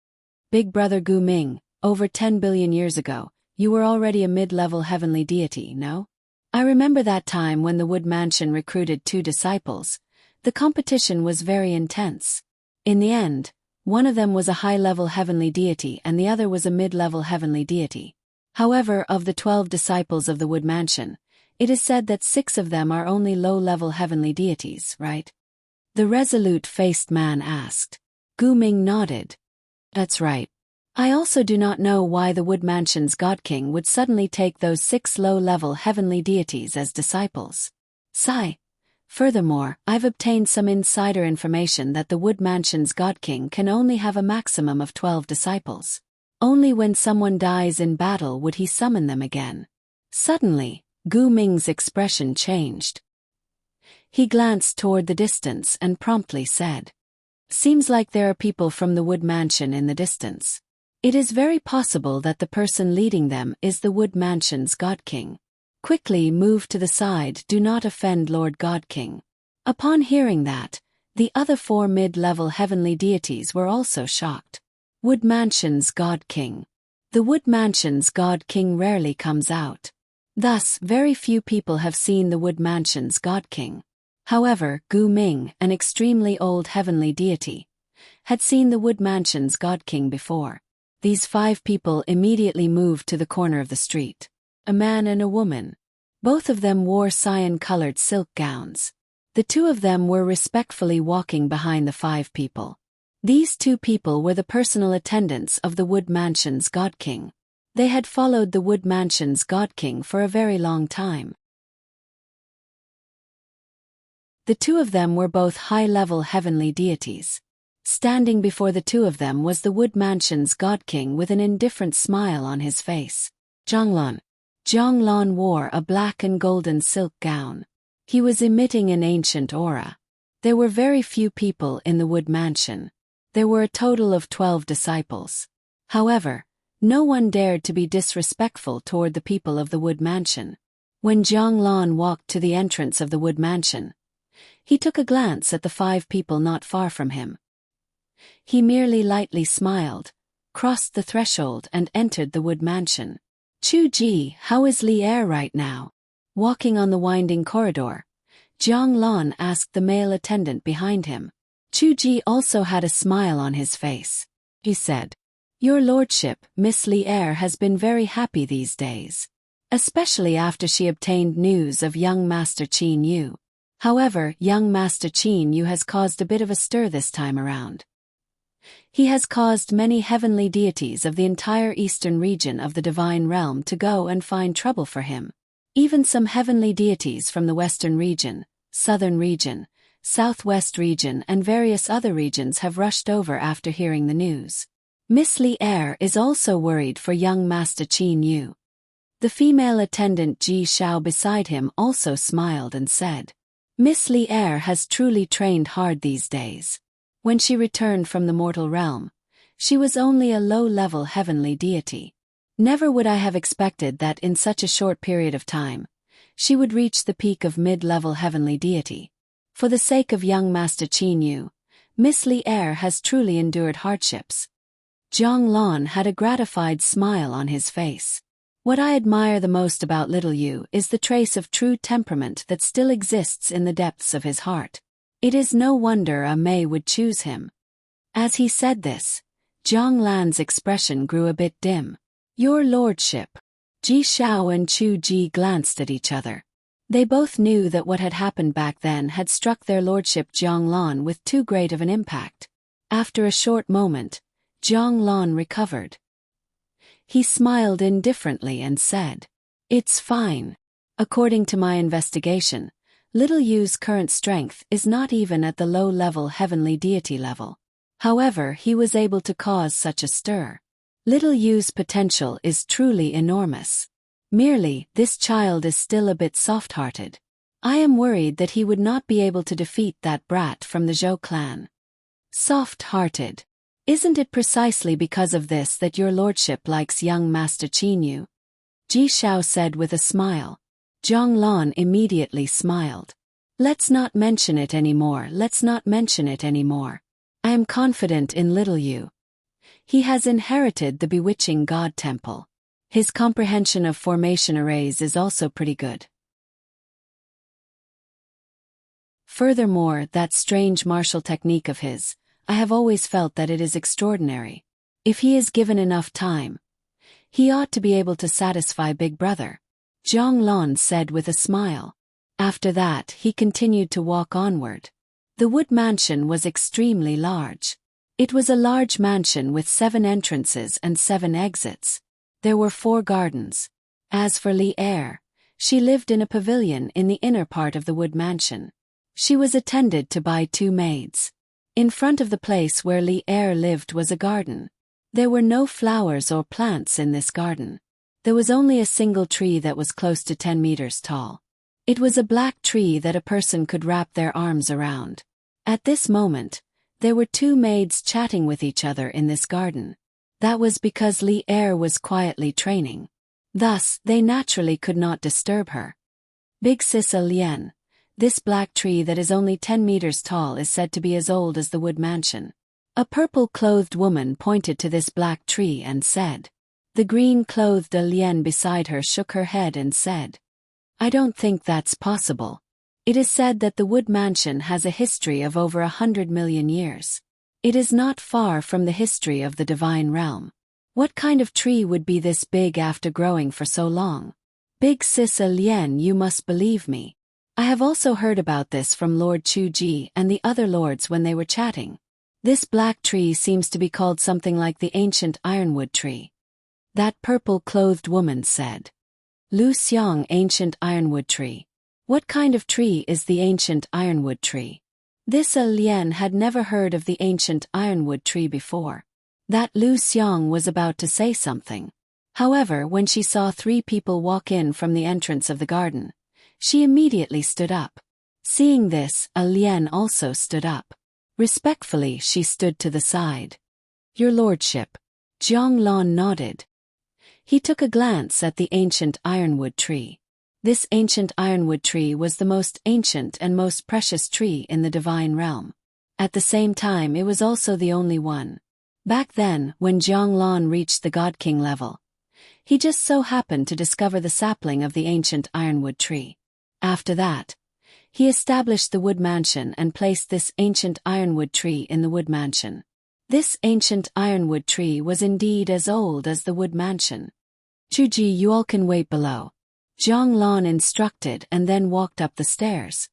Big Brother Gu Ming, over 10 billion years ago, you were already a mid-level heavenly deity, no? I remember that time when the Wood Mansion recruited 2 disciples. The competition was very intense. In the end, one of them was a high-level heavenly deity and the other was a mid-level heavenly deity. However, of the 12 disciples of the Wood Mansion, it is said that 6 of them are only low-level heavenly deities, right? The resolute-faced man asked. Gu Ming nodded. That's right. I also do not know why the Wood Mansion's God King would suddenly take those 6 low-level heavenly deities as disciples. Sigh. Furthermore, I've obtained some insider information that the Wood Mansion's God King can only have a maximum of 12 disciples. Only when someone dies in battle would he summon them again. Suddenly, Gu Ming's expression changed. He glanced toward the distance and promptly said, Seems like there are people from the Wood Mansion in the distance. It is very possible that the person leading them is the Wood Mansion's God King. Quickly move to the side, do not offend Lord God King. Upon hearing that, the other 4 mid-level heavenly deities were also shocked. Wood Mansion's God King. The Wood Mansion's God King rarely comes out. Thus, very few people have seen the Wood Mansion's God King. However, Gu Ming, an extremely old heavenly deity, had seen the Wood Mansion's God King before. These 5 people immediately moved to the corner of the street. A man and a woman. Both of them wore cyan-colored silk gowns. The 2 of them were respectfully walking behind the 5 people. These 2 people were the personal attendants of the Wood Mansion's God King. They had followed the Wood Mansion's God King for a very long time. The 2 of them were both high-level heavenly deities. Standing before the 2 of them was the Wood Mansion's God King with an indifferent smile on his face. Zhonglan. Zhonglan wore a black and golden silk gown. He was emitting an ancient aura. There were very few people in the Wood Mansion. There were a total of 12 disciples. However, no one dared to be disrespectful toward the people of the Wood Mansion. When Zhonglan walked to the entrance of the Wood Mansion, he took a glance at the 5 people not far from him. He merely lightly smiled, crossed the threshold and entered the Wood Mansion. Chu Ji, how is Li Er right now? Walking on the winding corridor, Zhang Lan asked the male attendant behind him. Chu Ji also had a smile on his face. He said, "Your lordship, Miss Li Er has been very happy these days. Especially after she obtained news of young Master Qin Yu. However, young Master Qin Yu has caused a bit of a stir this time around. He has caused many heavenly deities of the entire eastern region of the divine realm to go and find trouble for him. Even some heavenly deities from the western region, southern region, southwest region and various other regions have rushed over after hearing the news. Miss Li Er is also worried for young Master Qin Yu." The female attendant Ji Xiao beside him also smiled and said, "Miss Li Er has truly trained hard these days. When she returned from the mortal realm, she was only a low-level heavenly deity. Never would I have expected that in such a short period of time, she would reach the peak of mid-level heavenly deity. For the sake of young Master Qin Yu, Miss Li Er has truly endured hardships." Zhang Lan had a gratified smile on his face. "What I admire the most about little Yu is the trace of true temperament that still exists in the depths of his heart. It is no wonder a Mei would choose him." As he said this, Zhang Lan's expression grew a bit dim. "Your lordship." Ji Xiao and Chu Ji glanced at each other. They both knew that what had happened back then had struck their lordship Zhang Lan with too great of an impact. After a short moment, Zhang Lan recovered. He smiled indifferently and said, "It's fine. According to my investigation, little Yu's current strength is not even at the low-level heavenly deity level. However, he was able to cause such a stir. Little Yu's potential is truly enormous. Merely, this child is still a bit soft-hearted. I am worried that he would not be able to defeat that brat from the Zhou clan." "Soft-hearted. Isn't it precisely because of this that your lordship likes young Master Qin Yu?" Ji Xiao said with a smile. Zhang Lan immediately smiled. "Let's not mention it anymore, let's not mention it anymore. I am confident in little Yu. He has inherited the bewitching God Temple. His comprehension of formation arrays is also pretty good. Furthermore, that strange martial technique of his, I have always felt that it is extraordinary. If he is given enough time, he ought to be able to satisfy Big Brother," Zhang Lan said with a smile. After that, he continued to walk onward. The Wood Mansion was extremely large. It was a large mansion with 7 entrances and 7 exits. There were 4 gardens. As for Li Er, she lived in a pavilion in the inner part of the Wood Mansion. She was attended to by 2 maids. In front of the place where Li Er lived was a garden. There were no flowers or plants in this garden. There was only a single tree that was close to 10 meters tall. It was a black tree that a person could wrap their arms around. At this moment, There were two maids chatting with each other in this garden. That was because Li Er was quietly training. Thus, they naturally could not disturb her. Big Sis Lien, this black tree that is only 10 meters tall is said to be as old as the Wood Mansion. A purple-clothed woman pointed to this black tree and said. The green-clothed Lien beside her shook her head and said. I don't think that's possible. It is said that the Wood Mansion has a history of over 100 million years. It is not far from the history of the Divine Realm. What kind of tree would be this big after growing for so long? Big Sis Lien, you must believe me. I have also heard about this from Lord Chu Ji and the other lords when they were chatting. This black tree seems to be called something like the ancient ironwood tree. That purple-clothed woman said. Lu Xiang, ancient ironwood tree. What kind of tree is the ancient ironwood tree? This Lien had never heard of the ancient ironwood tree before. That Lu Xiang was about to say something. However, when she saw 3 people walk in from the entrance of the garden, she immediately stood up. Seeing this, Lien also stood up. Respectfully, she stood to the side. Your lordship. Zhang Lan nodded. He took a glance at the ancient ironwood tree. This ancient ironwood tree was the most ancient and most precious tree in the Divine Realm. At the same time, it was also the only one. Back then, when Zhang Lan reached the God King level, he just so happened to discover the sapling of the ancient ironwood tree. After that, he established the Wood Mansion and placed this ancient ironwood tree in the Wood Mansion. This ancient ironwood tree was indeed as old as the Wood Mansion. Chuji, you all can wait below. Zhang Lan instructed and then walked up the stairs.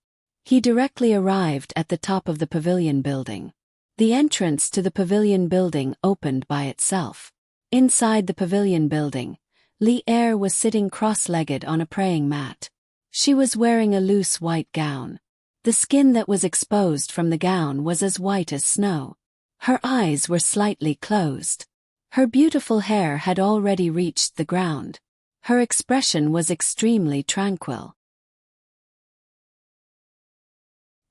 He directly arrived at the top of the pavilion building. The entrance to the pavilion building opened by itself. Inside the pavilion building, Li Er was sitting cross-legged on a praying mat. She was wearing a loose white gown. The skin that was exposed from the gown was as white as snow. Her eyes were slightly closed. Her beautiful hair had already reached the ground. Her expression was extremely tranquil.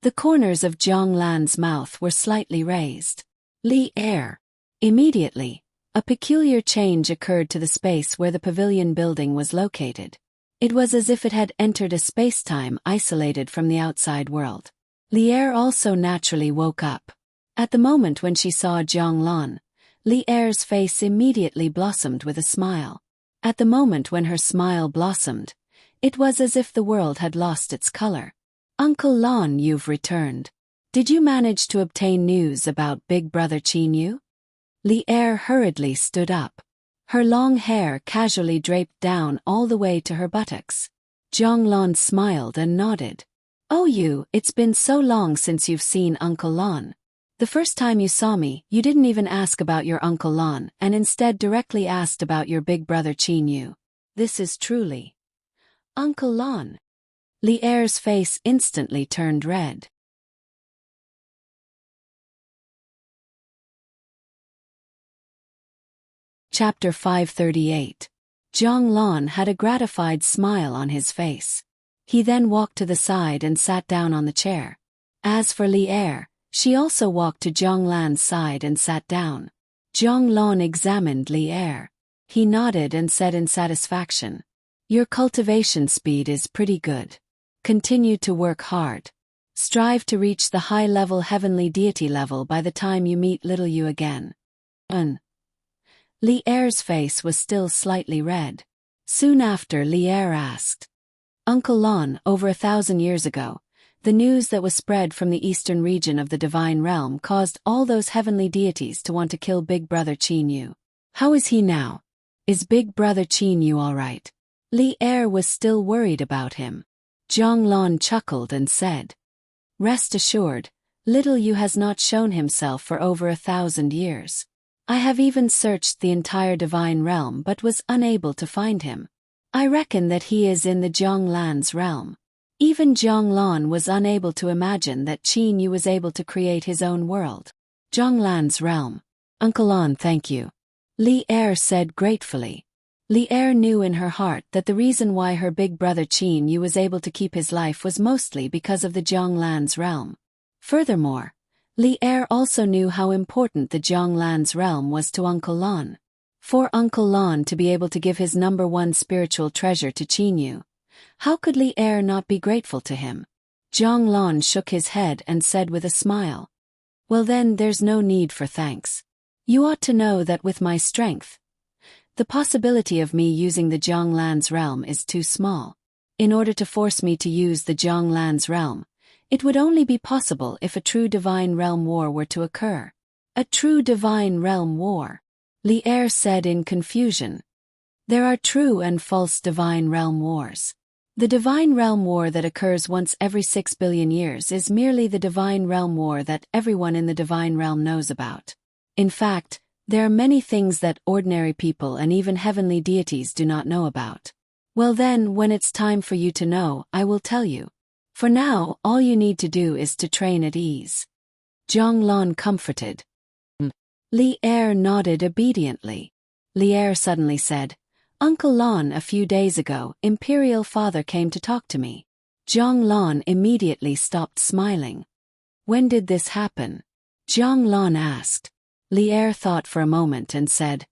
The corners of Zhang Lan's mouth were slightly raised. Li Er. Immediately, a peculiar change occurred to the space where the pavilion building was located. It was as if it had entered a space-time isolated from the outside world. Li Er also naturally woke up. At the moment when she saw Zhang Lan, Li Er's face immediately blossomed with a smile. At the moment when her smile blossomed, it was as if the world had lost its color. Uncle Lan, you've returned. Did you manage to obtain news about Big Brother Qin Yu? Li Er hurriedly stood up. Her long hair casually draped down all the way to her buttocks. Zhang Lan smiled and nodded. Oh Yu, it's been so long since you've seen Uncle Lan. The first time you saw me, you didn't even ask about your Uncle Lan and instead directly asked about your big brother Qin Yu. This is truly Uncle Lan. Li Er's face instantly turned red. Chapter 538. Zhang Lan had a gratified smile on his face. He then walked to the side and sat down on the chair. As for Li Er, she also walked to Zhang Lan's side and sat down. Zhang Lan examined Li Er. He nodded and said in satisfaction, your cultivation speed is pretty good. Continue to work hard. Strive to reach the high-level heavenly deity level by the time you meet little you again. Li Er's face was still slightly red. Soon after, Li Er asked, Uncle Lan, over 1,000 years ago, the news that was spread from the eastern region of the Divine Realm caused all those heavenly deities to want to kill Big Brother Qin Yu. How is he now? Is Big Brother Qin Yu all right? Li Er was still worried about him. Zhang Lan chuckled and said, rest assured, little Yu has not shown himself for over 1,000 years. I have even searched the entire Divine Realm but was unable to find him. I reckon that he is in the Zhang Lan's realm. Even Zhang Lan was unable to imagine that Qin Yu was able to create his own world. Zhang Lan's realm. Uncle Lan, thank you. Li Er said gratefully. Li Er knew in her heart that the reason why her big brother Qin Yu was able to keep his life was mostly because of the Zhang Lan's realm. Furthermore, Li Er also knew how important the Jianglan's realm was to Uncle Lon. For Uncle Lon to be able to give his number one spiritual treasure to Qin Yu, how could Li Er not be grateful to him? Jiang Lon shook his head and said with a smile, "Well then, there's no need for thanks. You ought to know that with my strength, the possibility of me using the Jianglan's realm is too small. In order to force me to use the Jianglan's realm, it would only be possible if a true divine realm war were to occur." A true divine realm war? Li Er said in confusion. There are true and false divine realm wars. The divine realm war that occurs once every 6 billion years is merely the divine realm war that everyone in the divine realm knows about. In fact, there are many things that ordinary people and even heavenly deities do not know about. Well then, when it's time for you to know, I will tell you. For now, all you need to do is to train at ease. Jiang Lon comforted. Li Er nodded obediently. Li Er suddenly said, "Uncle Lon, a few days ago, Imperial Father came to talk to me." Jiang Lon immediately stopped smiling. "When did this happen?" Jiang Lon asked. Li Er thought for a moment and said,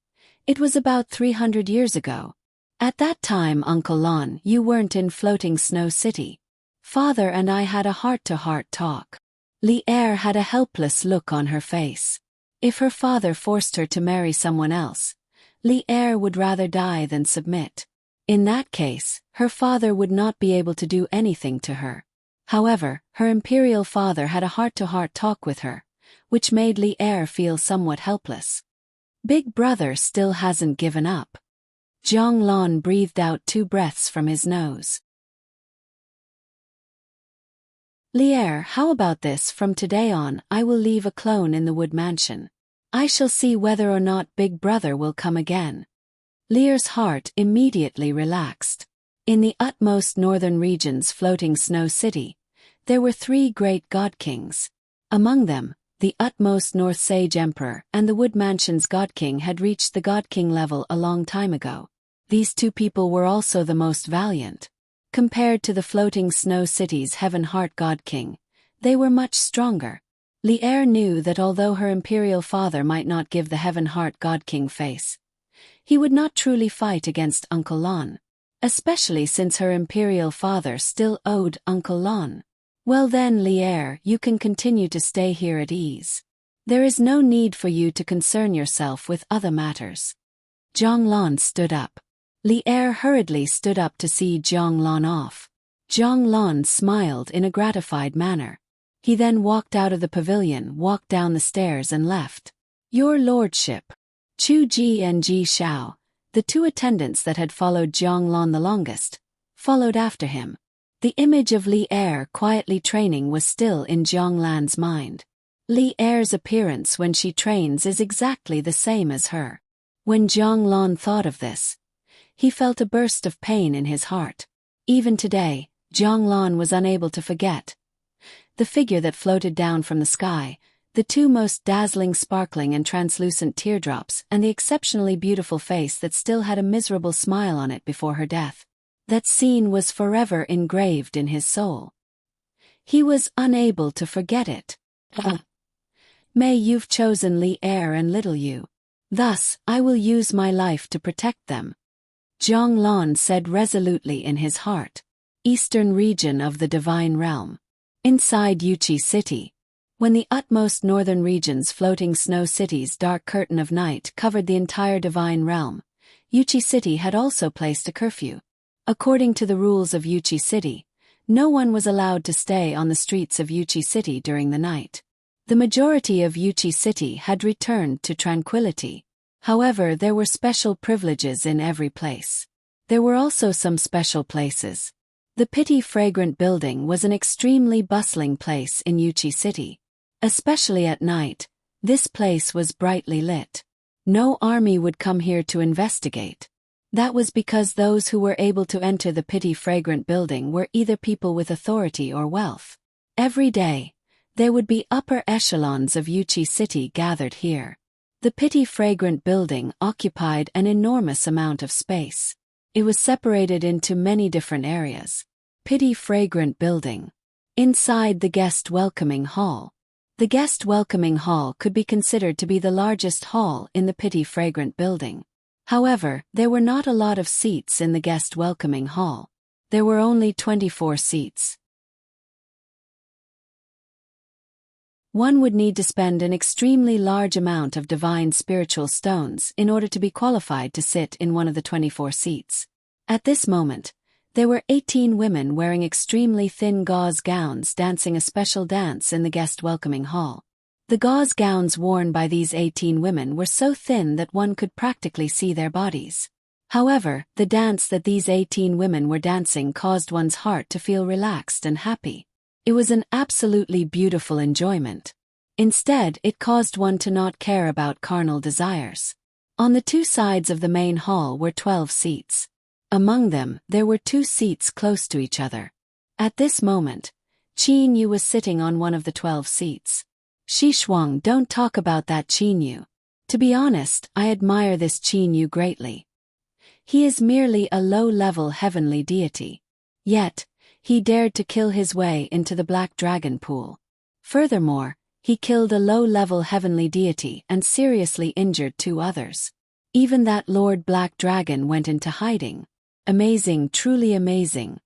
"It was about 300 years ago. At that time, Uncle Lon, you weren't in Floating Snow City. Father and I had a heart-to-heart talk." Li Er had a helpless look on her face. If her father forced her to marry someone else, Li Er would rather die than submit. In that case, her father would not be able to do anything to her. However, her imperial father had a heart-to-heart talk with her, which made Li Er feel somewhat helpless. Big brother still hasn't given up. Jiang Lon breathed out 2 breaths from his nose. Li Er, how about this? From today on, I will leave a clone in the wood mansion. I shall see whether or not Big Brother will come again. Li Er's heart immediately relaxed. In the utmost northern region's Floating Snow City, there were 3 great god kings. Among them, the utmost North Sage Emperor and the Wood Mansion's god king had reached the god king level a long time ago. These 2 people were also the most valiant. Compared to the Floating Snow City's Heaven Heart God King, they were much stronger. Li Er knew that although her imperial father might not give the Heaven Heart God King face, he would not truly fight against Uncle Lon, especially since her imperial father still owed Uncle Lon. Well then, Li Er, you can continue to stay here at ease. There is no need for you to concern yourself with other matters. Jiang Lon stood up. Li Er hurriedly stood up to see Jiang Lon off. Jiang Lon smiled in a gratified manner. He then walked out of the pavilion, walked down the stairs and left. Your lordship. Chu Ji and Ji Xiao, the 2 attendants that had followed Jiang Lon the longest, followed after him. The image of Li Er quietly training was still in Jiang Lan's mind. Li Er's appearance when she trains is exactly the same as her. When Jiang Lon thought of this, he felt a burst of pain in his heart. Even today, Jiang Lon was unable to forget the figure that floated down from the sky, the 2 most dazzling sparkling and translucent teardrops, and the exceptionally beautiful face that still had a miserable smile on it before her death. That scene was forever engraved in his soul. He was unable to forget it. May, you've chosen Li Er and little you. Thus, I will use my life to protect them. Jiang Lon said resolutely in his heart. Eastern region of the Divine Realm. Inside Yuqi City. When the utmost northern region's Floating Snow City's dark curtain of night covered the entire Divine Realm, Yuqi City had also placed a curfew. According to the rules of Yuqi City, no one was allowed to stay on the streets of Yuqi City during the night. The majority of Yuqi City had returned to tranquility. However, there were special privileges in every place. There were also some special places. The Pity Fragrant Building was an extremely bustling place in Yuqi City. Especially at night, this place was brightly lit. No army would come here to investigate. That was because those who were able to enter the Pity Fragrant Building were either people with authority or wealth. Every day, there would be upper echelons of Yuqi City gathered here. The Pity Fragrant Building occupied an enormous amount of space. It was separated into many different areas. Pity Fragrant Building. Inside the guest welcoming hall, The guest welcoming hall could be considered to be the largest hall in the pretty fragrant building. However, there were not a lot of seats in the guest welcoming hall. There were only 24 seats. One would need to spend an extremely large amount of divine spiritual stones in order to be qualified to sit in one of the 24 seats. At this moment, there were 18 women wearing extremely thin gauze gowns dancing a special dance in the guest welcoming hall. The gauze gowns worn by these 18 women were so thin that one could practically see their bodies. However, the dance that these 18 women were dancing caused one's heart to feel relaxed and happy. It was an absolutely beautiful enjoyment. Instead, it caused one to not care about carnal desires. On the two sides of the main hall were 12 seats. Among them, there were 2 seats close to each other. At this moment, Qin Yu was sitting on one of the 12 seats. Shuang, don't talk about that Qin Yu. To be honest, I admire this Qin Yu greatly. He is merely a low-level heavenly deity. Yet, he dared to kill his way into the Black Dragon pool. Furthermore, he killed a low-level heavenly deity and seriously injured 2 others. Even that Lord Black Dragon went into hiding. Amazing, truly amazing,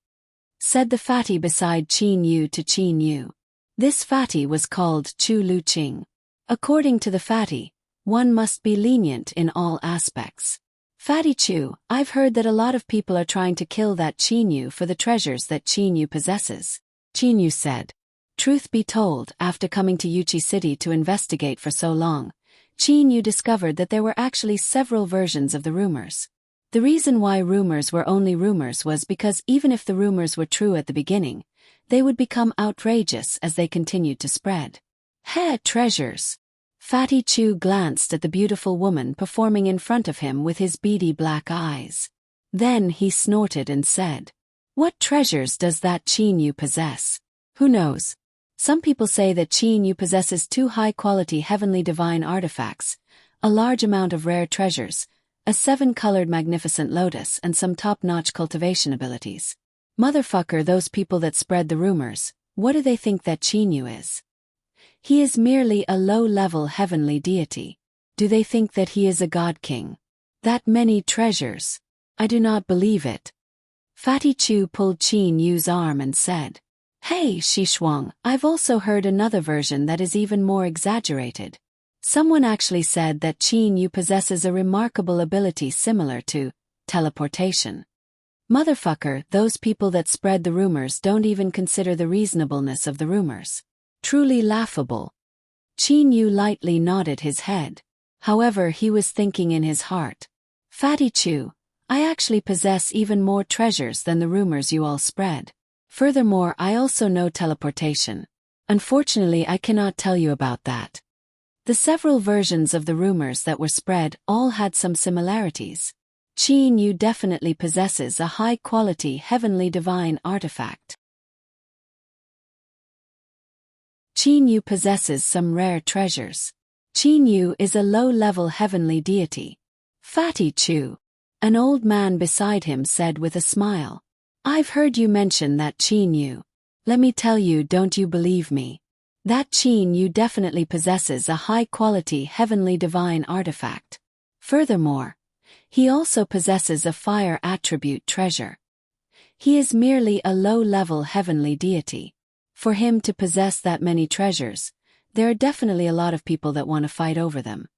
said the fatty beside Qin Yu to Qin Yu. This fatty was called Chu Lu Qing. According to the fatty, one must be lenient in all aspects. Fatty Chu, I've heard that a lot of people are trying to kill that Qin Yu for the treasures that Qin Yu possesses. Qin Yu said. Truth be told, after coming to Yuchi City to investigate for so long, Qin Yu discovered that there were actually several versions of the rumors. The reason why rumors were only rumors was because even if the rumors were true at the beginning, they would become outrageous as they continued to spread. Heh, treasures! Fatty Chu glanced at the beautiful woman performing in front of him with his beady black eyes. Then he snorted and said, What treasures does that Qin Yu possess? Who knows? Some people say that Qin Yu possesses 2 high-quality heavenly divine artifacts, a large amount of rare treasures, a 7-colored magnificent lotus and some top-notch cultivation abilities. Motherfucker, those people that spread the rumors, what do they think that Qin Yu is? He is merely a low-level heavenly deity. Do they think that he is a god king? That many treasures? I do not believe it. Fatty Chu pulled Qin Yu's arm and said, Hey, Shuang, I've also heard another version that is even more exaggerated. Someone actually said that Qin Yu possesses a remarkable ability similar to teleportation. Motherfucker, those people that spread the rumors don't even consider the reasonableness of the rumors. Truly laughable. Qin Yu lightly nodded his head. However, he was thinking in his heart. Fatty Chu, I actually possess even more treasures than the rumors you all spread. Furthermore, I also know teleportation. Unfortunately, I cannot tell you about that. The several versions of the rumors that were spread all had some similarities. Qin Yu definitely possesses a high-quality heavenly divine artifact. Qin Yu possesses some rare treasures. Qin Yu is a low-level heavenly deity. Fatty Chu, an old man beside him said with a smile. I've heard you mention that Qin Yu. Let me tell you, don't you believe me? That Qin Yu definitely possesses a high-quality heavenly divine artifact. Furthermore, he also possesses a fire attribute treasure. He is merely a low-level heavenly deity. For him to possess that many treasures, there are definitely a lot of people that want to fight over them.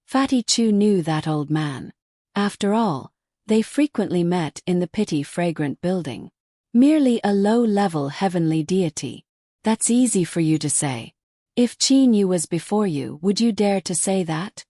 Fatty Chu knew that old man. After all, they frequently met in the pretty fragrant building. Merely a low-level heavenly deity. That's easy for you to say. If Qin Yu was before you, would you dare to say that?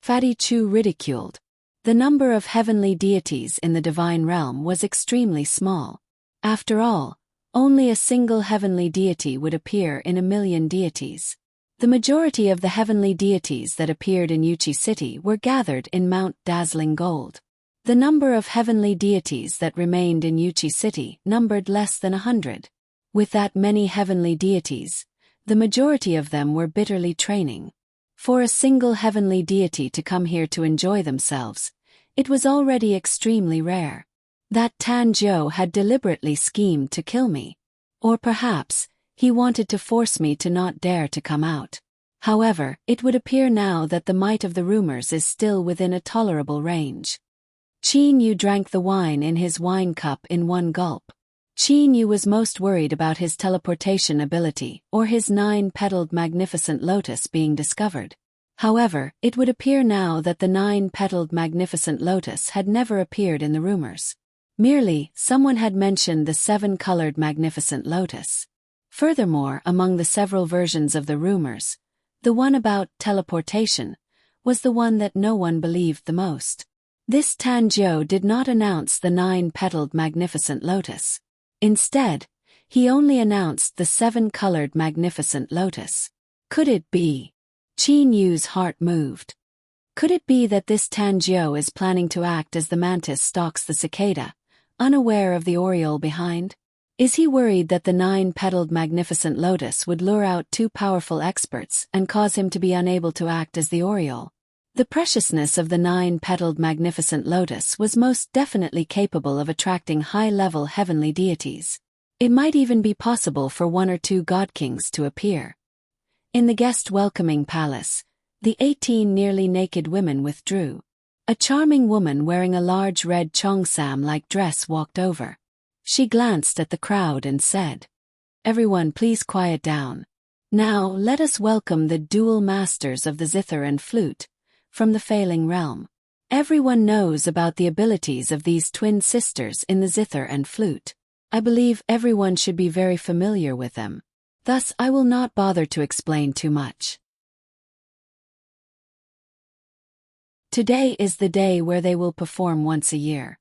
Fatty Chu ridiculed. The number of heavenly deities in the divine realm was extremely small. After all, only a single heavenly deity would appear in 1,000,000 deities. The majority of the heavenly deities that appeared in Yuchi City were gathered in Mount Dazzling Gold. The number of heavenly deities that remained in Yuchi City numbered less than 100. With that many heavenly deities, the majority of them were bitterly training. For a single heavenly deity to come here to enjoy themselves, it was already extremely rare. That Tan Zhou had deliberately schemed to kill me. Or perhaps, He wanted to force me to not dare to come out. However, it would appear now that the might of the rumors is still within a tolerable range. Qin Yu drank the wine in his wine cup in one gulp. Qin Yu was most worried about his teleportation ability or his 9-petaled magnificent lotus being discovered. However, it would appear now that the 9-petaled magnificent lotus had never appeared in the rumors. Merely, someone had mentioned the 7-colored magnificent lotus. Furthermore, among the several versions of the rumors, the one about teleportation was the one that no one believed the most. This Tanjiu did not announce the 9-petaled magnificent lotus. Instead, he only announced the 7-colored magnificent lotus. Could it be? Qin Yu's heart moved. Could it be that this Tanjiu is planning to act as the mantis stalks the cicada, unaware of the oriole behind? Is he worried that the 9-petaled magnificent lotus would lure out too powerful experts and cause him to be unable to act as the oriole? The preciousness of the 9-petaled magnificent lotus was most definitely capable of attracting high-level heavenly deities. It might even be possible for 1 or 2 god-kings to appear. In the guest-welcoming palace, the 18 nearly naked women withdrew. A charming woman wearing a large red cheongsam-like dress walked over. She glanced at the crowd and said, "Everyone please quiet down. Now let us welcome the dual masters of the zither and flute, from the failing realm." Everyone knows about the abilities of these twin sisters in the zither and flute. I believe everyone should be very familiar with them. Thus I will not bother to explain too much. Today is the day where they will perform once a year.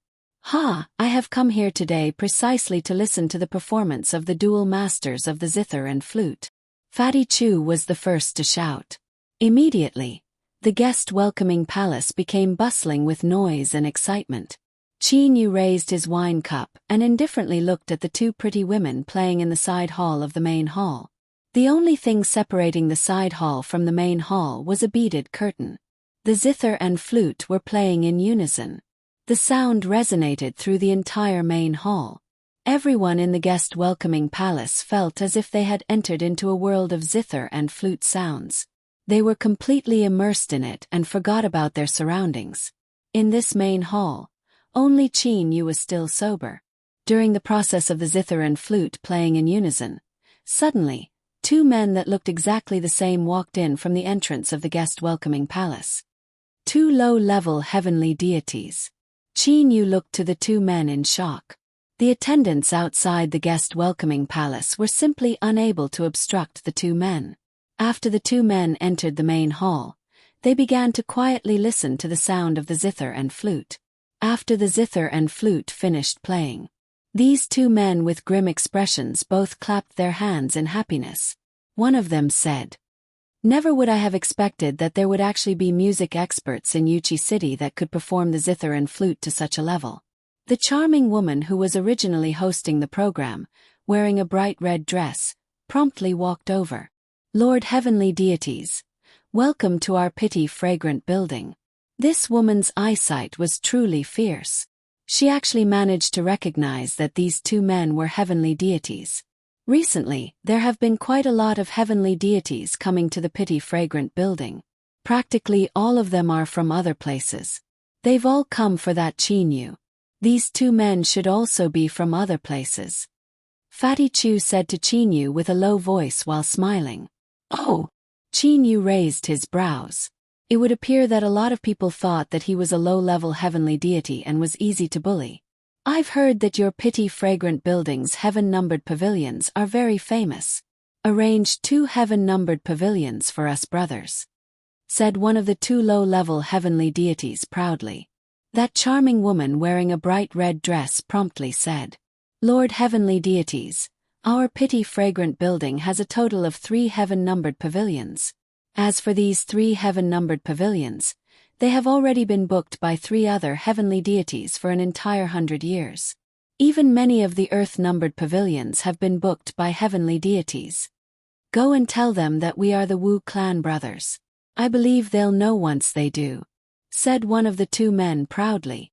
I have come here today precisely to listen to the performance of the dual masters of the zither and flute. Fatty Chu was the first to shout. Immediately, the guest-welcoming palace became bustling with noise and excitement. Qin Yu raised his wine cup and indifferently looked at the 2 pretty women playing in the side hall of the main hall. The only thing separating the side hall from the main hall was a beaded curtain. The zither and flute were playing in unison. The sound resonated through the entire main hall. Everyone in the guest-welcoming palace felt as if they had entered into a world of zither and flute sounds. They were completely immersed in it and forgot about their surroundings. In this main hall, only Qin Yu was still sober. During the process of the zither and flute playing in unison, suddenly, 2 men that looked exactly the same walked in from the entrance of the guest-welcoming palace. 2 low-level heavenly deities. Qin Yu looked to the 2 men in shock. The attendants outside the guest-welcoming palace were simply unable to obstruct the 2 men. After the 2 men entered the main hall, they began to quietly listen to the sound of the zither and flute. After the zither and flute finished playing, these 2 men with grim expressions both clapped their hands in happiness. One of them said, "Never would I have expected that there would actually be music experts in Yuchi City that could perform the zither and flute to such a level." The charming woman who was originally hosting the program, wearing a bright red dress, promptly walked over. "Lord Heavenly Deities, welcome to our pretty fragrant building." This woman's eyesight was truly fierce. She actually managed to recognize that these 2 men were heavenly deities. Recently, there have been quite a lot of heavenly deities coming to the pretty fragrant building. Practically all of them are from other places. They've all come for that Qin Yu. These 2 men should also be from other places. Fatty Chu said to Qin Yu with a low voice while smiling. "Oh!" Qin Yu raised his brows. It would appear that a lot of people thought that he was a low-level heavenly deity and was easy to bully. "I've heard that your pretty fragrant building's heaven-numbered pavilions are very famous. Arrange 2 heaven-numbered pavilions for us brothers," said one of the 2 low-level heavenly deities proudly. That charming woman wearing a bright red dress promptly said, "Lord Heavenly Deities, our pretty fragrant building has a total of 3 heaven-numbered pavilions. As for these 3 heaven-numbered pavilions, they have already been booked by 3 other heavenly deities for an entire 100 years. Even many of the earth-numbered pavilions have been booked by heavenly deities. Go and tell them that we are the Wu clan brothers. I believe they'll know once they do," said one of the 2 men proudly.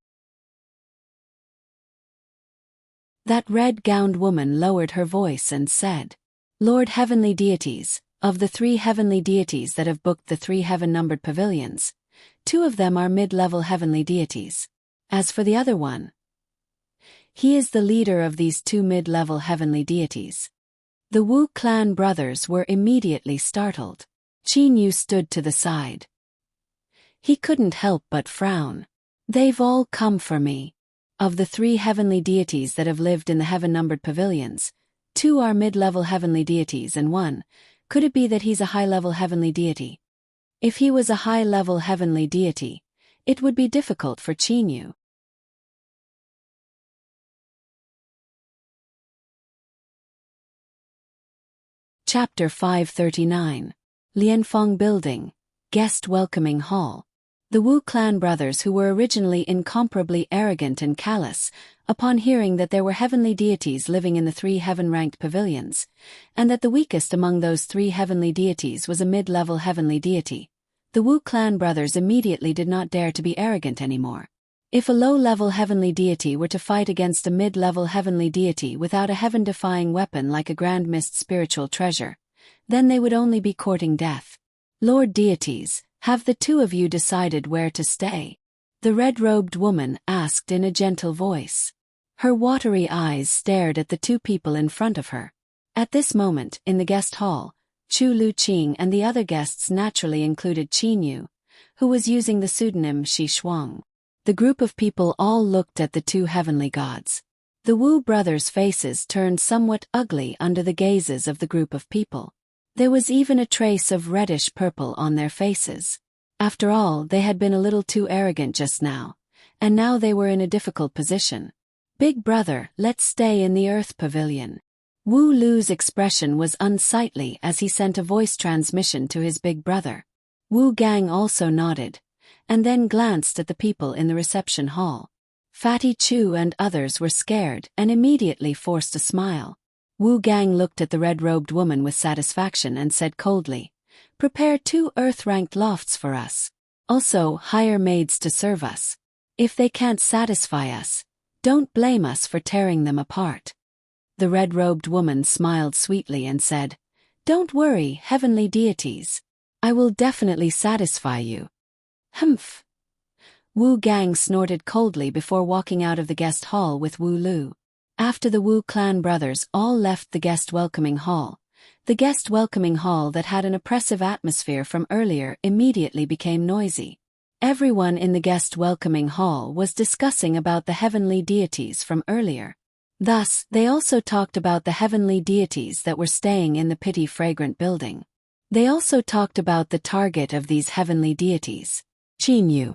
That red-gowned woman lowered her voice and said, Lord Heavenly Deities, of the 3 heavenly deities that have booked the 3 heaven-numbered pavilions, 2 of them are mid-level heavenly deities. As for the other one, he is the leader of these 2 mid-level heavenly deities. The Wu clan brothers were immediately startled. Qin Yu stood to the side. He couldn't help but frown. They've all come for me. Of the 3 heavenly deities that have lived in the heaven-numbered pavilions, 2 are mid-level heavenly deities and 1, could it be that he's a high-level heavenly deity? If he was a high-level heavenly deity, it would be difficult for Qin Yu. Chapter 539. Lianfeng Building, Guest Welcoming Hall. The Wu clan brothers, who were originally incomparably arrogant and callous, upon hearing that there were heavenly deities living in the 3 heaven-ranked pavilions, and that the weakest among those 3 heavenly deities was a mid-level heavenly deity, the Wu clan brothers immediately did not dare to be arrogant anymore. If a low-level heavenly deity were to fight against a mid-level heavenly deity without a heaven-defying weapon like a grand mist spiritual treasure, then they would only be courting death. Lord deities, have the 2 of you decided where to stay? The red-robed woman asked in a gentle voice. Her watery eyes stared at the 2 people in front of her. At this moment, in the guest hall, Chu Luqing and the other guests naturally included Qin Yu, who was using the pseudonym Shi Shuang. The group of people all looked at the 2 heavenly gods. The Wu brothers' faces turned somewhat ugly under the gazes of the group of people. There was even a trace of reddish purple on their faces. After all, they had been a little too arrogant just now, and now they were in a difficult position. Big brother, let's stay in the Earth Pavilion. Wu Lu's expression was unsightly as he sent a voice transmission to his big brother. Wu Gang also nodded, and then glanced at the people in the reception hall. Fatty Chu and others were scared and immediately forced a smile. Wu Gang looked at the red-robed woman with satisfaction and said coldly, "Prepare 2 Earth-ranked lofts for us. Also, hire maids to serve us. If they can't satisfy us, don't blame us for tearing them apart." The red-robed woman smiled sweetly and said, "Don't worry, heavenly deities. I will definitely satisfy you." Humph. Wu Gang snorted coldly before walking out of the guest hall with Wu Lu. After the Wu clan brothers all left the guest welcoming hall, the guest welcoming hall that had an oppressive atmosphere from earlier immediately became noisy. Everyone in the guest welcoming hall was discussing about the heavenly deities from earlier. Thus, they also talked about the heavenly deities that were staying in the Pity Fragrant building. They also talked about the target of these heavenly deities, Qin Yu.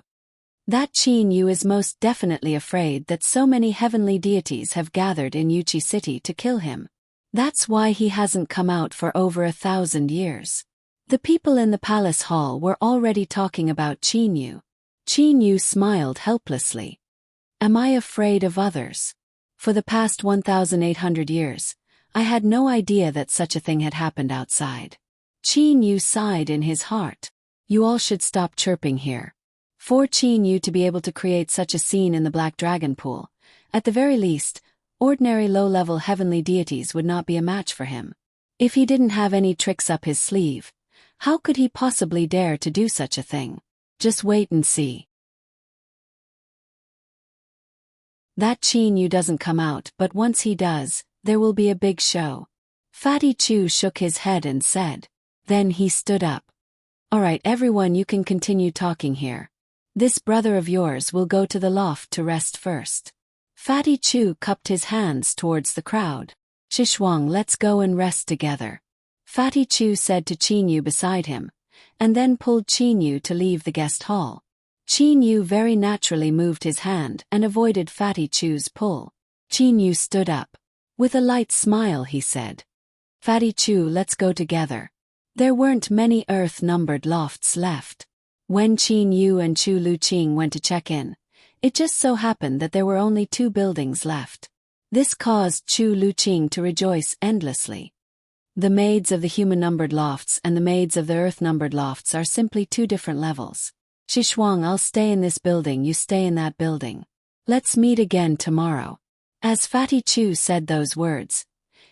That Qin Yu is most definitely afraid that so many heavenly deities have gathered in Yuchi City to kill him. That's why he hasn't come out for over 1,000 years. The people in the palace hall were already talking about Qin Yu. Qin Yu smiled helplessly. Am I afraid of others? For the past 1,800 years, I had no idea that such a thing had happened outside. Qin Yu sighed in his heart. You all should stop chirping here. For Qin Yu to be able to create such a scene in the Black Dragon Pool, at the very least, ordinary low-level heavenly deities would not be a match for him. If he didn't have any tricks up his sleeve, how could he possibly dare to do such a thing? Just wait and see. That Qin Yu doesn't come out, but once he does, there will be a big show. Fatty Chu shook his head and said. Then he stood up. Alright everyone, you can continue talking here. This brother of yours will go to the loft to rest first. Fatty Chu cupped his hands towards the crowd. Shishuang, let's go and rest together. Fatty Chu said to Qin Yu beside him, and then pulled Qin Yu to leave the guest hall. Qin Yu very naturally moved his hand and avoided Fatty Chu's pull. Qin Yu stood up. With a light smile he said. Fatty Chu, let's go together. There weren't many Earth-numbered lofts left. When Qin Yu and Chu Luqing went to check in, it just so happened that there were only 2 buildings left. This caused Chu Luqing to rejoice endlessly. The maids of the human-numbered lofts and the maids of the Earth-numbered lofts are simply 2 different levels. Shishuang, I'll stay in this building, you stay in that building. Let's meet again tomorrow. As Fatty Chu said those words,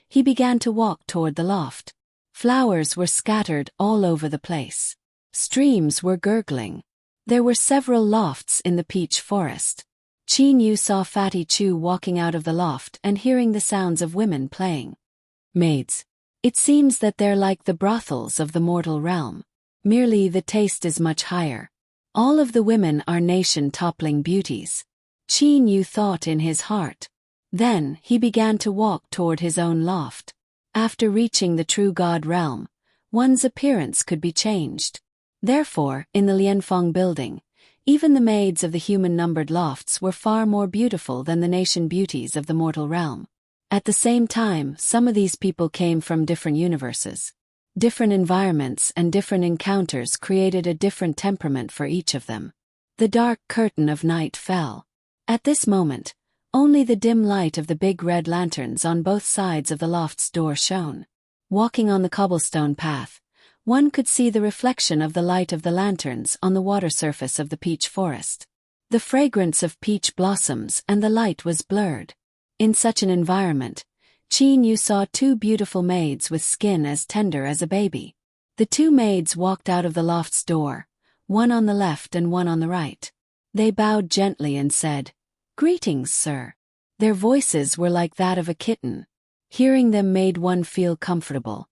He began to walk toward the loft. Flowers were scattered all over the place. Streams were gurgling. There were several lofts in the peach forest. Qin Yu saw Fatty Chu walking out of the loft and hearing the sounds of women playing. Maids. It seems that they're like the brothels of the mortal realm. Merely the taste is much higher. All of the women are nation-toppling beauties. Qin Yu thought in his heart. Then he began to walk toward his own loft. After reaching the true God realm, one's appearance could be changed. Therefore, in the Lianfeng building, even the maids of the human-numbered lofts were far more beautiful than the nation beauties of the mortal realm. At the same time, some of these people came from different universes. Different environments and different encounters created a different temperament for each of them. The dark curtain of night fell. At this moment, only the dim light of the big red lanterns on both sides of the loft's door shone. Walking on the cobblestone path, one could see the reflection of the light of the lanterns on the water surface of the peach forest. The fragrance of peach blossoms and the light was blurred. In such an environment, Qin Yu saw two beautiful maids with skin as tender as a baby. The two maids walked out of the loft's door, one on the left and one on the right. They bowed gently and said, "Greetings, sir." Their voices were like that of a kitten. Hearing them made one feel comfortable.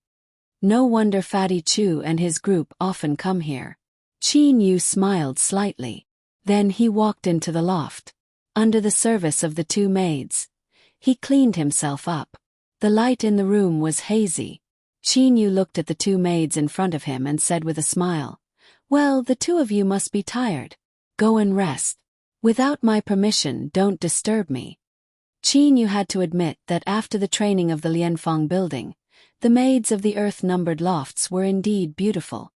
No wonder Fatty Chu and his group often come here. Qin Yu smiled slightly. Then he walked into the loft. Under the service of the two maids, he cleaned himself up. The light in the room was hazy. Qin Yu looked at the two maids in front of him and said with a smile, "Well, the two of you must be tired. Go and rest. Without my permission, don't disturb me." Qin Yu had to admit that after the training of the Lianfeng building, the maids of the earth-numbered lofts were indeed beautiful.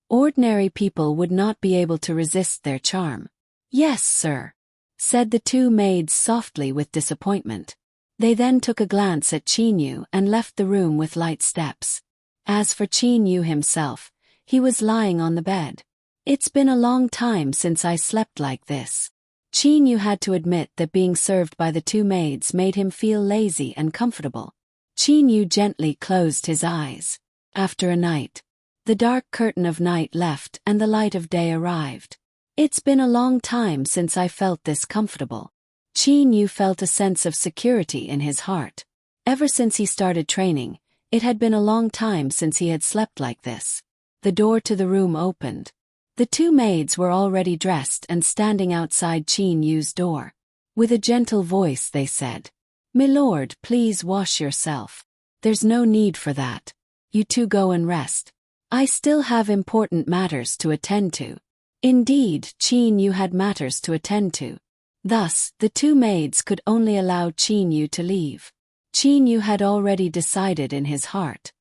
Ordinary people would not be able to resist their charm. "Yes, sir," said the two maids softly with disappointment. They then took a glance at Qin Yu and left the room with light steps. As for Qin Yu himself, he was lying on the bed. "It's been a long time since I slept like this." Qin Yu had to admit that being served by the two maids made him feel lazy and comfortable. Qin Yu gently closed his eyes. After a night, the dark curtain of night left and the light of day arrived. "It's been a long time since I felt this comfortable." Qin Yu felt a sense of security in his heart. Ever since he started training, it had been a long time since he had slept like this. The door to the room opened. The two maids were already dressed and standing outside Qin Yu's door. With a gentle voice they said, "Milord, please wash yourself. There's no need for that. You two go and rest. I still have important matters to attend to." Indeed, Qin Yu had matters to attend to. Thus, the two maids could only allow Qin Yu to leave. Qin Yu had already decided in his heart.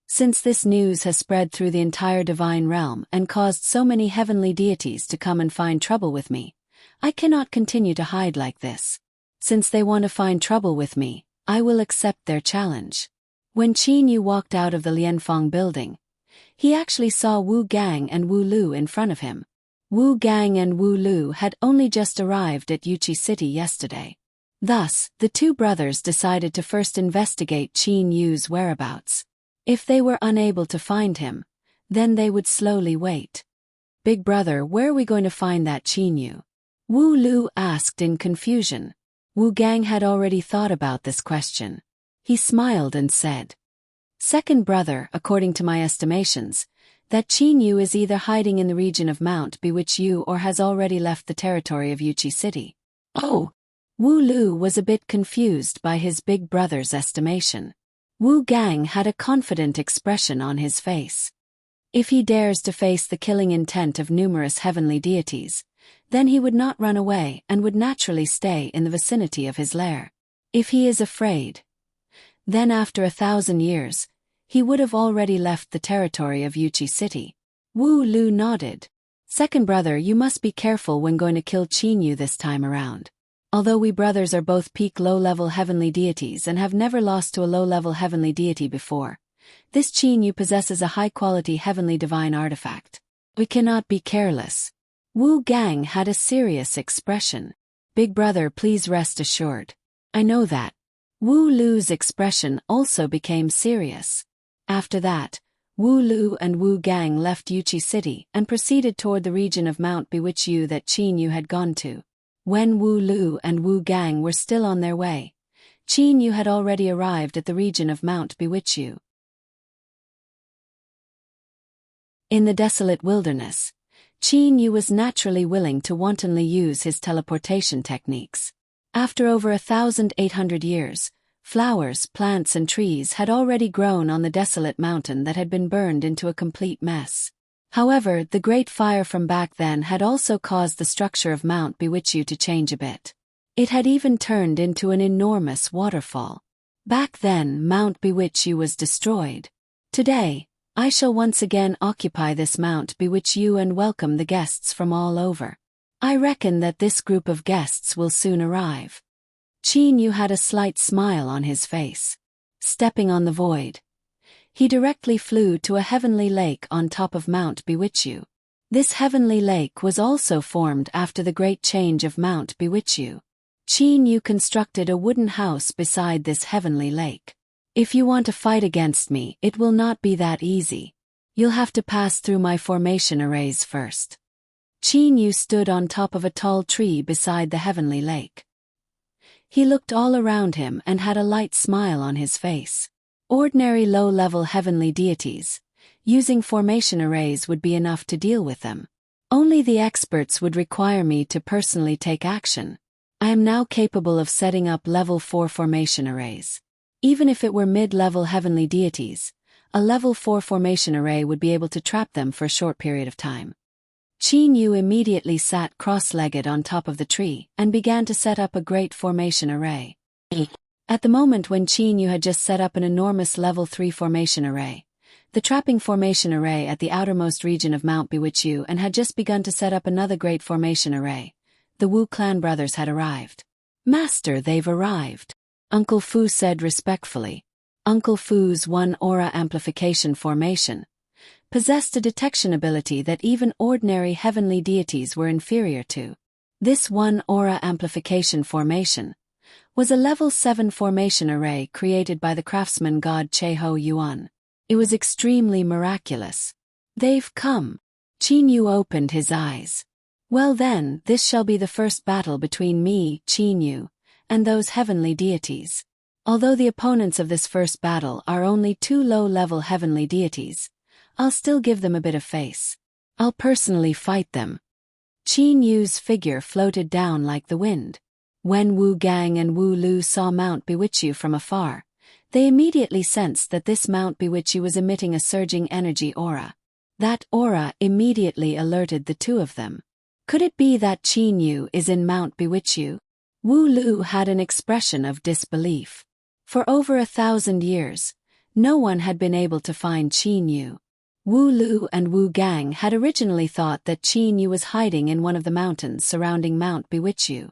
Since this news has spread through the entire divine realm and caused so many heavenly deities to come and find trouble with me, I cannot continue to hide like this. Since they want to find trouble with me, I will accept their challenge. When Qin Yu walked out of the Lianfeng building, he actually saw Wu Gang and Wu Lu in front of him. Wu Gang and Wu Lu had only just arrived at Yuchi City yesterday. Thus, the two brothers decided to first investigate Qin Yu's whereabouts. If they were unable to find him, then they would slowly wait. "Big brother, where are we going to find that Qin Yu?" Wu Lu asked in confusion. Wu Gang had already thought about this question. He smiled and said, "Second brother, according to my estimations, that Qin Yu is either hiding in the region of Mount Bewitch Yu or has already left the territory of Yuchi City." Oh! Wu Lu was a bit confused by his big brother's estimation. Wu Gang had a confident expression on his face. If he dares to face the killing intent of numerous heavenly deities, then he would not run away and would naturally stay in the vicinity of his lair. If he is afraid, then after 1,000 years, he would have already left the territory of Yuchi City. Wu Lu nodded. "Second brother, you must be careful when going to kill Qin Yu this time around. Although we brothers are both peak low-level heavenly deities and have never lost to a low-level heavenly deity before, this Qin Yu possesses a high-quality heavenly divine artifact. We cannot be careless." Wu Gang had a serious expression. "Big brother, please rest assured. I know that. Wu Lu's expression also became serious. After that, Wu Lu and Wu Gang left Yuchi City and proceeded toward the region of Mount Biwichu that Qin Yu had gone to. When Wu Lu and Wu Gang were still on their way, Qin Yu had already arrived at the region of Mount Biwichu. In the desolate wilderness, Qin Yu was naturally willing to wantonly use his teleportation techniques. After over 1,800 years, flowers, plants and trees had already grown on the desolate mountain that had been burned into a complete mess. However, the great fire from back then had also caused the structure of Mount Biwichu to change a bit. It had even turned into an enormous waterfall. Back then, Mount Biwichu was destroyed. Today, I shall once again occupy this Mount Biwichu and welcome the guests from all over. I reckon that this group of guests will soon arrive. Qin Yu had a slight smile on his face. Stepping on the void, he directly flew to a heavenly lake on top of Mount Biwichu. This heavenly lake was also formed after the great change of Mount Biwichu. Qin Yu constructed a wooden house beside this heavenly lake. If you want to fight against me, it will not be that easy. You'll have to pass through my formation arrays first. Qin Yu stood on top of a tall tree beside the heavenly lake. He looked all around him and had a light smile on his face. Ordinary low-level heavenly deities, using formation arrays would be enough to deal with them. Only the experts would require me to personally take action. I am now capable of setting up level 4 formation arrays. Even if it were mid-level heavenly deities, a level 4 formation array would be able to trap them for a short period of time. Qin Yu immediately sat cross-legged on top of the tree and began to set up a great formation array. At the moment when Qin Yu had just set up an enormous level 3 formation array, the trapping formation array at the outermost region of Mount Biwichu and had just begun to set up another great formation array, the Wu clan brothers had arrived. "Master, they've arrived," Uncle Fu said respectfully. Uncle Fu's one aura amplification formation possessed a detection ability that even ordinary heavenly deities were inferior to. This one aura amplification formation was a level 7 formation array created by the craftsman god Cheho Yuan. It was extremely miraculous. "They've come." Qin Yu opened his eyes. "Well then, this shall be the first battle between me, Qin Yu, and those heavenly deities. Although the opponents of this first battle are only 2 low-level heavenly deities, I'll still give them a bit of face. I'll personally fight them." Qin Yu's figure floated down like the wind. When Wu Gang and Wu Lu saw Mount Biwichu from afar, they immediately sensed that this Mount Biwichu was emitting a surging energy aura. That aura immediately alerted the two of them. Could it be that Qin Yu is in Mount Biwichu? Wu Lu had an expression of disbelief. For over 1,000 years, no one had been able to find Qin Yu. Wu Lu and Wu Gang had originally thought that Qin Yu was hiding in one of the mountains surrounding Mount Biwichu.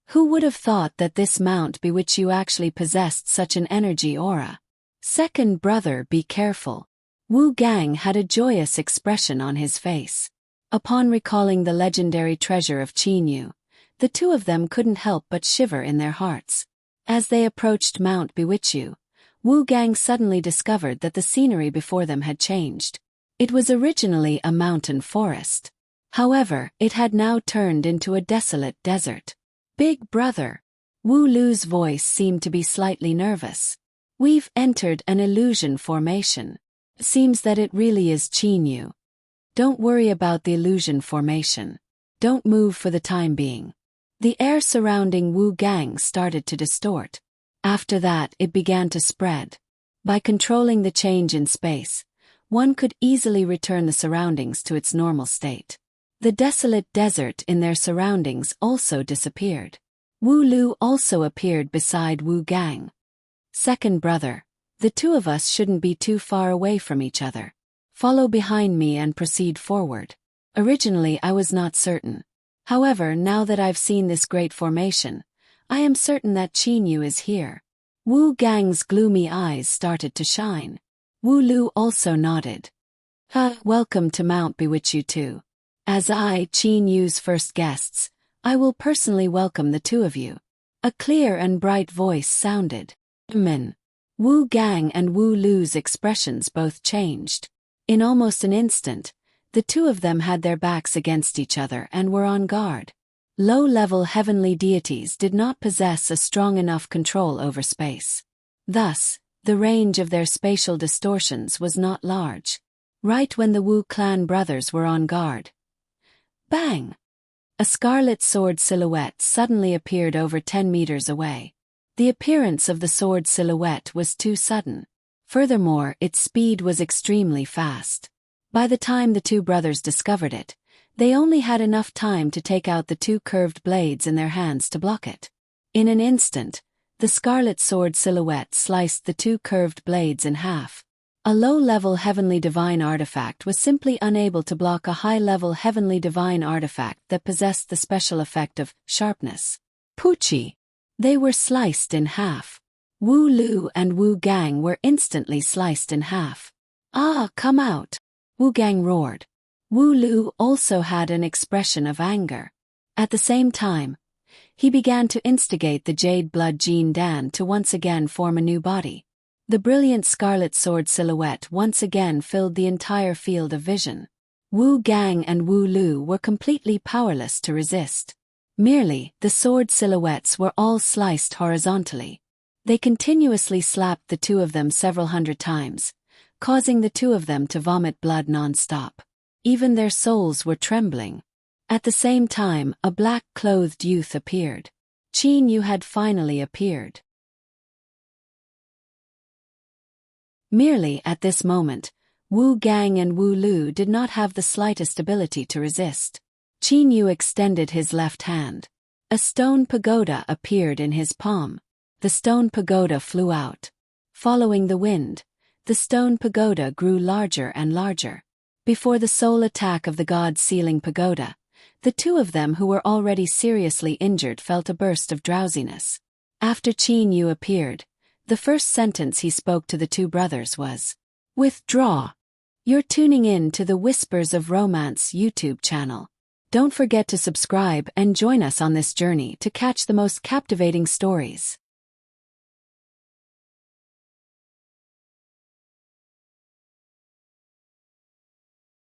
Who would have thought that this Mount Biwichu actually possessed such an energy aura? "Second brother, be careful." Wu Gang had a joyous expression on his face. Upon recalling the legendary treasure of Qin Yu, the two of them couldn't help but shiver in their hearts. As they approached Mount Biwichu, Wu Gang suddenly discovered that the scenery before them had changed. It was originally a mountain forest. However, it had now turned into a desolate desert. "Big brother." Wu Lu's voice seemed to be slightly nervous. "We've entered an illusion formation. Seems that it really is Qin Yu. Don't worry about the illusion formation. Don't move for the time being." The air surrounding Wu Gang started to distort. After that, it began to spread. By controlling the change in space, one could easily return the surroundings to its normal state. The desolate desert in their surroundings also disappeared. Wu Lu also appeared beside Wu Gang. "Second brother, the two of us shouldn't be too far away from each other. Follow behind me and proceed forward." Originally I was not certain. However, now that I've seen this great formation, I am certain that Qin Yu is here. Wu Gang's gloomy eyes started to shine. Wu Lu also nodded. Welcome to Mount Biwichu too. As Qin Yu's first guests, I will personally welcome the two of you. A clear and bright voice sounded. Wu Gang and Wu Lu's expressions both changed. In almost an instant, the two of them had their backs against each other and were on guard. Low-level heavenly deities did not possess a strong enough control over space. Thus, the range of their spatial distortions was not large. Right when the Wu clan brothers were on guard. Bang! A scarlet sword silhouette suddenly appeared over 10 meters away. The appearance of the sword silhouette was too sudden. Furthermore, its speed was extremely fast. By the time the two brothers discovered it, they only had enough time to take out the two curved blades in their hands to block it. In an instant, the scarlet sword silhouette sliced the two curved blades in half. A low-level heavenly divine artifact was simply unable to block a high-level heavenly divine artifact that possessed the special effect of sharpness. Poochie! They were sliced in half. Wu Lu and Wu Gang were instantly sliced in half. Ah, come out! Wu Gang roared. Wu Lu also had an expression of anger. At the same time, he began to instigate the Jade Blood Gene Dan to once again form a new body. The brilliant scarlet sword silhouette once again filled the entire field of vision. Wu Gang and Wu Lu were completely powerless to resist. Merely, the sword silhouettes were all sliced horizontally. They continuously slapped the two of them several hundred times, causing the two of them to vomit blood non-stop. Even their souls were trembling. At the same time, a black-clothed youth appeared. Qin Yu had finally appeared. Merely at this moment, Wu Gang and Wu Lu did not have the slightest ability to resist. Qin Yu extended his left hand. A stone pagoda appeared in his palm. The stone pagoda flew out. Following the wind, the stone pagoda grew larger and larger. Before the sole attack of the god-sealing pagoda, the two of them who were already seriously injured felt a burst of drowsiness. After Qin Yu appeared, the first sentence he spoke to the two brothers was, "Withdraw. You're tuning in to the Whispers of Romance YouTube channel. Don't forget to subscribe and join us on this journey to catch the most captivating stories."